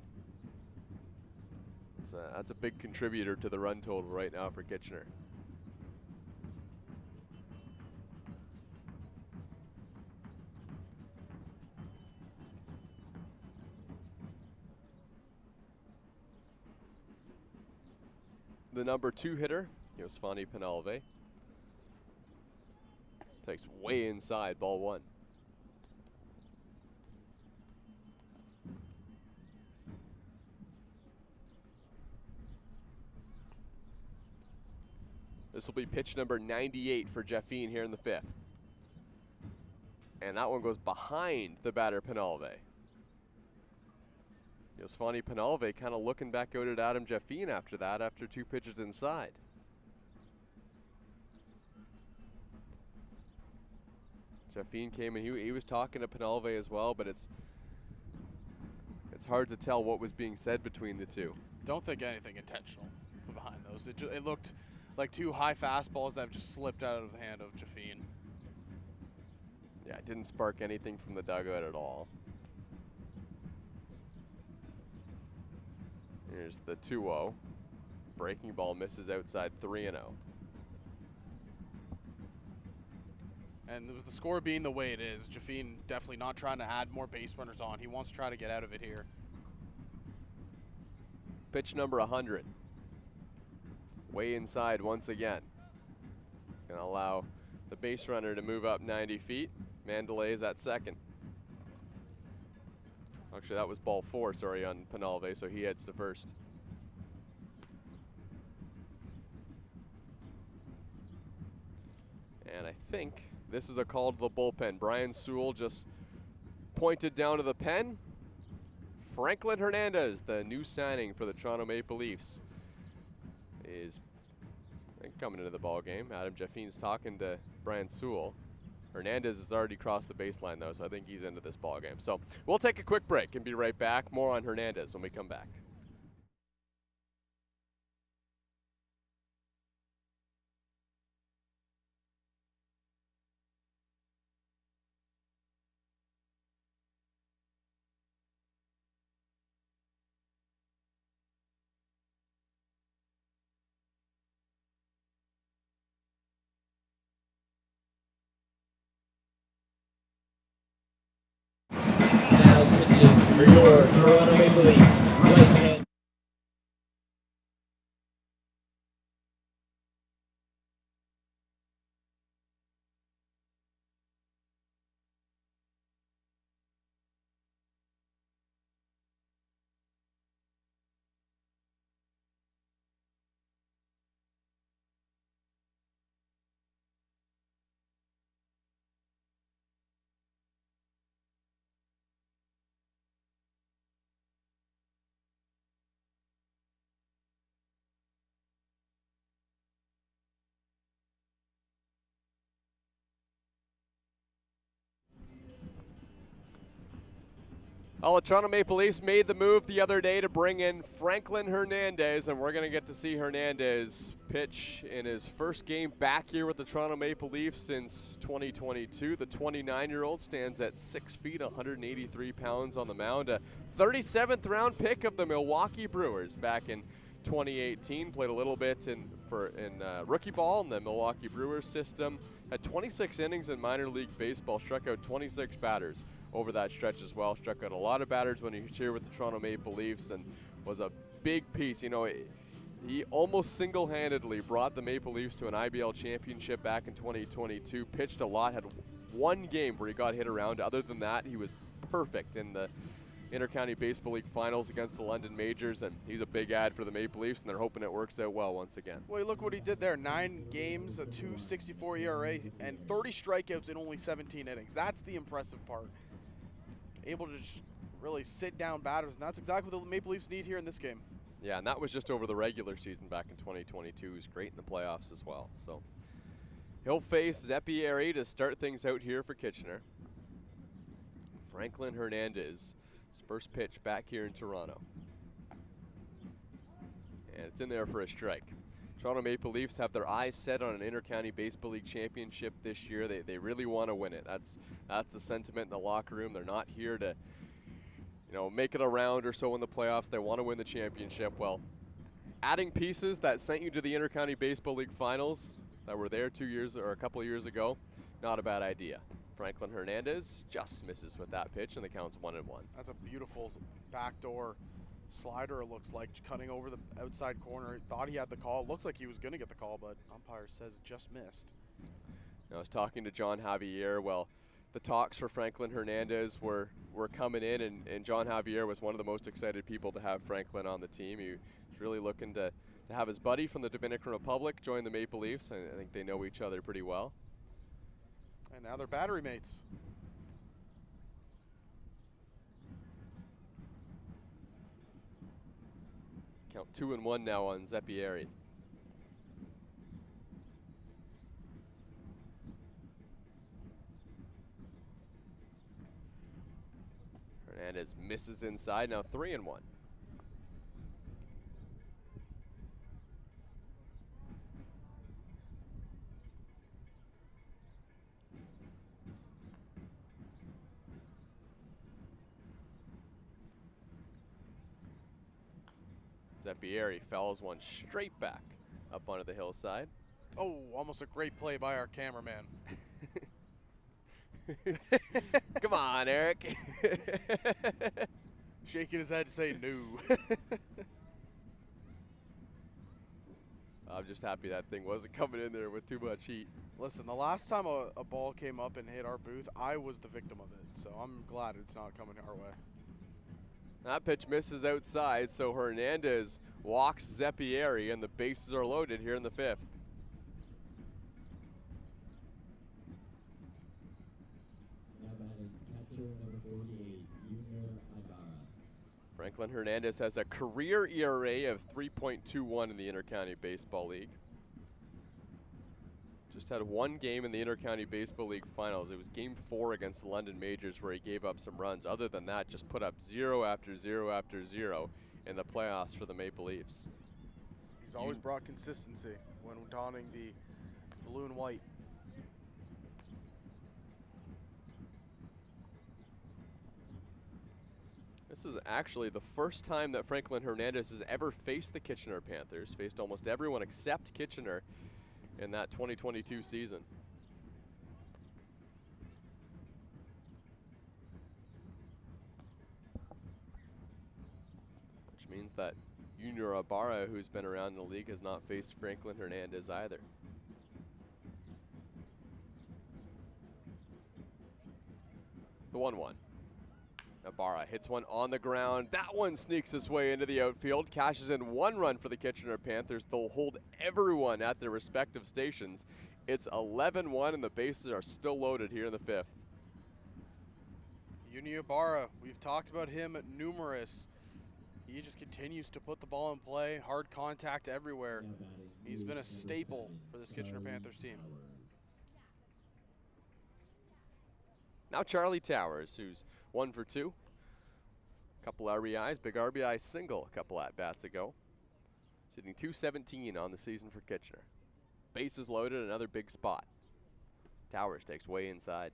That's a big contributor to the run total right now for Kitchener. The number 2 hitter, Yosvani Penalve, takes way inside, ball 1. This will be pitch number 98 for Jaffine here in the 5th. And that one goes behind the batter Penalve. Yosvani Penalve kind of looking back out at Adam Jaffine after that, after 2 pitches inside. Jaffine came and he was talking to Penalve as well, but it's hard to tell what was being said between the two. Don't think anything intentional behind those. It looked like 2 high fastballs that have just slipped out of the hand of Jaffine. Yeah, it didn't spark anything from the dugout at all. Here's the 2-0. Breaking ball misses outside 3-0. And with the score being the way it is, Jaffine definitely not trying to add more base runners on. He wants to try to get out of it here. Pitch number 100. Way inside once again. It's going to allow the base runner to move up 90 feet. Mandalay is at second. Actually, that was ball 4, sorry, on Penalve, so he heads to first. And I think this is a call to the bullpen. Brian Sewell just pointed down to the pen. Franklin Hernandez, the new signing for the Toronto Maple Leafs, is coming into the ball game. Adam Jaffine's talking to Brian Sewell. Hernandez has already crossed the baseline, though, so I think he's into this ball game. So we'll take a quick break and be right back. More on Hernandez when we come back. For your Toronto Maple Leafs, right hand. Well, the Toronto Maple Leafs made the move the other day to bring in Franklin Hernandez, and we're going to get to see Hernandez pitch in his first game back here with the Toronto Maple Leafs since 2022. The 29-year-old stands at 6 feet, 183 pounds on the mound. A 37th round pick of the Milwaukee Brewers back in 2018. Played a little bit in rookie ball in the Milwaukee Brewers system. Had 26 innings in minor league baseball, struck out 26 batters. over that stretch as well. Struck out a lot of batters when he was here with the Toronto Maple Leafs and was a big piece. You know, he almost single-handedly brought the Maple Leafs to an IBL championship back in 2022. Pitched a lot, had one game where he got hit around. Other than that, he was perfect in the Intercounty Baseball League Finals against the London Majors, and he's a big ad for the Maple Leafs, and they're hoping it works out well once again. Well, look what he did there. 9 games, a 2.64 ERA, and 30 strikeouts in only 17 innings. That's the impressive part. Able to just really sit down batters, and that's exactly what the Maple Leafs need here in this game. Yeah, and that was just over the regular season back in 2022. He was great in the playoffs as well. So he'll face Zepieri to start things out here for Kitchener. Franklin Hernandez. First pitch back here in Toronto. And it's in there for a strike. Toronto Maple Leafs have their eyes set on an Intercounty Baseball League championship this year. They really want to win it. That's the sentiment in the locker room. They're not here to, you know, make it a round or so in the playoffs. They want to win the championship. Well, adding pieces that sent you to the Intercounty Baseball League Finals that were there 2 years or a couple of years ago, not a bad idea. Franklin Hernandez just misses with that pitch, and the count's 1-1. That's a beautiful backdoor slider, it looks like, cutting over the outside corner. Thought he had the call. Looks like he was going to get the call, but umpire says just missed. I was talking to John Javier. Well, the talks for Franklin Hernandez were coming in, and John Javier was one of the most excited people to have Franklin on the team. He was really looking to have his buddy from the Dominican Republic join the Maple Leafs, and I think they know each other pretty well. And now they're battery mates. Count 2-1 now on Zepieri. Hernandez misses inside, now 3-1. Zepieri fouls one straight back up onto the hillside. Oh, almost a great play by our cameraman. Come on, Eric. Shaking his head to say no. I'm just happy that thing wasn't coming in there with too much heat. Listen, the last time a ball came up and hit our booth, I was the victim of it, so I'm glad it's not coming our way. That pitch misses outside, so Hernandez walks Zepieri, and the bases are loaded here in the 5th. Now batting catcher number 48, Junior Ibarra. Franklin Hernandez has a career ERA of 3.21 in the Intercounty Baseball League. Just had one game in the Intercounty Baseball League Finals. It was Game 4 against the London Majors where he gave up some runs. Other than that, just put up 0 after 0 after 0 in the playoffs for the Maple Leafs. He's always brought consistency when donning the blue and white. This is actually the first time that Franklin Hernandez has ever faced the Kitchener Panthers. Faced almost everyone except Kitchener in that 2022 season. Which means that Junior Ibarra, who's been around the league, has not faced Franklin Hernandez either. The 1-1. Ibarra hits one on the ground. That one sneaks its way into the outfield, cashes in 1 run for the Kitchener Panthers. They'll hold everyone at their respective stations. It's 11-1, and the bases are still loaded here in the 5th. Junior Ibarra, we've talked about him numerous. He just continues to put the ball in play, hard contact everywhere. He's been a staple for this Kitchener Panthers team. Now Charlie Towers, who's 1 for 2. Couple RBIs, big RBI single a couple at-bats ago. Sitting .217 on the season for Kitchener. Bases loaded, another big spot. Towers takes way inside.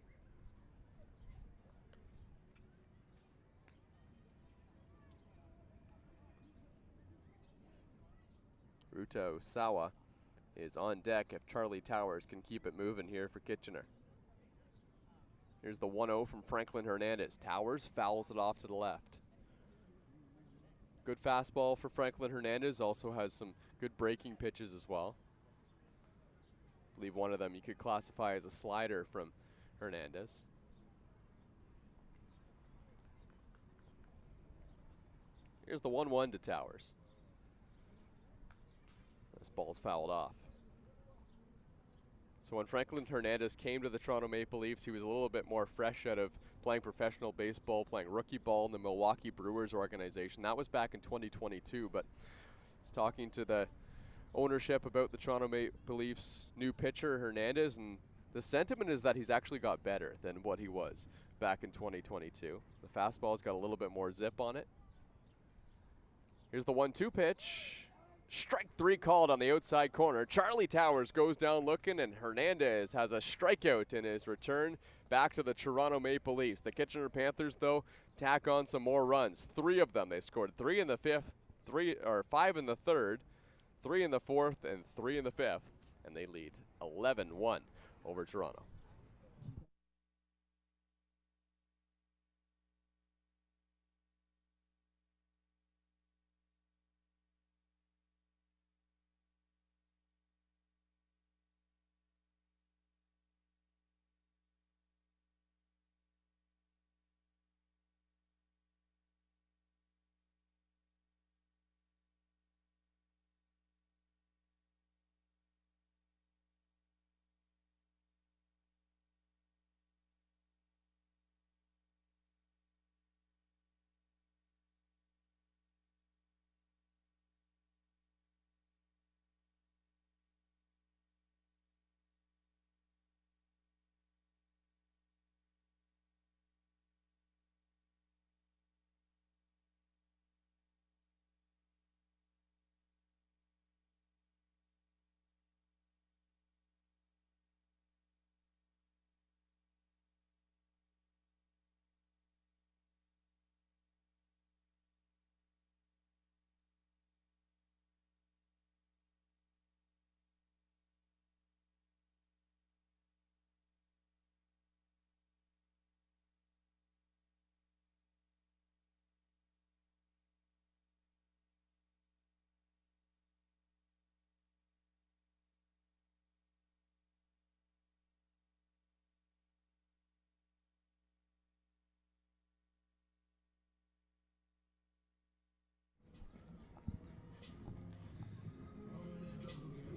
Ruto Sawa is on deck if Charlie Towers can keep it moving here for Kitchener. Here's the 1-0 from Franklin Hernandez. Towers fouls it off to the left. Good fastball for Franklin Hernandez. Also has some good breaking pitches as well. I believe one of them you could classify as a slider from Hernandez. Here's the 1-1 to Towers. This ball's fouled off. So when Franklin Hernandez came to the Toronto Maple Leafs, he was a little bit more fresh out of playing professional baseball, playing rookie ball in the Milwaukee Brewers organization. That was back in 2022, but I was talking to the ownership about the Toronto Maple Leafs' new pitcher, Hernandez, and the sentiment is that he's actually got better than what he was back in 2022. The fastball's got a little bit more zip on it. Here's the 1-2 pitch. Strike 3 called on the outside corner. Charlie Towers goes down looking, and Hernandez has a strikeout in his return back to the Toronto Maple Leafs. The Kitchener Panthers, though, tack on some more runs. 3 of them. They scored 3 in the 5th, 5 in the 3rd, 3 in the 4th, and 3 in the 5th, and they lead 11-1 over Toronto.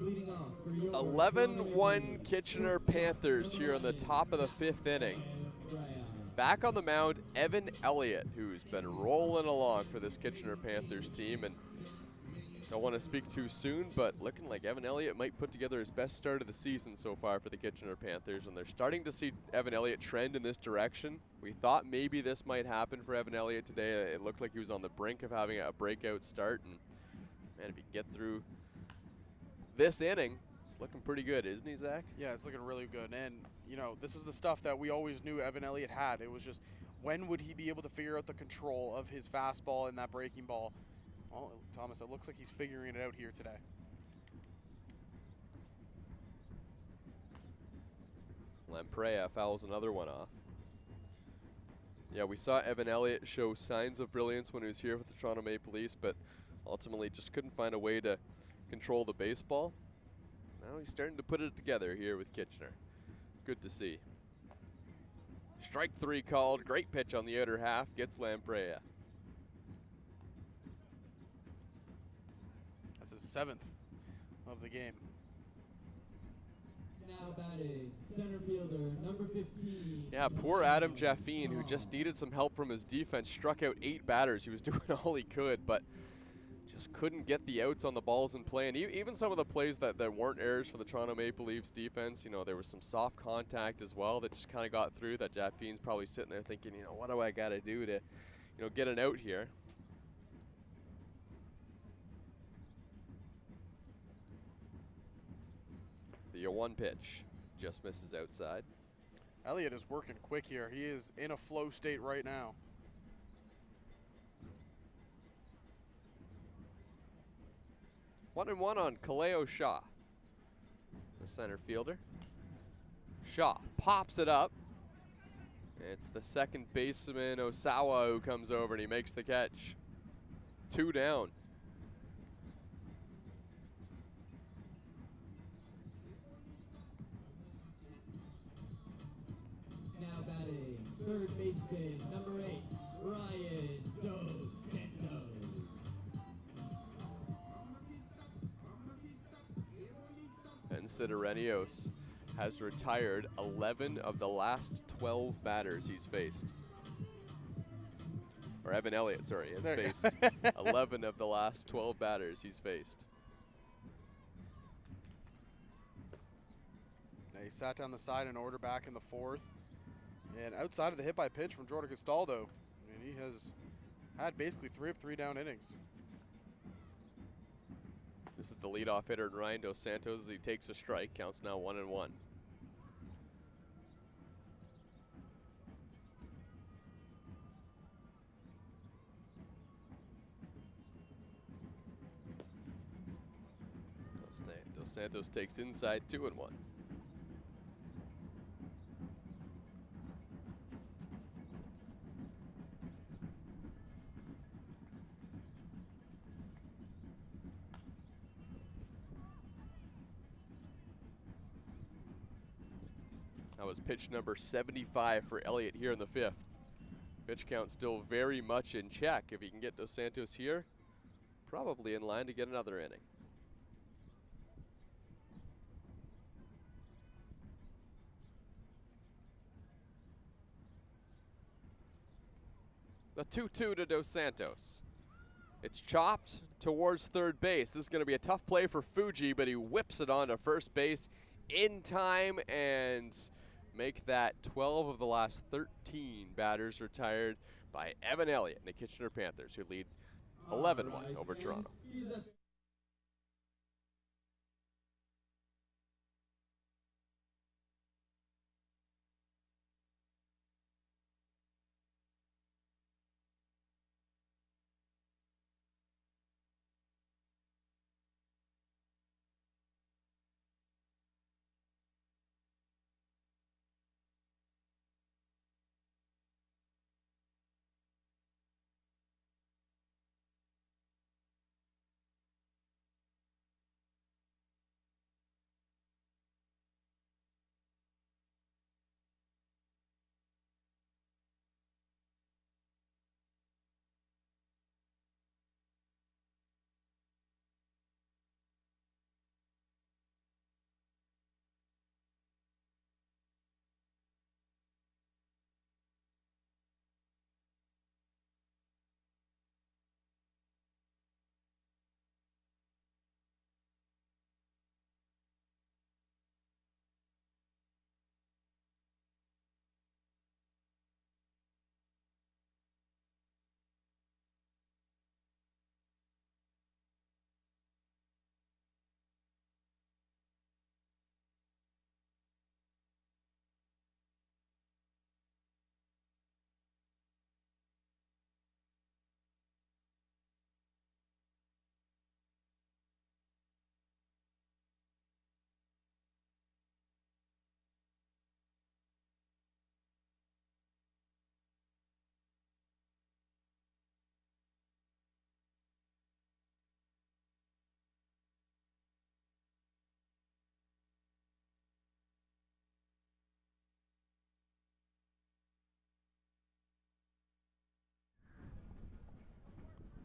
Leading off for your 11-1 Kitchener Panthers here in the top of the 5th inning. Back on the mound, Evan Elliott, who's been rolling along for this Kitchener Panthers team. And don't want to speak too soon, but looking like Evan Elliott might put together his best start of the season so far for the Kitchener Panthers. And they're starting to see Evan Elliott trend in this direction. We thought maybe this might happen for Evan Elliott today. It looked like he was on the brink of having a breakout start. And man, if he get through this inning, it's looking pretty good, isn't he, Zach? Yeah, it's looking really good. And, you know, this is the stuff that we always knew Evan Elliott had. It was just, when would he be able to figure out the control of his fastball and that breaking ball? Well, Thomas, it looks like he's figuring it out here today. Lamprey fouls another one off. Yeah, we saw Evan Elliott show signs of brilliance when he was here with the Toronto Maple Leafs, but ultimately just couldn't find a way to control the baseball. Now he's starting to put it together here with Kitchener. Good to see. Strike 3 called. Great pitch on the outer half. Gets Lamprey. That's his 7th of the game. Now batting, center fielder, number 15. Yeah, poor Adam Jaffine, who just needed some help from his defense, struck out 8 batters. He was doing all he could, but just couldn't get the outs on the balls in play. And even some of the plays that weren't errors for the Toronto Maple Leafs defense, you know, there was some soft contact as well that just kind of got through, that Jaffine's probably sitting there thinking, you know, what do I got to do to, you know, get an out here. The 0-1 pitch just misses outside. Elliott is working quick here. He is in a flow state right now. One and one on Kaleo Shaw, the center fielder. Shaw pops it up. It's the second baseman, Osawa, who comes over and he makes the catch. 2 down. Now batting, third baseman, number 8, Ryan Dos Santos. And Sidorenios has retired 11 of the last 12 batters he's faced. Or Evan Elliott, sorry, has faced 11 of the last 12 batters he's faced. Yeah, he sat down the side in order back in the 4th. And outside of the hit by pitch from Jordan Castaldo, and he has had basically 3 of 3 down innings. This is the leadoff hitter, Ryan Dos Santos, as he takes a strike. Counts now 1-1. Dos Santos takes inside 2-1. That was pitch number 75 for Elliott here in the 5th. Pitch count still very much in check. If he can get Dos Santos here, probably in line to get another inning. The 2-2 to Dos Santos. It's chopped towards third base. This is going to be a tough play for Fuji, but he whips it onto first base in time and make that 12 of the last 13 batters retired by Evan Elliott and the Kitchener Panthers, who lead 11-1 over Toronto.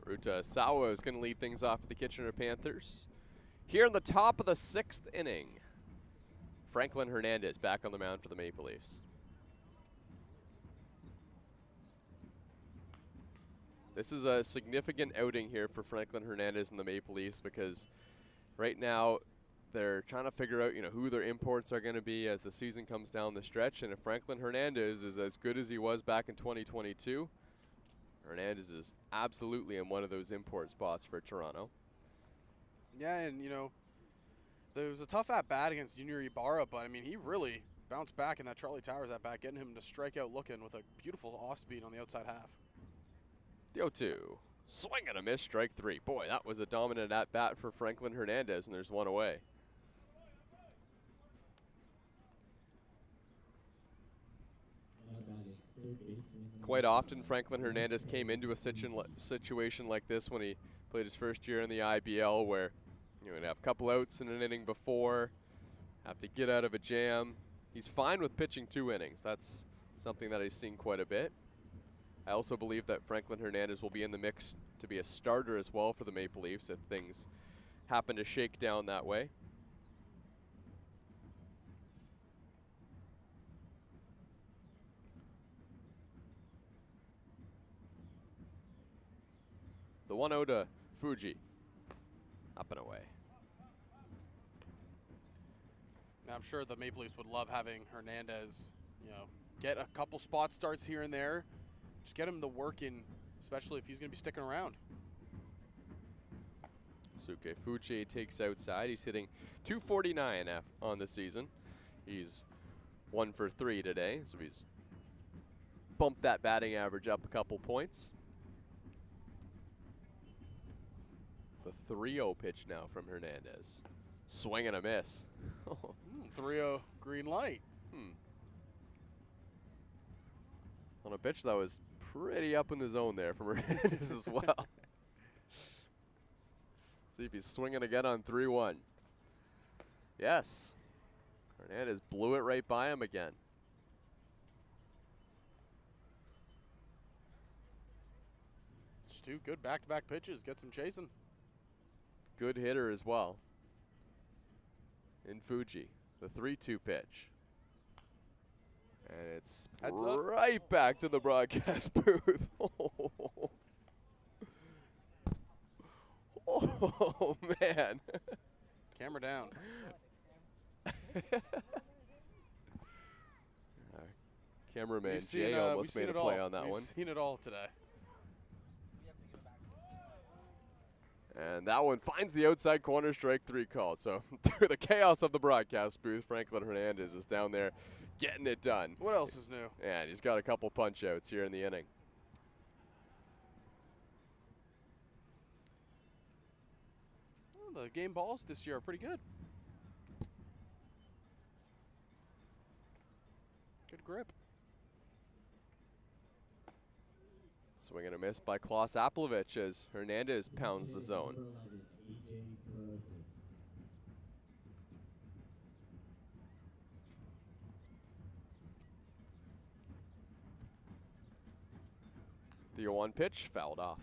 Ruta Sawa is going to lead things off for the Kitchener Panthers. Here in the top of the 6th inning, Franklin Hernandez back on the mound for the Maple Leafs. This is a significant outing here for Franklin Hernandez and the Maple Leafs because right now they're trying to figure out, who their imports are going to be as the season comes down the stretch. And if Franklin Hernandez is as good as he was back in 2022, Hernandez is absolutely in one of those import spots for Toronto. Yeah, and, there was a tough at-bat against Junior Ibarra, but, he really bounced back in that Charlie Towers at-bat, getting him to strike out looking with a beautiful off-speed on the outside half. The 0-2. Swing and a miss, strike 3. Boy, that was a dominant at-bat for Franklin Hernandez, and there's one away. Quite often, Franklin Hernandez came into a situation like this when he played his first year in the IBL, where you would have a couple outs in an inning before, have to get out of a jam. He's fine with pitching 2 innings. That's something that I've seen quite a bit. I also believe that Franklin Hernandez will be in the mix to be a starter as well for the Maple Leafs if things happen to shake down that way. The 1-0 to Fuji. Up and away. Now, I'm sure the Maple Leafs would love having Hernandez, get a couple spot starts here and there. Just get him the work in, especially if he's going to be sticking around. Suke Fuji takes outside. He's hitting .249 on the season. He's 1 for 3 today, so he's bumped that batting average up a couple points. The 3-0 pitch now from Hernandez. Swing and a miss. 3-0 green light. On a pitch that was pretty up in the zone there from Hernandez as well. See if he's swinging again on 3-1. Yes. Hernandez blew it right by him again. Just 2 good back-to-back pitches. Get some chasing. Good hitter as well. In Fuji, the 3-2 pitch. And it's right back to the broadcast booth. Oh, man. Camera down. Cameraman Jay almost made a play on that one. We've seen it all today. And that one finds the outside corner, strike 3 called. So through the chaos of the broadcast booth, Franklin Hernandez is down there getting it done. What else is new? And he's got a couple punch outs here in the inning. Well, the game balls this year are pretty good. Good grip. Swing and a miss by Klaus Aplovich as Hernandez pounds the zone. The 0-1 pitch fouled off.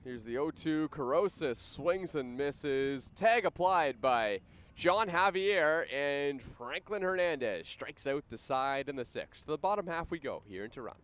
Here's the 0-2. Corrosis swings and misses. Tag applied by John Javier, and Franklin Hernandez strikes out the side in the 6th. To the bottom half we go here in Toronto.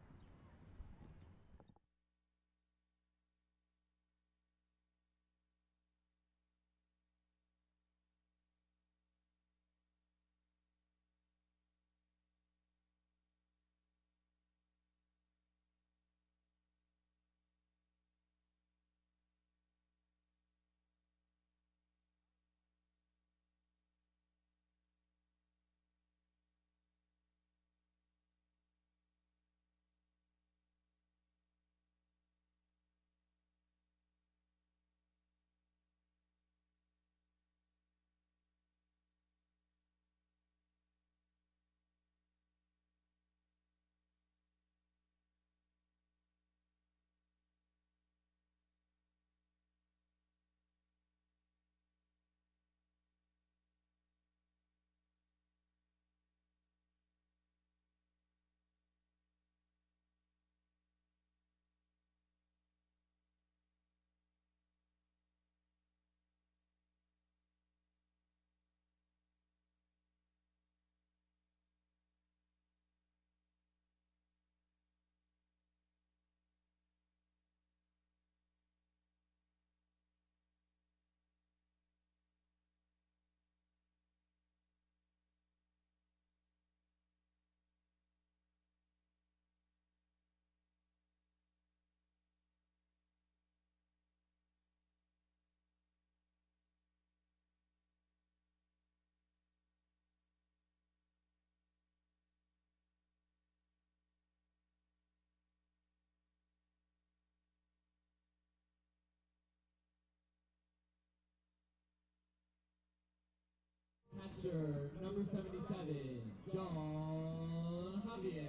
pitcher, number 77, John Javier.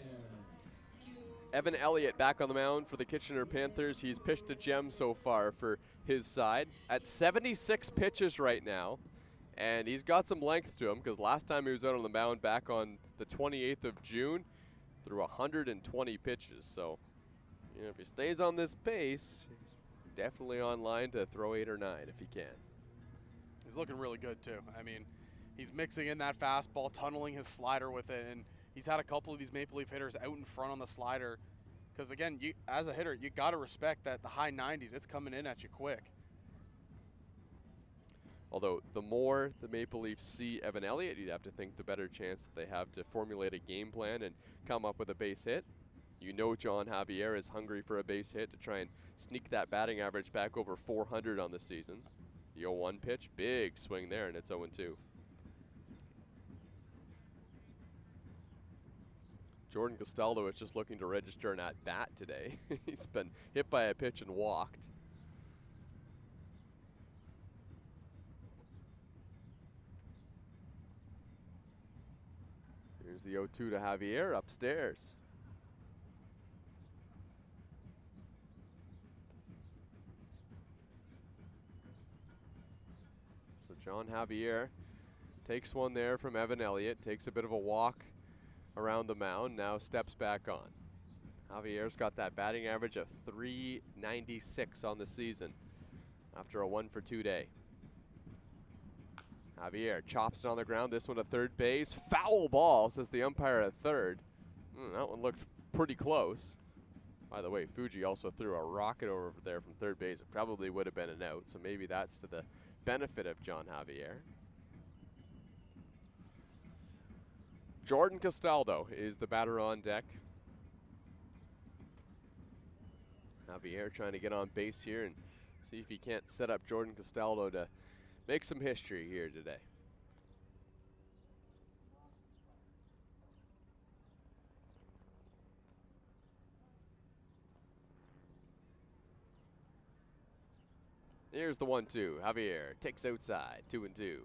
Evan Elliott back on the mound for the Kitchener Panthers. He's pitched a gem so far for his side at 76 pitches right now. And he's got some length to him because last time he was out on the mound back on the 28th of June, threw 120 pitches. So, you know, if he stays on this pace, he's definitely on line to throw 8 or 9 if he can. He's looking really good too. I mean, he's mixing in that fastball, tunneling his slider with it, and he's had a couple of these Maple Leaf hitters out in front on the slider. Because again, you, as a hitter, you got to respect that the high 90s, it's coming in at you quick. Although the more the Maple Leafs see Evan Elliott, you'd have to think the better chance that they have to formulate a game plan and come up with a base hit. You know John Javier is hungry for a base hit to try and sneak that batting average back over 400 on the season. The 0-1 pitch, big swing there, and it's 0-2. Jordan Castaldo is just looking to register an at-bat today. He's been hit by a pitch and walked. Here's the 0-2 to Javier upstairs. So John Javier takes one there from Evan Elliott, takes a bit of a walk around the mound, now steps back on. Javier's got that batting average of .396 on the season after a 1-for-2 day. Javier chops it on the ground, this one to third base. Foul ball, says the umpire at third. That one looked pretty close. By the way, Fuji also threw a rocket over there from third base. It probably would have been an out, so maybe that's to the benefit of John Javier. Jordan Castaldo is the batter on deck. Javier trying to get on base here and see if he can't set up Jordan Castaldo to make some history here today. Here's the 1-2. Javier takes outside, 2-2.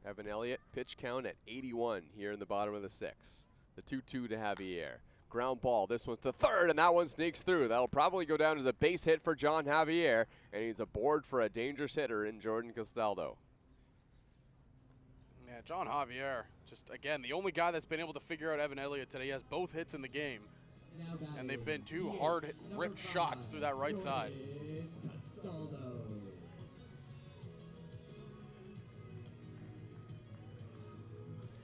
Evan Elliott, pitch count at 81 here in the bottom of the 6th. The 2-2 to Javier. Ground ball, this one's to third, and that one sneaks through. That'll probably go down as a base hit for John Javier, and he's aboard for a dangerous hitter in Jordan Castaldo. Yeah, John Javier, just again, the only guy that's been able to figure out Evan Elliott today. He has both hits in the game, and they've been two hard ripped shots through that right side.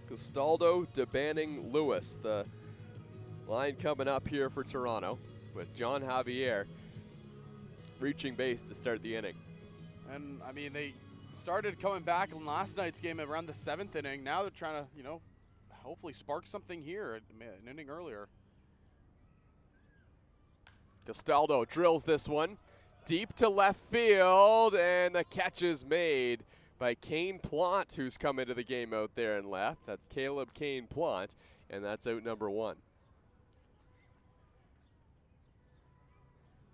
Castaldo, DeBanning, Lewis, the line coming up here for Toronto with John Javier reaching base to start the inning. And I mean, they started coming back in last night's game around the 7th inning. Now they're trying to, you know, hopefully spark something here an inning earlier. Castaldo drills this one deep to left field, and the catch is made by Kane Plant, who's come into the game out there and left. That's Caleb Kane Plant, and that's out number 1.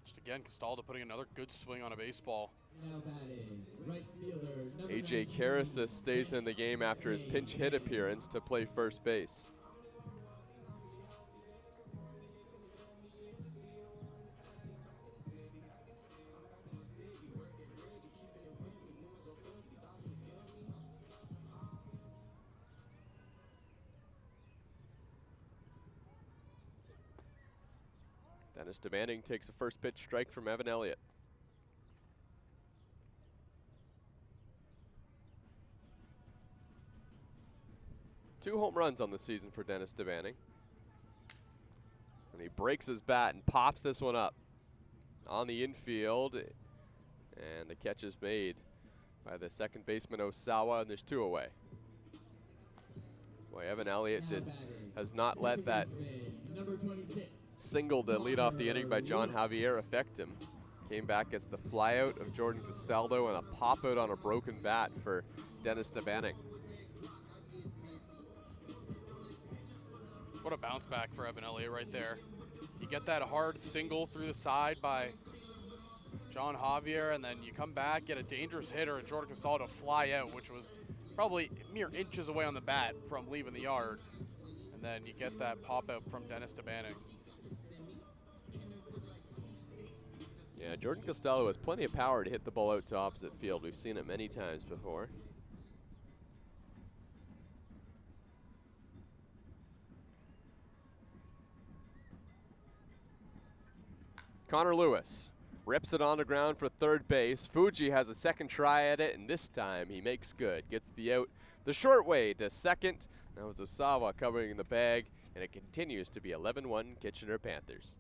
Just again, Castaldo putting another good swing on a baseball. Now batting, right fielder, AJ Karasis stays in the game after his pinch hit appearance to play first base. Dennis DeBanning takes a first pitch strike from Evan Elliott. Two home runs on the season for Dennis DeBanning. And he breaks his bat and pops this one up on the infield. And the catch is made by the second baseman Osawa, and there's 2 away. Boy, Evan Elliott has not let that single to lead off the inning by John Javier affect him. Came back as the flyout of Jordan Castaldo and a pop out on a broken bat for Dennis DeBanning. What a bounce back for Evan Elliott right there. get that hard single through the side by John Javier, and then you come back, get a dangerous hitter, and Jordan Castaldo to fly out, which was probably mere inches away on the bat from leaving the yard. And then you get that pop-out from Dennis DeBanning. Yeah, Jordan Castaldo has plenty of power to hit the ball out to opposite field. We've seen it many times before. Connor Lewis rips it on the ground for third base. Fuji has a second try at it, and this time he makes good. Gets the out the short way to second. That was Osawa covering the bag, and it continues to be 11-1 Kitchener Panthers.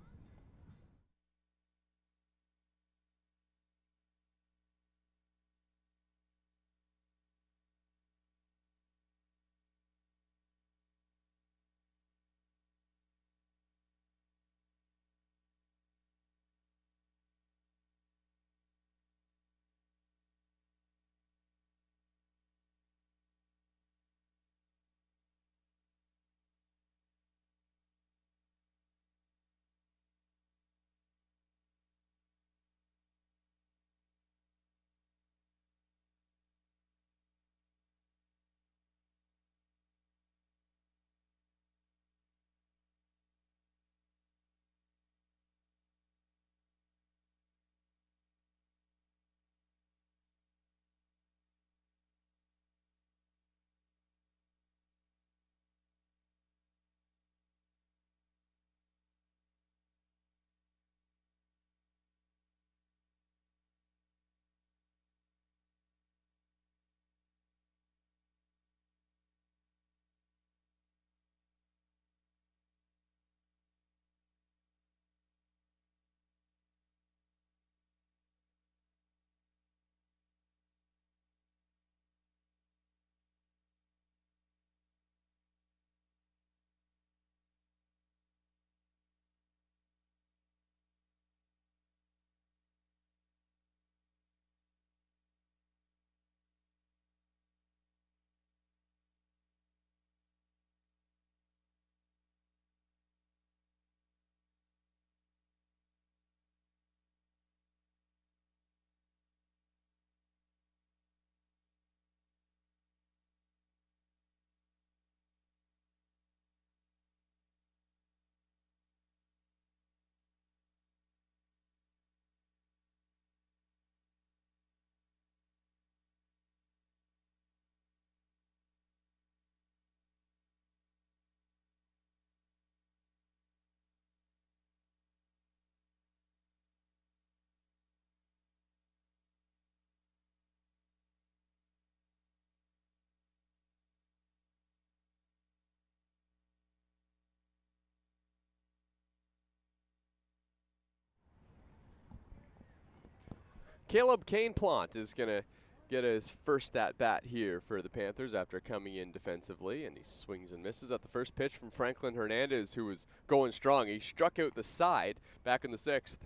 Caleb Kane-Plant is going to get his first at-bat here for the Panthers after coming in defensively, and he swings and misses at the first pitch from Franklin Hernandez, who was going strong. He struck out the side back in the sixth.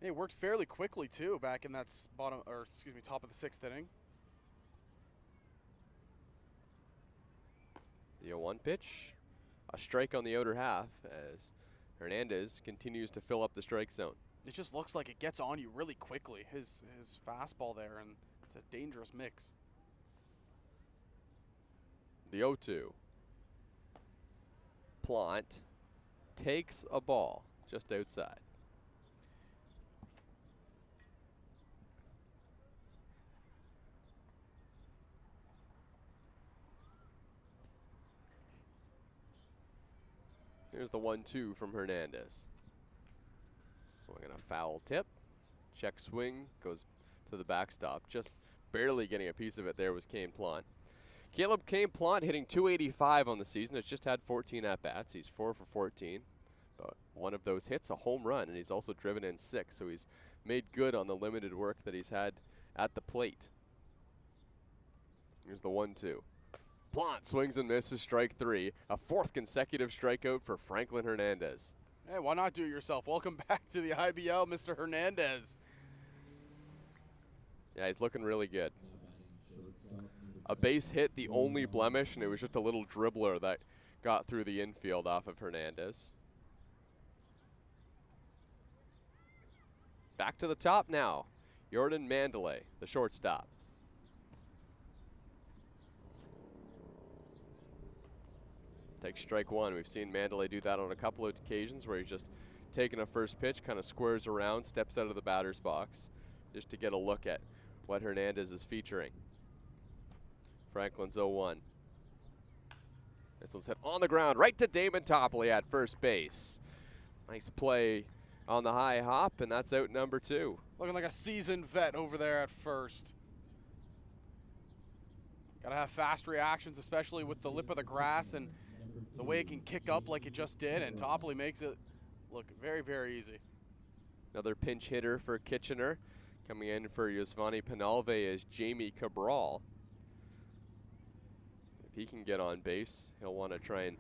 It worked fairly quickly, too, back in that top of the sixth inning. The 0-1 pitch, a strike on the outer half as Hernandez continues to fill up the strike zone. It just looks like it gets on you really quickly, his fastball there, and it's a dangerous mix. The 0-2. Plant takes a ball just outside. Here's the 1-2 from Hernandez. Swinging a foul tip. Check swing, goes to the backstop. Just barely getting a piece of it there was Kane-Plant. Caleb Kane-Plant hitting .285 on the season. Has just had 14 at-bats. He's 4 for 14. But one of those hits a home run, and he's also driven in 6. So he's made good on the limited work that he's had at the plate. Here's the 1-2. Plant swings and misses, strike 3. A 4th consecutive strikeout for Franklin Hernandez. Hey, why not do it yourself? Welcome back to the IBL, Mr. Hernandez. Yeah, he's looking really good. A base hit, the only blemish, and it was just a little dribbler that got through the infield off of Hernandez. back to the top now. Jordan Mandalay, the shortstop. Takes strike one. We've seen Mandalay do that on a couple of occasions where he's just taking a first pitch, kind of squares around, steps out of the batter's box just to get a look at what Hernandez is featuring. Franklin's 0-1. This one's hit on the ground right to Damon Topley at first base. Nice play on the high hop, and that's out number 2. Looking like a seasoned vet over there at first. Gotta have fast reactions, especially with the lip of the grass and the way it can kick up like it just did, and Topley makes it look very, very easy. Another pinch hitter for Kitchener. Coming in for Yosvani Penalve is Jamie Cabral. If he can get on base, he'll want to try and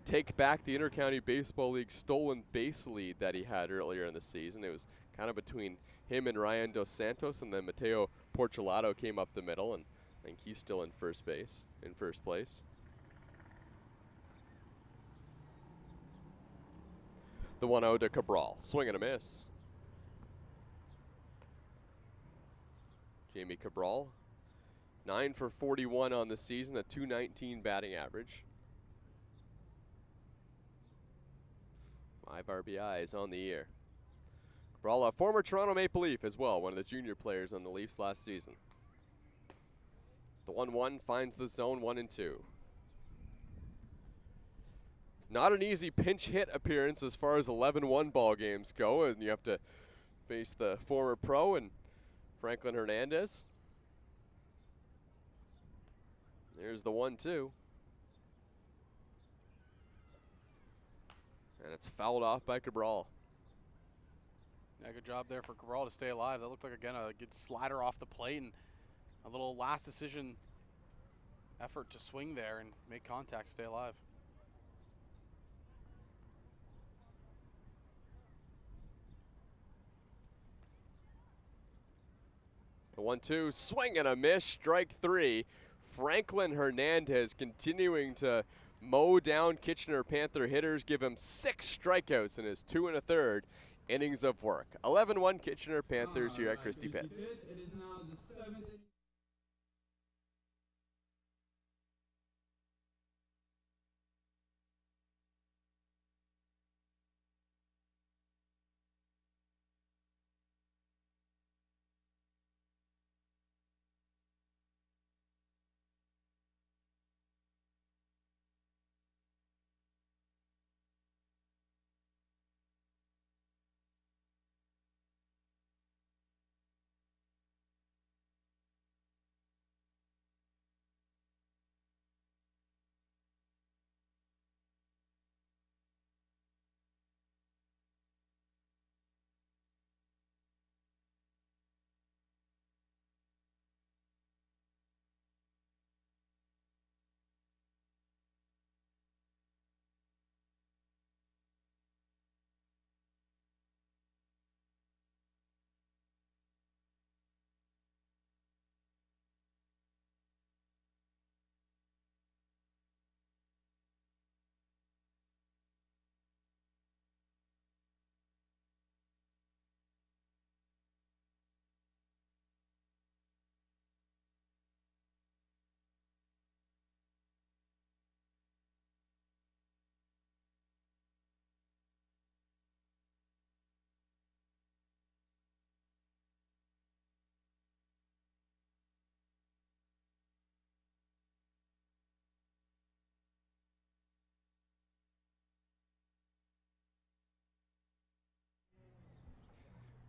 take back the Intercounty Baseball League stolen base lead that he had earlier in the season. It was kind of between him and Ryan Dos Santos, and then Mateo Porchelato came up the middle, and I think he's still in first place. The 1-0 to Cabral. Swing and a miss. Jamie Cabral, 9 for 41 on the season, a .219 batting average. 5 RBIs on the year. Cabral, a former Toronto Maple Leaf as well, one of the junior players on the Leafs last season. The 1-1 finds the zone, 1-2. Not an easy pinch hit appearance as far as 11-1 ball games go, and you have to face the former pro and Franklin Hernandez. There's the 1-2. And it's fouled off by Cabral. Yeah, good job there for Cabral to stay alive. That looked like, again, a good slider off the plate and a little last decision effort to swing there and make contact, stay alive. The 1-2, swing and a miss, strike 3. Franklin Hernandez continuing to mow down Kitchener Panther hitters, give him 6 strikeouts in his 2 1/3 innings of work. 11-1 Kitchener Panthers here at Christie Pitts. It is now the 7th.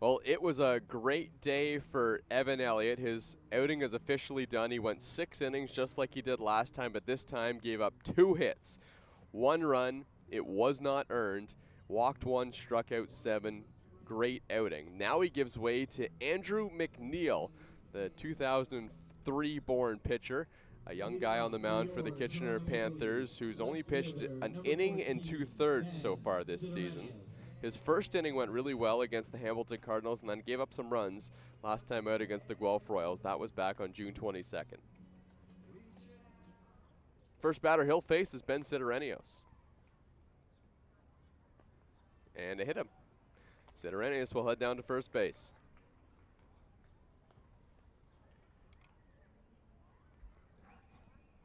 Well, it was a great day for Evan Elliott. His outing is officially done. He went 6 innings just like he did last time, but this time gave up 2 hits. 1 run, it was not earned. Walked 1, struck out 7. Great outing. Now he gives way to Andrew McNeil, the 2003 born pitcher, a young guy on the mound for the Kitchener Panthers who's only pitched an inning and 2/3 so far this season. His first inning went really well against the Hamilton Cardinals and then gave up some runs last time out against the Guelph Royals. That was back on June 22nd. First batter he'll face is Ben Sidorenios. And it hit him. Sidorenius will head down to first base.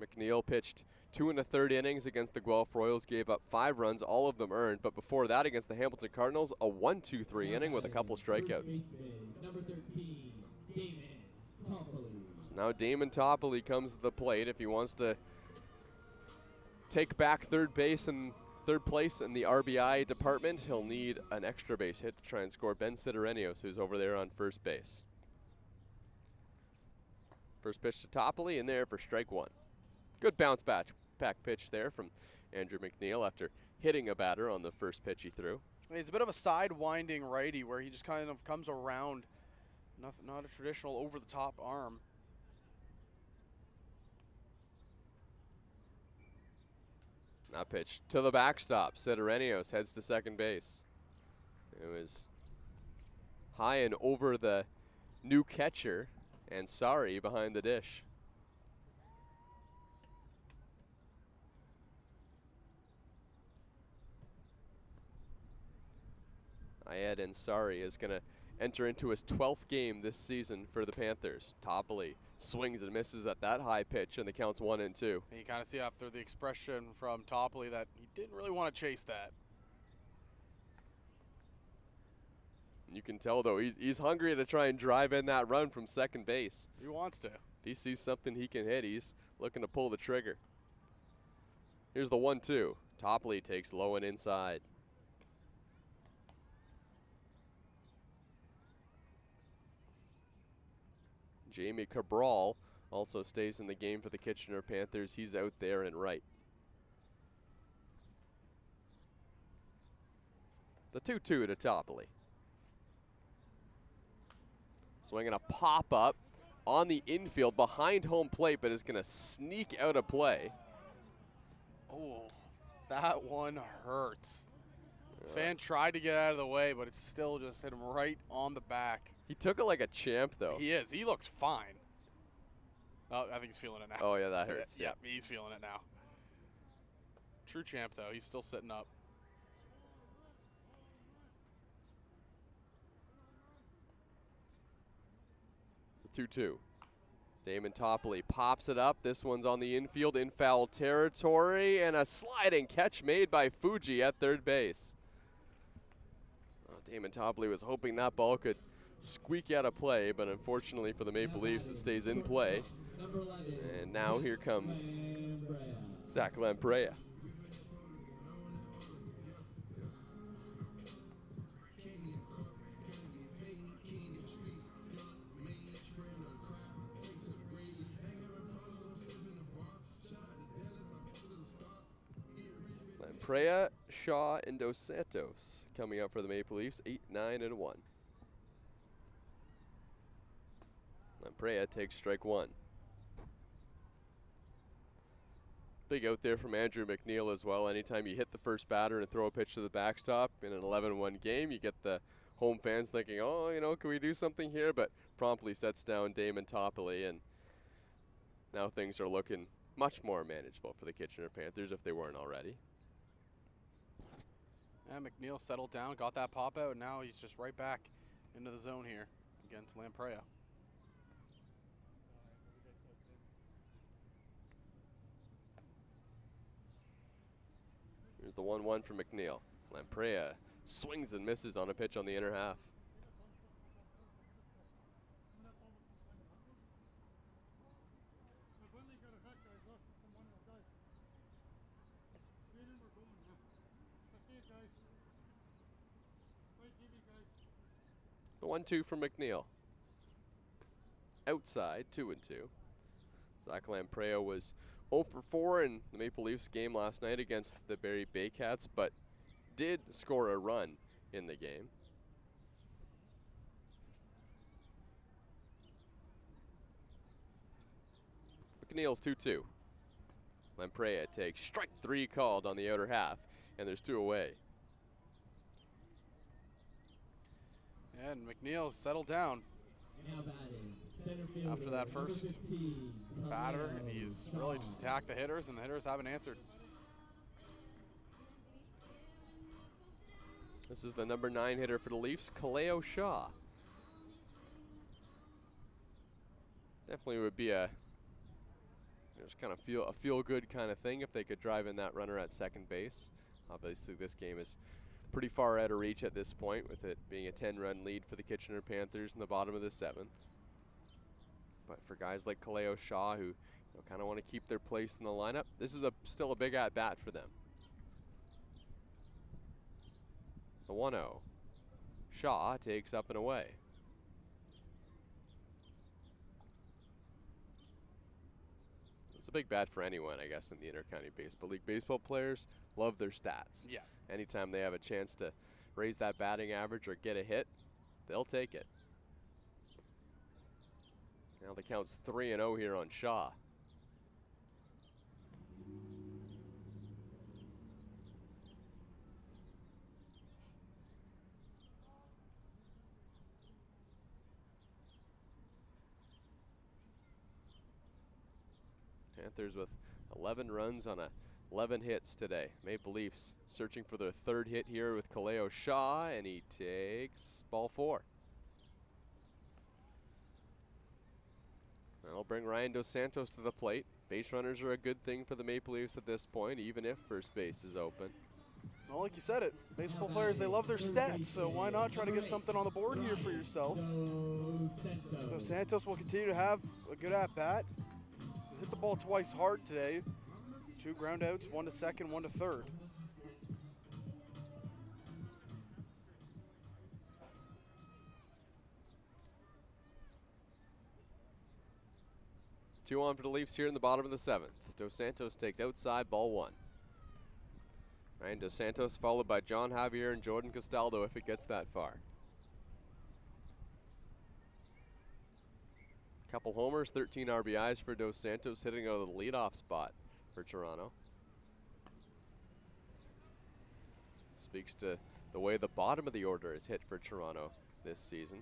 McNeil pitched 2 1/3 innings against the Guelph Royals, gave up 5 runs, all of them earned. But before that, against the Hamilton Cardinals, a 1-2-3 inning with a couple strikeouts. Number 13, Damon Toffoli. So now Damon Toffoli comes to the plate. If he wants to take back third place in the RBI department, he'll need an extra base hit to try and score Ben Sidorenius, who's over there on first base. First pitch to Toffoli, in there for strike 1. Good bounce back pitch there from Andrew McNeil after hitting a batter on the first pitch he threw. He's a bit of a side-winding righty where he just kind of comes around. Not a traditional over-the-top arm. That pitch to the backstop. Sidorenius heads to second base. It was high and over the new catcher, and Sorry behind the dish. Ayed Ansari is going to enter into his 12th game this season for the Panthers. Toffoli swings and misses at that high pitch, and the count's 1-2. And you kind of see after the expression from Toffoli that he didn't really want to chase that. You can tell, though, he's hungry to try and drive in that run from second base. He wants to. If he sees something he can hit, he's looking to pull the trigger. Here's the 1-2. Toffoli takes low and inside. Jamie Cabral also stays in the game for the Kitchener Panthers. He's out there and right. The 2-2 to Toffoli. Swinging a pop-up on the infield behind home plate, but is going to sneak out of play. Oh, that one hurts. Fan tried to get out of the way, but it still just hit him right on the back. He took it like a champ, though. He is. He looks fine. Oh, I think he's feeling it now. Oh, yeah, that hurts. Yeah, he's feeling it now. True champ, though. He's still sitting up. The 2-2. Damon Toffoli pops it up. This one's on the infield in foul territory, and a sliding catch made by Fuji at third base. Oh, Damon Toffoli was hoping that ball could squeak out of play, but unfortunately for the Maple Leafs, it stays in play. And now here comes Zach Lampreia. Lampreia, Shaw, and Dos Santos coming up for the Maple Leafs, 8-9-1. Lampreia takes strike 1. Big out there from Andrew McNeil as well. Anytime you hit the first batter and throw a pitch to the backstop in an 11-1 game, you get the home fans thinking, oh, you know, can we do something here? But promptly sets down Damon Toffoli, and now things are looking much more manageable for the Kitchener Panthers if they weren't already. Yeah, McNeil settled down, got that pop out, and now he's just right back into the zone here against Lampreia. Here's the 1-1 for McNeil. Lampreia swings and misses on a pitch on the inner half. The 1-2 from McNeil. Outside, 2-2. Zach Lampreia was 0 for 4 in the Maple Leafs game last night against the Barrie Baycats, but did score a run in the game. McNeil's 2-2. Lampreia takes strike 3 called on the outer half, and there's 2 away. And McNeil settled down after that first batter, and he's really just attacked the hitters, and the hitters haven't answered. This is the number 9 hitter for the Leafs, Kaleo Shaw. Definitely would be a just kind of feel good kind of thing if they could drive in that runner at second base. Obviously, this game is pretty far out of reach at this point, with it being a 10-run lead for the Kitchener Panthers in the bottom of the 7th. But for guys like Kaleo Shaw, who kind of want to keep their place in the lineup, this is still a big at-bat for them. The 1-0. Shaw takes up and away. It's a big bat for anyone, I guess, in the Intercounty Baseball League. Baseball players love their stats. Yeah. Anytime they have a chance to raise that batting average or get a hit, they'll take it. Now the count's 3-0 here on Shaw. Panthers with 11 runs on 11 hits today. Maple Leafs searching for their 3rd hit here with Kaleo Shaw, and he takes ball 4. That'll bring Ryan Dos Santos to the plate. Base runners are a good thing for the Maple Leafs at this point, even if first base is open. Well, like you said it, baseball players, they love their stats, so why not try to get something on the board here for yourself? Dos Santos will continue to have a good at-bat. He's hit the ball twice hard today. 2 ground outs, 1 to second, 1 to third. Two on for the Leafs here in the bottom of the 7th. Dos Santos takes outside, ball 1. Ryan Dos Santos followed by John Javier and Jordan Castaldo if it gets that far. Couple homers, 13 RBIs for Dos Santos, hitting out of the leadoff spot for Toronto. Speaks to the way the bottom of the order is hit for Toronto this season.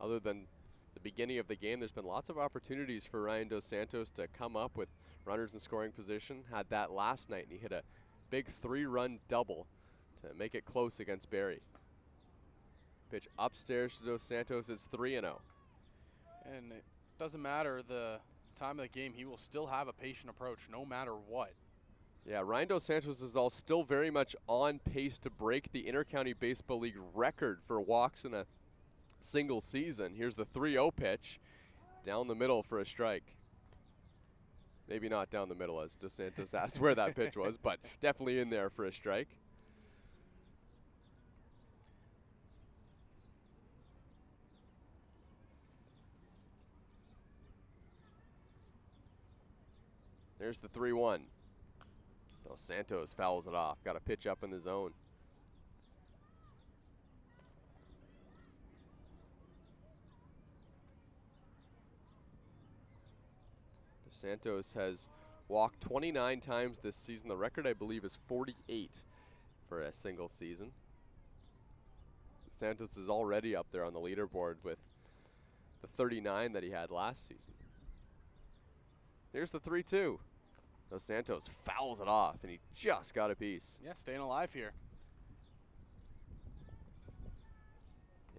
Other than the beginning of the game, there's been lots of opportunities for Ryan Dos Santos to come up with runners in scoring position. Had that last night, and he hit a big 3-run double to make it close against Barrie. Pitch upstairs to Dos Santos is 3-0. And it doesn't matter the time of the game, he will still have a patient approach no matter what. Yeah, Ryan Dos Santos is all still very much on pace to break the Intercounty Baseball League record for walks in a single season. Here's the 3-0 pitch down the middle for a strike. Maybe not down the middle, as Dos Santos asked where that pitch was, but definitely in there for a strike. There's the 3-1. Dos Santos fouls it off. Got a pitch up in the zone. Dos Santos has walked 29 times this season. The record, I believe, is 48 for a single season. Dos Santos is already up there on the leaderboard with the 39 that he had last season. Here's the 3-2. Dos Santos fouls it off, and he just got a piece. Yeah, staying alive here.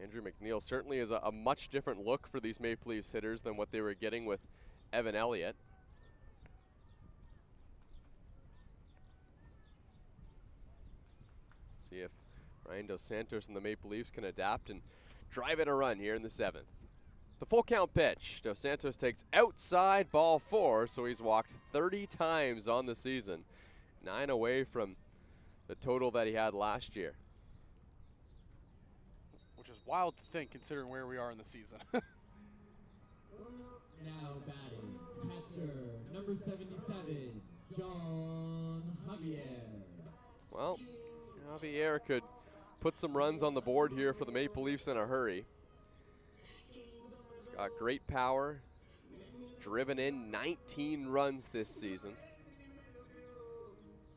Andrew McNeil certainly is a much different look for these Maple Leafs hitters than what they were getting with Evan Elliott. See if Ryan Dos Santos and the Maple Leafs can adapt and drive in a run here in the 7th. The full count pitch. Dos Santos takes outside, ball 4, so he's walked 30 times on the season. 9 away from the total that he had last year. Which is wild to think considering where we are in the season. Now batting, catcher, number 77, John Javier. Well, Javier could put some runs on the board here for the Maple Leafs in a hurry. He's got great power, driven in 19 runs this season.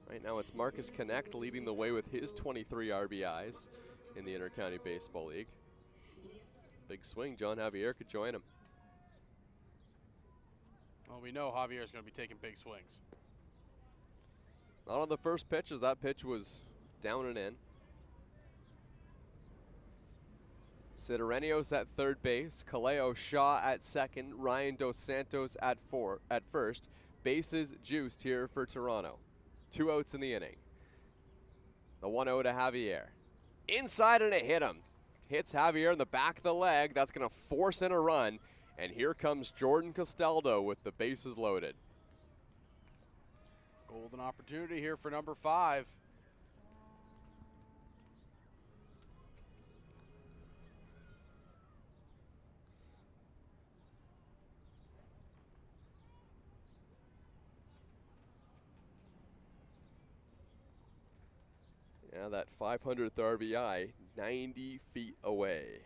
Right now it's Marcus Knecht leading the way with his 23 RBIs in the Intercounty Baseball League. Big swing, John Javier could join him. Well, we know Javier is going to be taking big swings. Not on the first pitch, as that pitch was down and in. Sidorenios at third base, Kaleo Shaw at second, Ryan Dos Santos at first. Bases juiced here for Toronto. 2 outs in the inning. The 1-0 to Javier. Inside, and it hit him. Hits Javier in the back of the leg. That's going to force in a run. And here comes Jordan Castaldo with the bases loaded. Golden opportunity here for number 5. Yeah, that 500th RBI, 90 feet away.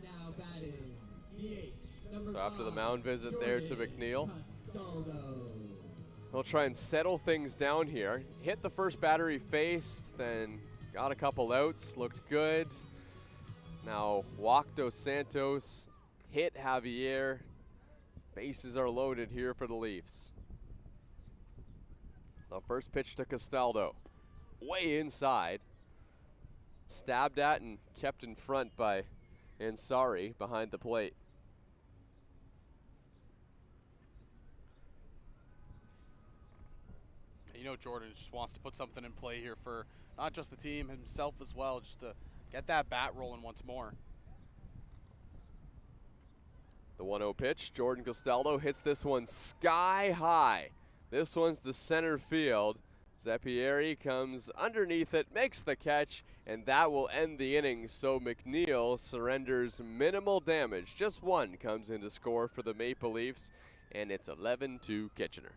Now batting, DH, number So after the 5, mound visit there to Jordan McNeil, Castaldo. he'll try and settle things down here. Hit the first batter he faced, then got a couple outs, looked good. Now walked Dos Santos, hit Javier. Bases are loaded here for the Leafs. The first pitch to Castaldo, way inside. Stabbed at and kept in front by Ansari behind the plate. You know, Jordan just wants to put something in play here for not just the team, himself as well, just to get that bat rolling once more. The 1-0 pitch, Jordan Castaldo hits this one sky high. This one's to center field. Zeppieri comes underneath it, makes the catch, and that will end the inning. So McNeil surrenders minimal damage. Just one comes in to score for the Maple Leafs, and it's 11-2 Kitchener.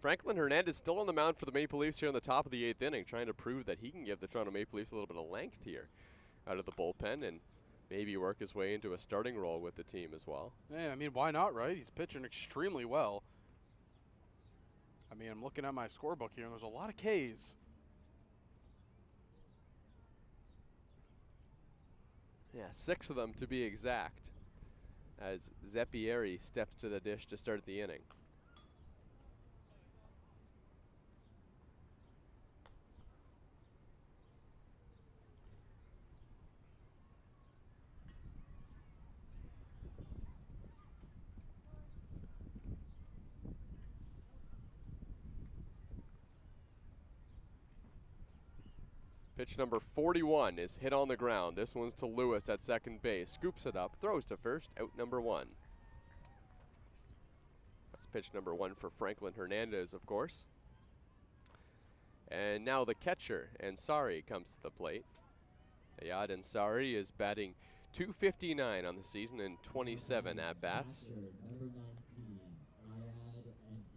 Franklin Hernandez still on the mound for the Maple Leafs here in the top of the 8th inning, trying to prove that he can give the Toronto Maple Leafs a little bit of length here out of the bullpen and maybe work his way into a starting role with the team as well. Yeah, I mean, why not, right? He's pitching extremely well. I mean, I'm looking at my scorebook here, and there's a lot of Ks. Yeah, 6 of them to be exact, as Zeppieri steps to the dish to start the inning. Pitch number 41 is hit on the ground. This one's to Lewis at second base. Scoops it up, throws to first, out number 1. That's pitch number 1 for Franklin Hernandez, of course. And now the catcher, Ansari, comes to the plate. Ayad Ansari is batting .259 on the season in 27 at-bats. Number 19, Ayad Ansari.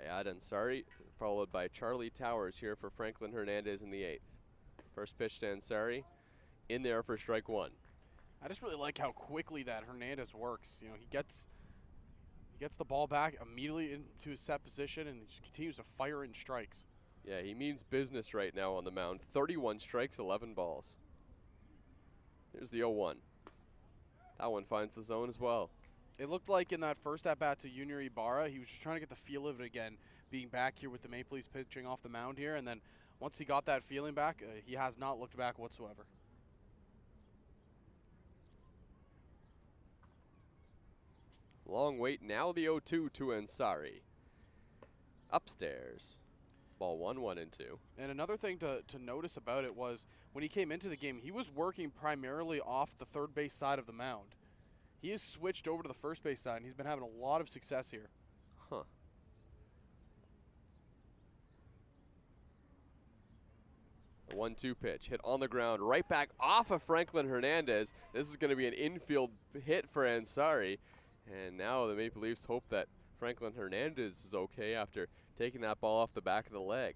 Ayad Ansari, followed by Charlie Towers here for Franklin Hernandez in the 8th. First pitch to Ansari, in there for strike 1. I just really like how quickly that Hernandez works. You know, he gets the ball back immediately into his set position and just continues to fire in strikes. Yeah, he means business right now on the mound. 31 strikes, 11 balls. Here's the 0-1. That one finds the zone as well. It looked like in that first at-bat to Junior Ibarra, he was just trying to get the feel of it again, being back here with the Maple Leafs pitching off the mound here. And then once he got that feeling back, he has not looked back whatsoever. Long wait, now the 0-2 to Ansari. Upstairs. Ball 1, 1 and 2. And another thing to notice about it was when he came into the game, he was working primarily off the third base side of the mound. He has switched over to the first base side, and he's been having a lot of success here. Huh. The 1-2 pitch, hit on the ground, right back off of Franklin Hernandez. This is going to be an infield hit for Ansari. And now the Maple Leafs hope that Franklin Hernandez is okay after taking that ball off the back of the leg.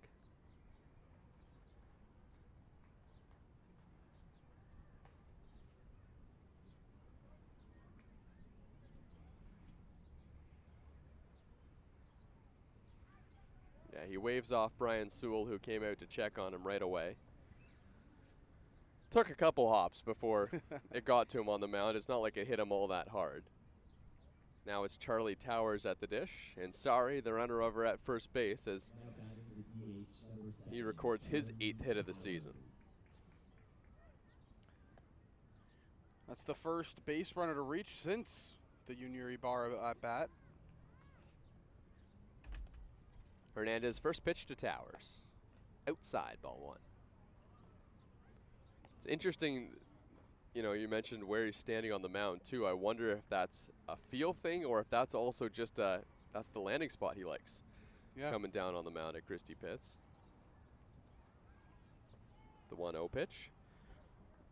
Yeah, he waves off Brian Sewell, who came out to check on him right away. Took a couple hops before it got to him on the mound. It's not like it hit him all that hard. Now it's Charlie Towers at the dish, and Ansari, the runner over at first base, as he records his 8th hit of the season. That's the first base runner to reach since the Junior Ibarra at bat. Hernandez, first pitch to Towers. Outside, ball 1. It's interesting, you know, you mentioned where he's standing on the mound too. I wonder if that's a feel thing or if that's also just that's the landing spot he likes. Yeah. Coming down on the mound at Christie Pitts. The 1-0 pitch.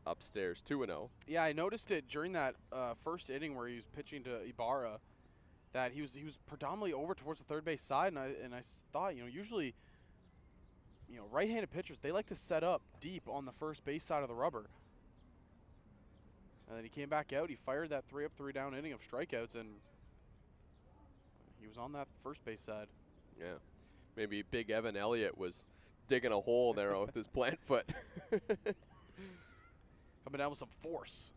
Upstairs, 2-0. Yeah, I noticed it during that first inning where he was pitching to Ibarra, that he was predominantly over towards the third base side, and I thought, you know, usually, you know, right-handed pitchers, they like to set up deep on the first base side of the rubber. And then he came back out, he fired that 3-up, 3-down inning of strikeouts, and he was on that first base side. Yeah, maybe Big Evan Elliott was digging a hole there with his plant foot. Coming down with some force.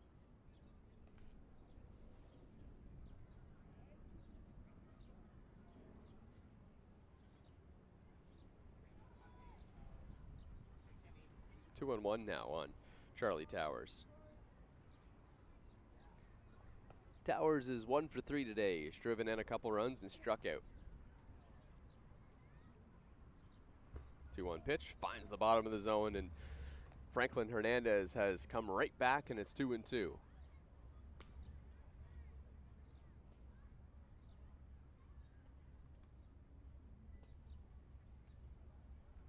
Two and 1 now on Charlie Towers. Towers is 1 for 3 today. He's driven in a couple runs and struck out. 2-1 pitch, finds the bottom of the zone, and Franklin Hernandez has come right back, and it's 2-2.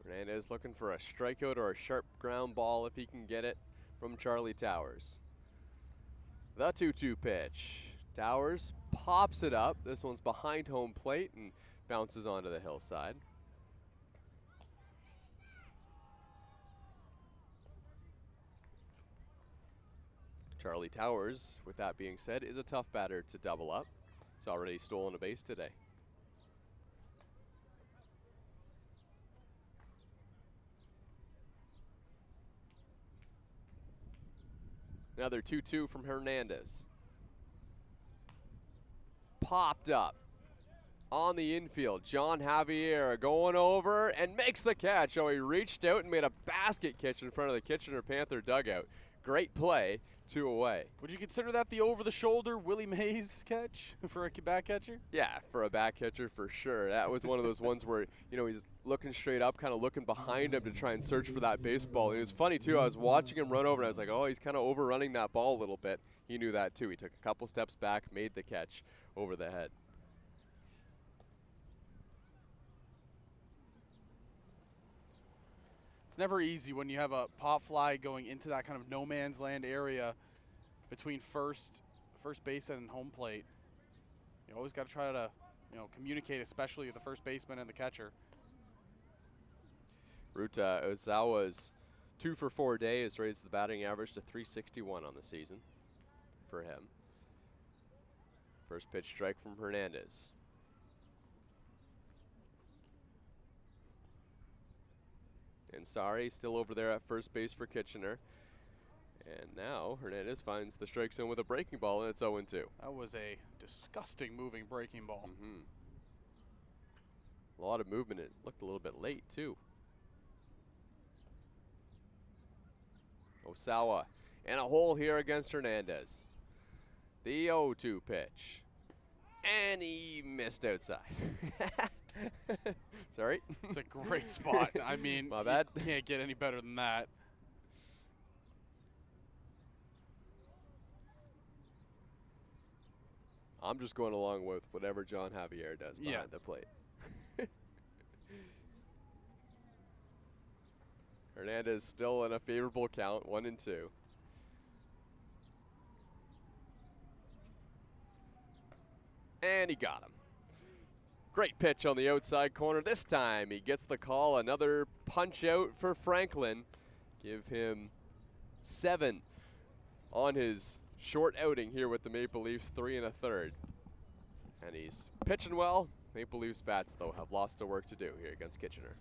Hernandez looking for a strikeout or a sharp ground ball if he can get it from Charlie Towers. The 2-2 pitch. Towers pops it up. This one's behind home plate and bounces onto the hillside. Charlie Towers, with that being said, is a tough batter to double up. He's already stolen a base today. Another 2-2 from Hernandez. Popped up on the infield. John Javier going over and makes the catch. Oh, he reached out and made a basket catch in front of the Kitchener Panther dugout. Great play. 2 away. Would you consider that the over-the-shoulder Willie Mays catch for a back catcher? Yeah, for a back catcher for sure. That was one of those ones where, you know, he's looking straight up, kind of looking behind him to try and search for that baseball. And it was funny, too. I was watching him run over, and I was like, oh, he's kind of overrunning that ball a little bit. He knew that, too. He took a couple steps back, made the catch over the head. It's never easy when you have a pop fly going into that kind of no man's land area between first base and home plate. You always got to try to, you know, communicate, especially with the first baseman and the catcher. Ruta Ozawa's 2 for 4 day has raised the batting average to .361 on the season for him. First pitch strike from Hernandez. And Sari still over there at first base for Kitchener. And now Hernandez finds the strike zone with a breaking ball, and it's 0-2. That was a disgusting moving breaking ball. A lot of movement. It looked a little bit late, too. Osawa and a hole here against Hernandez. The 0-2 pitch. And he missed outside. Sorry. It's a great spot. I mean, my bad. You can't get any better than that. I'm just going along with whatever John Javier does behind the plate. Hernandez still in a favorable count, 1-2. And he got him. Great pitch on the outside corner. This time he gets the call. Another punch out for Franklin. Give him 7 on his short outing here with the Maple Leafs, 3 1/3. And he's pitching well. Maple Leafs bats, though, have lots of work to do here against Kitchener.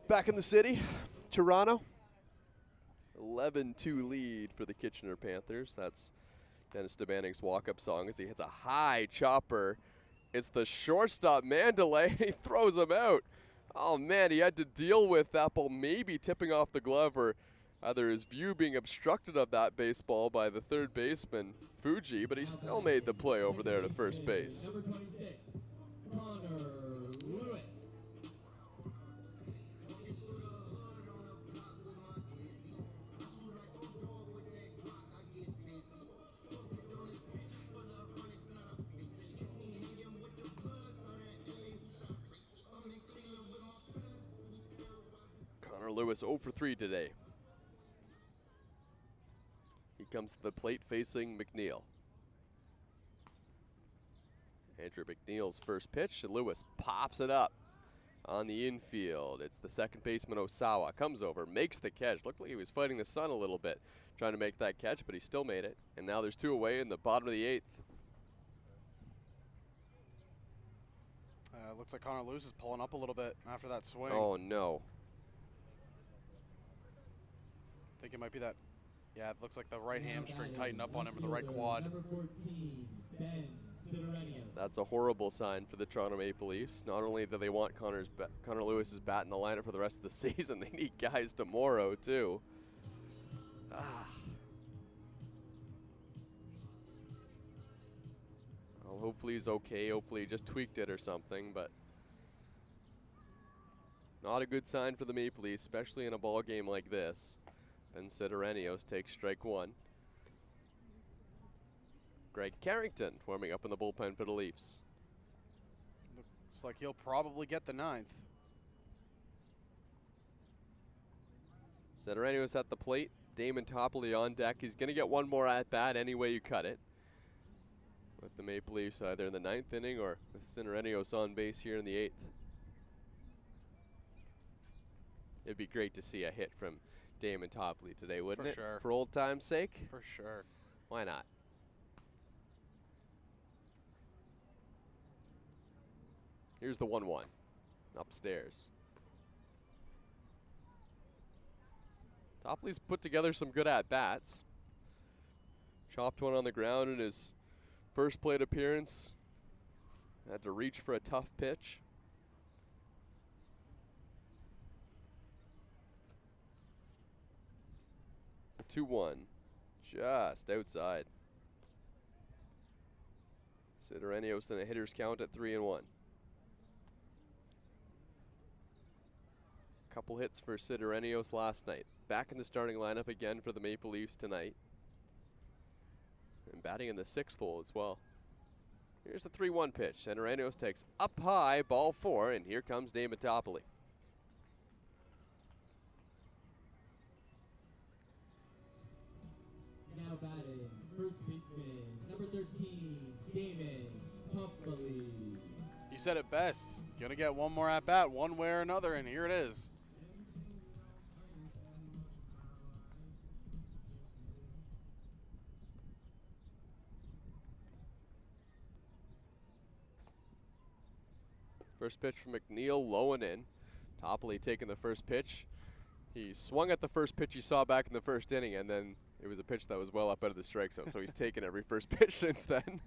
Back in the city, Toronto. 11-2 lead for the Kitchener Panthers. That's Dennis DeBanning's walk-up song as he hits a high chopper. It's the shortstop, Mandalay. He throws him out. Oh, man, he had to deal with that ball maybe tipping off the glove or either his view being obstructed of that baseball by the third baseman, Fuji, but he still made the play over there to first base. Number 26, Connor Lewis. Lewis 0 for 3 today. He comes to the plate facing McNeil. Andrew McNeil's first pitch, and Lewis pops it up on the infield. It's the second baseman Osawa. Comes over, makes the catch. Looked like he was fighting the sun a little bit trying to make that catch, but he still made it. And now there's 2 away in the bottom of the 8th. Looks like Connor Lewis is pulling up a little bit after that swing. Oh, no. I think it might be that. Yeah, it looks like the right hamstring tightened up on him, or the right quad. Number 14, Ben Sidorenios. That's a horrible sign for the Toronto Maple Leafs. Not only do they want Connor Lewis's bat in the lineup for the rest of the season, they need guys tomorrow, too. Well, hopefully he's okay. Hopefully he just tweaked it or something, but not a good sign for the Maple Leafs, especially in a ball game like this. Ben Sidorenios takes strike 1. Greg Carrington warming up in the bullpen for the Leafs. Looks like he'll probably get the 9th. Sidorenios at the plate. Damon Topley on deck. He's going to get one more at bat any way you cut it. With the Maple Leafs either in the 9th inning or with Sidorenios on base here in the 8th. It'd be great to see a hit from Damon Topley today, wouldn't it? For sure. For old time's sake? For sure. Why not? Here's the 1-1 upstairs. Topley's put together some good at-bats. Chopped one on the ground in his first plate appearance. Had to reach for a tough pitch. The 2-1, just outside. Sidorenios in a hitter's count at 3-1. Couple hits for Sidorenios last night. Back in the starting lineup again for the Maple Leafs tonight. And batting in the 6th hole as well. Here's the 3-1 pitch. Sidorenios takes up high, ball 4, and here comes Damon Topley. Now batting, first baseman, number 13, Damon Topley. You said it best. Gonna get one more at bat, one way or another, and here it is. First pitch from McNeil, low and in. Topley taking the first pitch. He swung at the first pitch he saw back in the first inning, and then it was a pitch that was well up out of the strike zone, so he's taken every first pitch since then.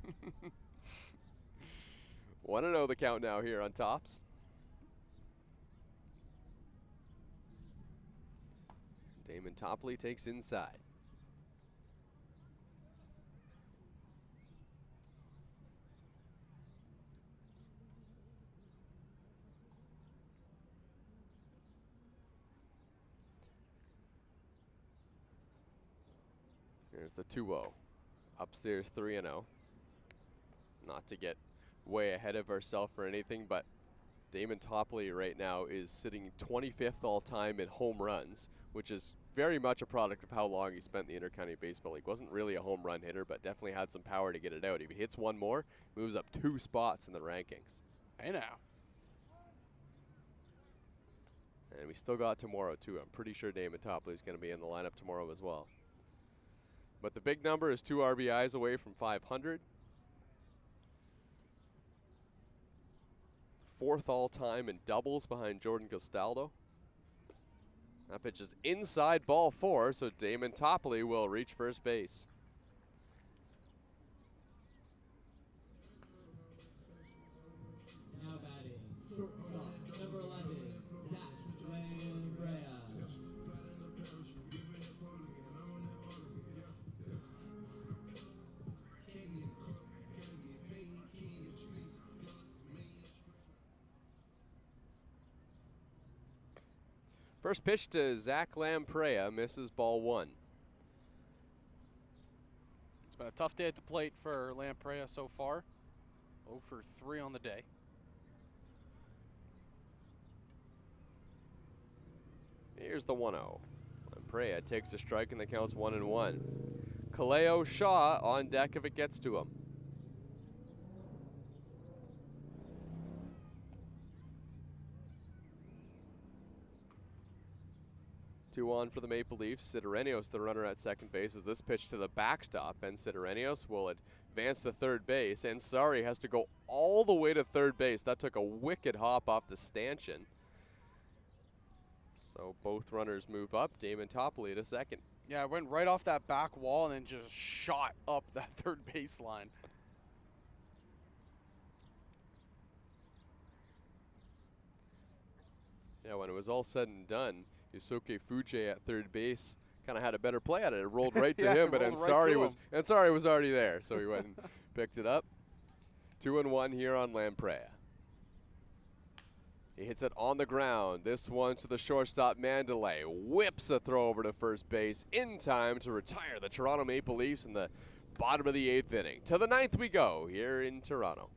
1-0 the count now here on Tops. Damon Topley takes inside. Here's the 2-0. Upstairs 3-0. Not to get way ahead of ourselves or anything, but Damon Topley right now is sitting 25th all time in home runs, which is very much a product of how long he spent in the Intercounty Baseball League. Wasn't really a home run hitter, but definitely had some power to get it out. If he hits one more, moves up 2 spots in the rankings. Hey now. And we still got tomorrow too. I'm pretty sure Damon Topley is going to be in the lineup tomorrow as well. But the big number is 2 RBIs away from 500. 4th all-time in doubles behind Jordan Castaldo. That pitch is inside, ball 4, so Damon Topley will reach first base. Now batting, shortstop, number 11, Jaffine. First pitch to Zach Lamprey, misses ball 1. It's been a tough day at the plate for Lamprey so far. 0 for 3 on the day. Here's the 1-0. Lamprey takes a strike and the count's 1-1. Kaleo Shaw on deck if it gets to him. Two on for the Maple Leafs. Sidorenios, the runner at second base, as this pitch to the backstop, and Sidorenios will advance to third base. And Ansari has to go all the way to third base. That took a wicked hop off the stanchion. So both runners move up. Damon Topley to second. Yeah, it went right off that back wall and then just shot up that third baseline. Yeah, when it was all said and done, Yusuke Fujie at third base kind of had a better play at it. It rolled right to Yeah, him, but it rolled Ansari right to Ansari was already there, so he went and picked it up. 2-1 here on Lamprey. He hits it on the ground. This one to the shortstop, Mandalay. Whips a throw over to first base in time to retire the Toronto Maple Leafs in the bottom of the 8th inning. To the 9th we go here in Toronto.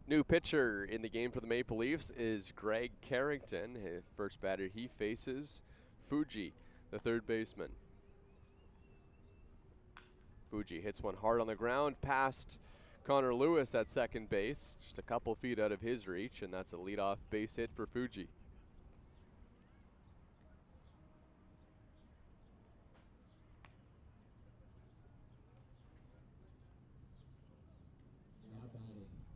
New pitcher in the game for the Maple Leafs is Greg Carrington. His first batter he faces, Fuji, the third baseman. Fuji hits one hard on the ground past Connor Lewis at second base, just a couple feet out of his reach, and that's a leadoff base hit for Fuji.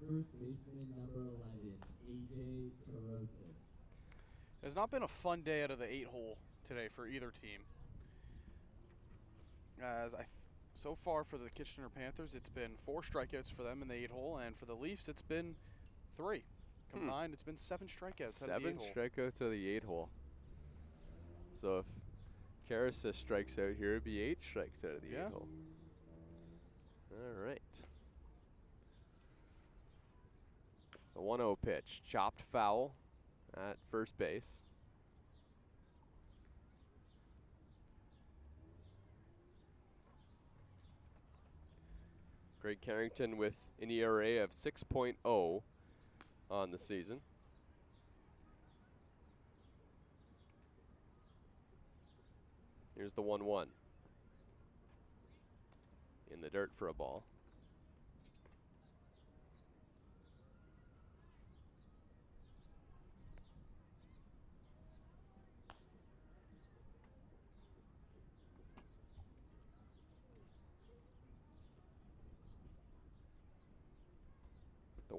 First baseman number 11, AJ Carosis. It has not been a fun day out of the 8-hole today for either team. As so far for the Kitchener Panthers, it's been 4 strikeouts for them in the 8-hole, and for the Leafs, it's been 3. Combined, it's been 7 strikeouts. 7 strikeouts out of the 8-hole. So if Carosis strikes out here, it'd be 8 strikes out of the 8-hole. All right. The 1-0 pitch, chopped foul at first base. Greg Carrington with an ERA of 6.0 on the season. Here's the 1-1. In the dirt for a ball.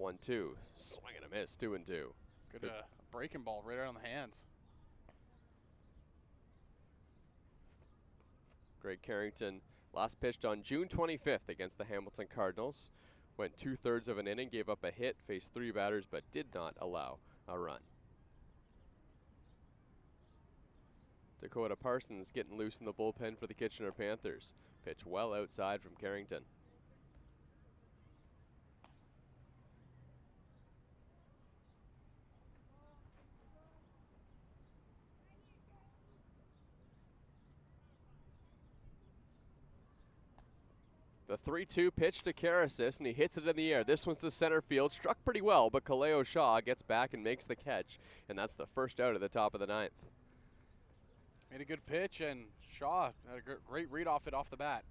1-2. Swing and a miss, 2-2. Good breaking ball right out on the hands. Greg Carrington last pitched on June 25th against the Hamilton Cardinals. Went 2/3 of an inning, gave up a hit, faced 3 batters, but did not allow a run. Dakota Parsons getting loose in the bullpen for the Kitchener Panthers. Pitch well outside from Carrington. The 3-2 pitch to Karasis, and he hits it in the air. This one's to center field. Struck pretty well, but Kaleo Shaw gets back and makes the catch, and that's the first out at the top of the 9th. Made a good pitch, and Shaw had a great read off it off the bat.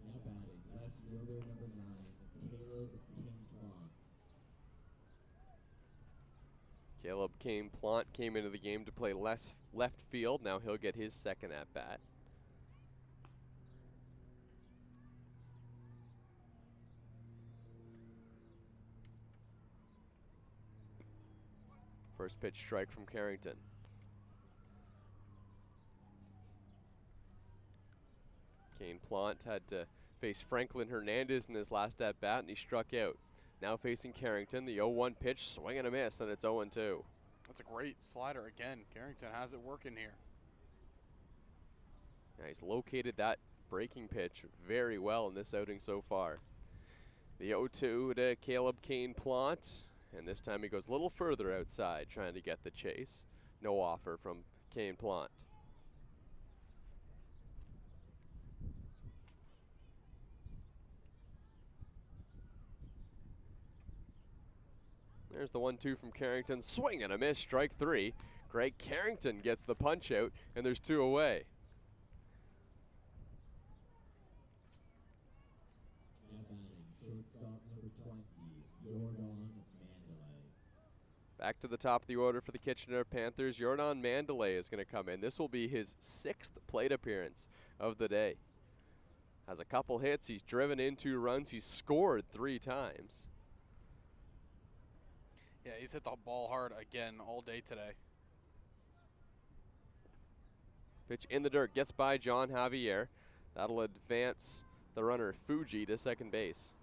Now batting, left fielder number 9, Caleb King-Plant. Caleb Kane-Plant came into the game to play left field. Now he'll get his second at bat. First pitch strike from Carrington. Kane-Plant had to face Franklin Hernandez in his last at bat, and he struck out. Now facing Carrington, the 0-1 pitch, swing and a miss, and it's 0-2. That's a great slider again. Carrington has it working here. Yeah, he's located that breaking pitch very well in this outing so far. The 0-2 to Caleb Kane-Plant, and this time he goes a little further outside trying to get the chase. No offer from Kane-Plant. There's the 1-2 from Carrington. Swing and a miss, strike 3. Greg Carrington gets the punch out, and there's 2 away. Now batting, shortstop number 20, Jordan Mandalay. Back to the top of the order for the Kitchener Panthers. Jordan Mandalay is going to come in. This will be his 6th plate appearance of the day. Has a couple hits. He's driven in 2 runs. He's scored 3 times. Yeah, he's hit the ball hard again all day today. Pitch in the dirt, gets by John Javier. That'll advance the runner Fuji to second base.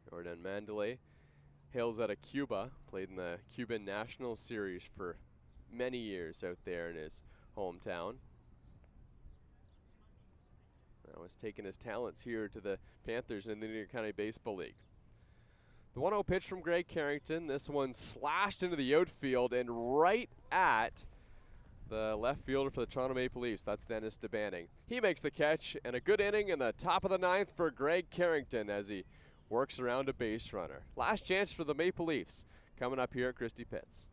Jordan Mandalay hails out of Cuba, played in the Cuban National Series for many years out there in his hometown. Now has taken his talents here to the Panthers in the New York County Baseball League. The 1-0 pitch from Greg Carrington. This one slashed into the outfield and right at the left fielder for the Toronto Maple Leafs. That's Dennis DeBanning. He makes the catch, and a good inning in the top of the 9th for Greg Carrington as he works around a base runner. Last chance for the Maple Leafs coming up here at Christie Pitts.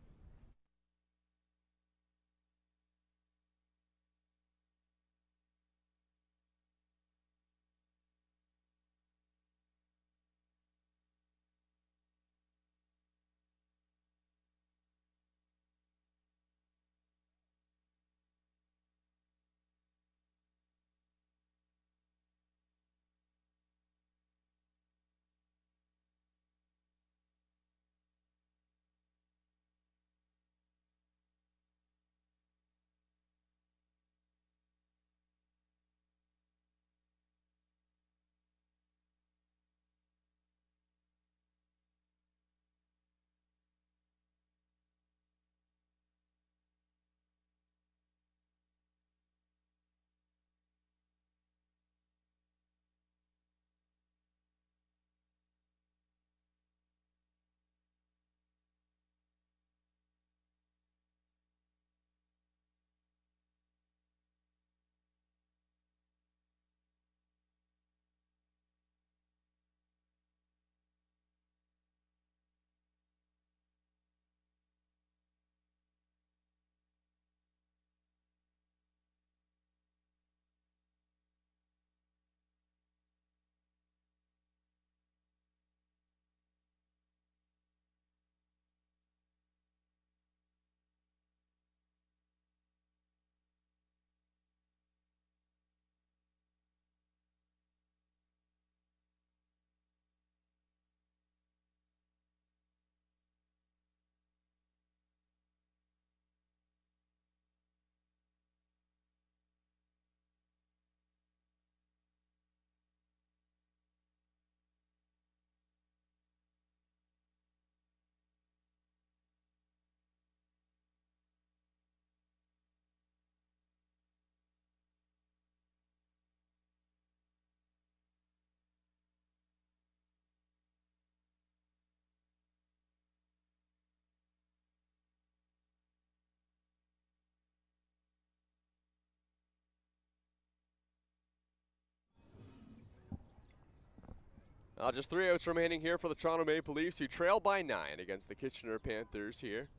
Just 3 outs remaining here for the Toronto Maple Leafs, who trail by 9 against the Kitchener Panthers here.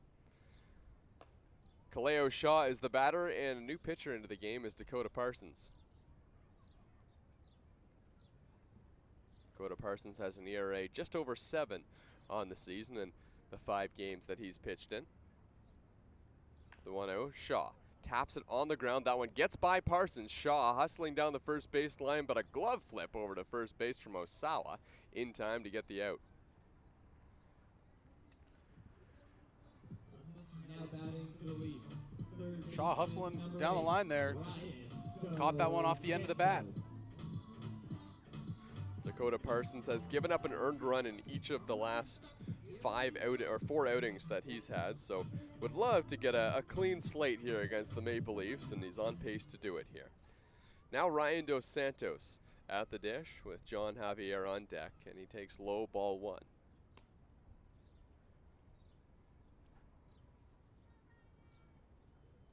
Kaleo Shaw is the batter, and a new pitcher into the game is Dakota Parsons. Dakota Parsons has an ERA just over 7 on the season in the 5 games that he's pitched in. The 1-0, Shaw taps it on the ground. That one gets by Parsons. Shaw hustling down the first base line, but a glove flip over to first base from Osawa in time to get the out. Shaw hustling down the line there. Just caught that one off the end of the bat. Dakota Parsons has given up an earned run in each of the last 4 outings that he's had, so would love to get a clean slate here against the Maple Leafs, and he's on pace to do it here. Now Ryan Dos Santos at the dish with John Javier on deck, and he takes low, ball 1.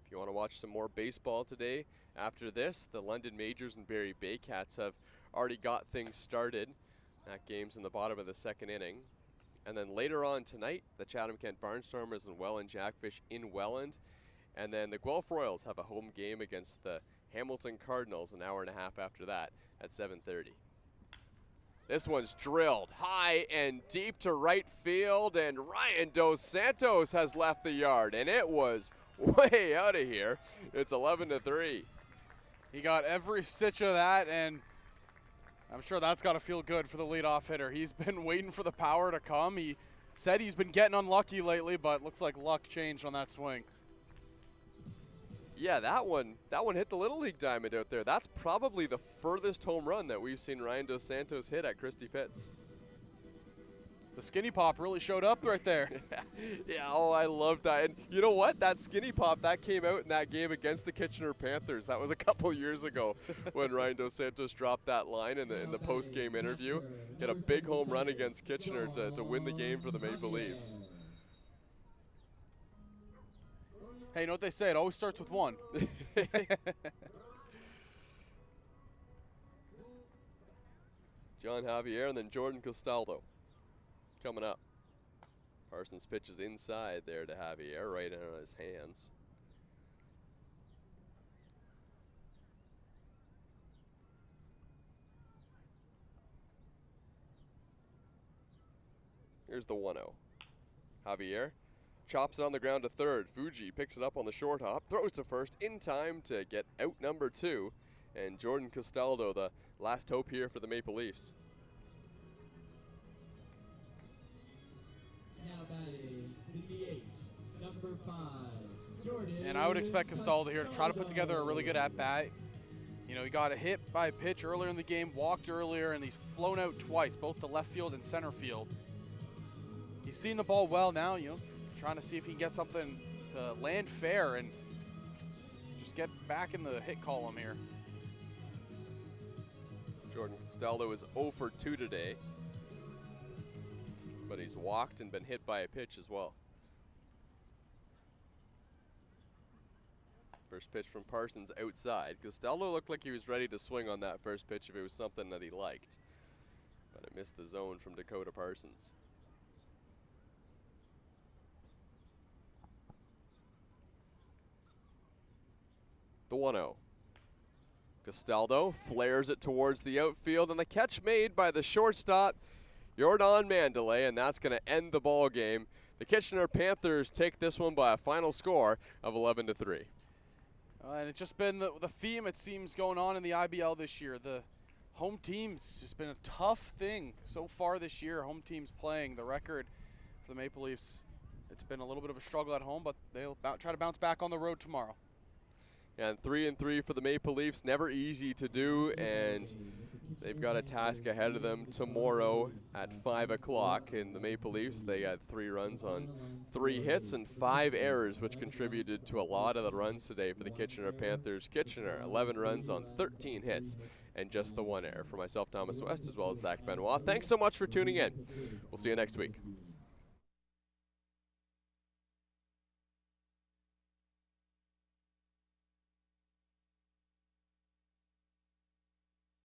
If you want to watch some more baseball today, after this, the London Majors and Barrie Baycats have already got things started. That game's in the bottom of the 2nd inning. And then later on tonight, the Chatham-Kent Barnstormers and Welland Jackfish in Welland. And then the Guelph Royals have a home game against the Hamilton Cardinals an hour and a half after that at 7:30. This one's drilled high and deep to right field, and Ryan Dos Santos has left the yard, and it was way out of here. It's 11-3. He got every stitch of that, and I'm sure that's got to feel good for the leadoff hitter. He's been waiting for the power to come. He said he's been getting unlucky lately, but looks like luck changed on that swing. Yeah, that one hit the Little League diamond out there. That's probably the furthest home run that we've seen Ryan Dos Santos hit at Christie Pitts. The skinny pop really showed up right there. Yeah, oh, I love that. And you know what? That skinny pop, that came out in that game against the Kitchener Panthers. That was a couple years ago when Ryan Dos Santos dropped that line in the post-game interview. Hit a big home run against Kitchener to win the game for the Maple Leafs. Hey, you know what they say? It always starts with 1. John Javier and then Jordan Castaldo coming up. Parsons pitches inside there to Javier, right on his hands. Here's the 1-0. Javier chops it on the ground to third. Fuji picks it up on the short hop, throws to first in time to get out number 2. And Jordan Castaldo, the last hope here for the Maple Leafs. Now batting the DH, number 5, Jordan. And I would expect Castaldo here to try to put together a really good at-bat. You know, he got a hit by a pitch earlier in the game, walked earlier, and he's flown out twice, both to left field and center field. He's seen the ball well now, you know, trying to see if he can get something to land fair and just get back in the hit column here. Jordan Castaldo is 0 for 2 today, but he's walked and been hit by a pitch as well. First pitch from Parsons outside. Castaldo looked like he was ready to swing on that first pitch if it was something that he liked, but it missed the zone from Dakota Parsons. The 1-0. Castaldo flares it towards the outfield, and the catch made by the shortstop, Jordan Mandalay, and that's going to end the ball game. The Kitchener Panthers take this one by a final score of 11-3. And it's just been the theme, it seems, going on in the IBL this year. The home team's just been a tough thing so far this year. Home teams playing. The record for the Maple Leafs, it's been a little bit of a struggle at home, but they'll try to bounce back on the road tomorrow. And 3-3 for the Maple Leafs, never easy to do, and they've got a task ahead of them tomorrow at 5 o'clock. In the Maple Leafs, they had 3 runs on 3 hits and 5 errors, which contributed to a lot of the runs today for the Kitchener Panthers. Kitchener, 11 runs on 13 hits and just the 1 error. For myself, Thomas West, as well as Zach Benoit, thanks so much for tuning in. We'll see you next week.